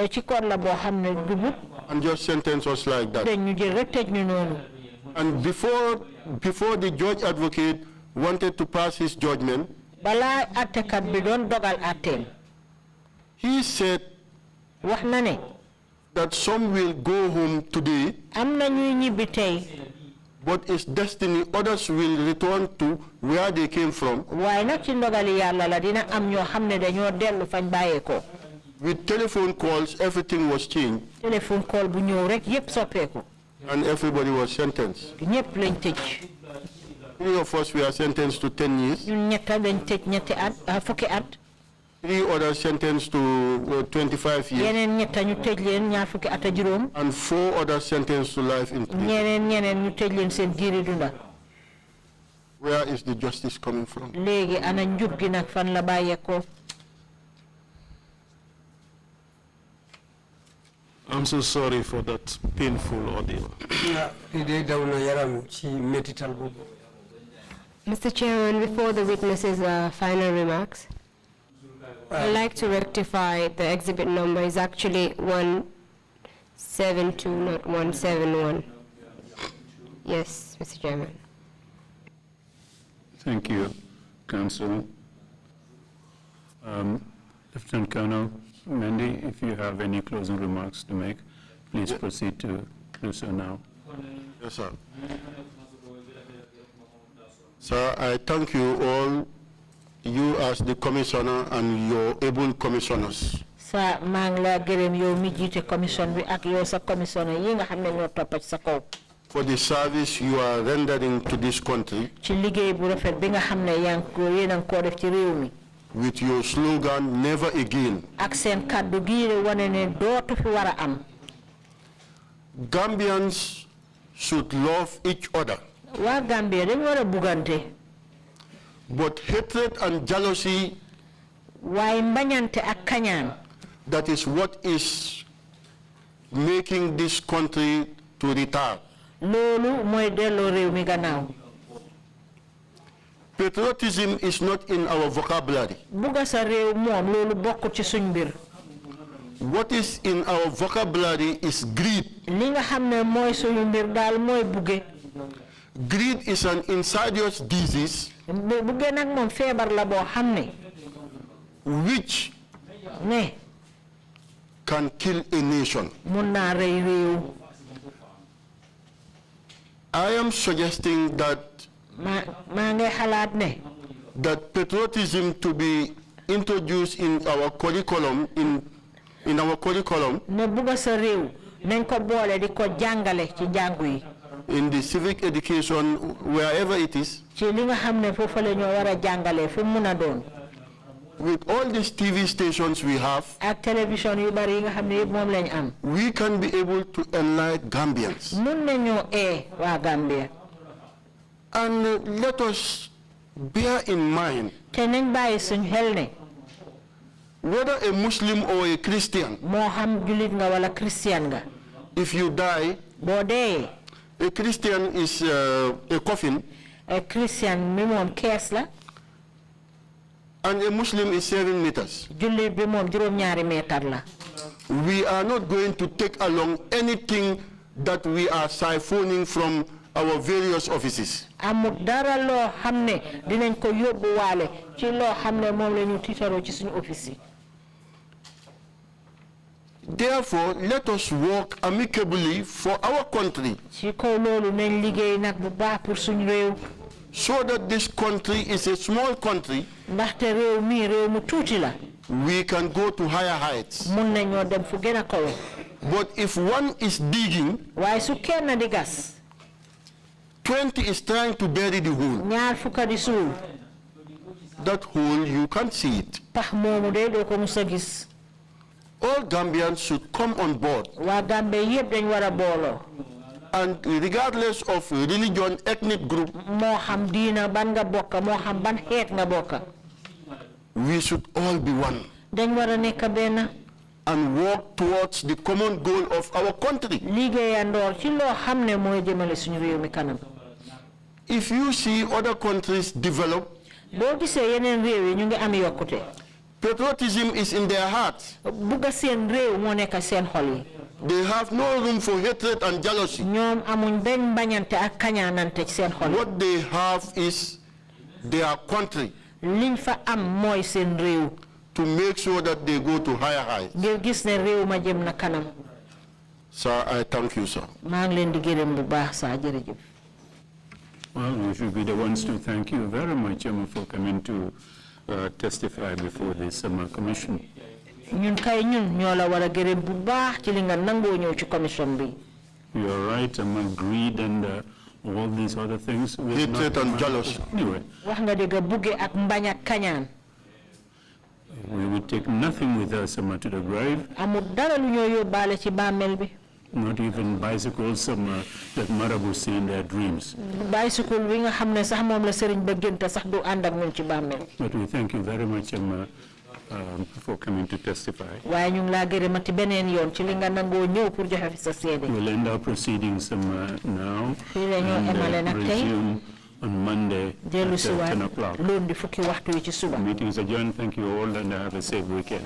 ci court la boo xam ne jubut. And just sentence us like that. ñu jël rek tëj ñu noonu. And before the judge advocate wanted to pass his judgment, balaa attekat bi doon dogal atteem. he said wax na ne. that some will go home today, am na ñuy ñibbi tey. but it's destiny others will return to where they came from. waaye nag ci ndogali yàlla la dina am ñoo xam ne dañoo dellu fañ bàyyeekoo. With telephone calls, everything was changed. téléphone call bu ñëw rek yépp soppeeku. And everybody was sentenced. ñépp lañ tëj. 3 of us were sentenced to 10 years. ñun ñetta dañ tëj ñetti at fukki at. 3 others sentenced to 25 years. yeneen ñetta ñu tëj leen ñaar fukki at ak juróom. And 4 others sentenced to life in prison. ñeneen ñu tëj leen seen giiri dunda. Where is the justice coming from? léegi ana njub gi nag fan la bàyyeekoo. I'm so sorry for that painful ordeal. Mr. Chairman, before the witnesses' final remarks, I'd like to rectify the exhibit number is actually 172, not 171. Yes, Mr. Chairman. Thank you, Council. Lieutenant Colonel Mendy, if you have any closing remarks to make, please proceed to do so now. Yes, sir. Sir, I thank you all, you as the commissioner and your able commissioners. sa maa ngi la gërëm yow mi jiite commission bi ak yow sa commissioner yi nga xam ne ñoo topp ci sa kaw. for the service you are rendering to this country ci liggéey bu rafet bi nga xam ne yaa ngi ko yéen a ngi koo def ci réew mi. with your slogan, never again. ak seen kàddu gii de wane ne dootu fi war a am. Gambians should love each other. waa Gambia dañ war a bugante. But hatred and jealousy, waaye mbañante ak kañaan. that is what is making this country to retard. loolu mooy delloo réew mi gannaaw. Patriotism is not in our vocabulary. bugga sa réew moom loolu bokk ci suñ mbir. What is in our vocabulary is greed. li nga xam ne mooy suñu mbir daal mooy bugge. Greed is an insidious disease bugge nag moom feebar la boo xam ne. which ne. can kill a nation. mun naa rey réew. I am suggesting that maa ngi xalaat ne. that patriotism to be introduced in our curriculum in our curriculum ne bugga sa réew nañ ko boole di ko jàngale ci jàngu yi. in the civic education wherever it is. ci li nga xam ne foofu la ñoo war a jàngale fu mun a doon. With all these TV stations we have, ak télévision yu bari yi nga xam ne yëpp moom lañ am. we can be able to enlighten Gambians. mun nañoo waa Gambia. And let us bear in mind te nañ bàyyi suñ xel ne. whether a Muslim or a Christian, moo xam julit nga wala Christian nga. if you die, boo dee. a Christian is a coffin, a Christian mi moom kees la. and a Muslim is 7 meters. jullit bi moom juróom-ñaari meetar la. We are not going to take along anything that we are siphoning from our various offices. amul dara loo xam ne dinañ ko yóbbu waale ci loo xam ne moom la ñu tiitaroo ci suñu office yi. Therefore, let us work amicably for our country. ci kaw loolu nañ liggéey nag bu baax pour suñu réew. So that this country is a small country, ndaxte réew mi réew mu tuuti la. we can go to higher heights. mun nañoo dem fu gën a kawe. But if one is digging, waaye su kenn di gas. 20 is trying to bury the hole. ñaar fukka di suul. That hole, you can't see it. pax moomu de doo ko mus a gis. All Gambians should come on board. waa Gambie yëpp dañ war a booloo. And regardless of religion, ethnic group, moo xam diina ban nga bokka moo xam ban xeet nga bokka. we should all be one dañ war a nekk benn. and work towards the common goal of our country. liggéeyandoor ci loo xam ne mooy jëmale suñu réew mi kanam. If you see other countries develop, boo gisee yeneen réew yi ñu ngi am yokkute. patriotism is in their hearts. bugga seen réew moo nekk seen xol yi. They have no room for hatred and jealousy. ñoom amuñ benn bañante ak kañaanante ci seen xol yi. What they have is their country, liñ fa am mooy seen réew. to make sure that they go to higher heights. ngir gis ne réew ma jëm na kanam. Sir, I thank you, sir. maa ngi leen di gërëm bu baax saa jërëjëf. Well, we should be the ones to thank you very much for coming to testify before this commission. ñun kay ñun ñoo la war a gërëm bu baax ci li nga nangoo ñëw ci commission bi. You're right, greed and all these other things. Hatred and jealousy. Anyway, wax nga dëgg bugge ak mbañ ak kañaan. we would take nothing with us to the grave. amul dara lu ñoo yóbbaale ci bàmmeel bi. Not even bicycles that Marabu see in their dreams. bicycle bi nga xam ne sax moom la sëriñ ba gënta sax du ànd ak ñun ci bàmmeel. But we thank you very much for coming to testify. waaye ñu ngi laa gërëmati beneen yoon ci li nga nangoo ñëw pour joxe fi sa seede. We'll end our proceedings now fii la ñoo emale nag tey. resume on Monday at dellu si waat 10 o'clock. lundi fukki waxtu yi ci suba. Meeting is adjourned. Thank you all and have a safe weekend.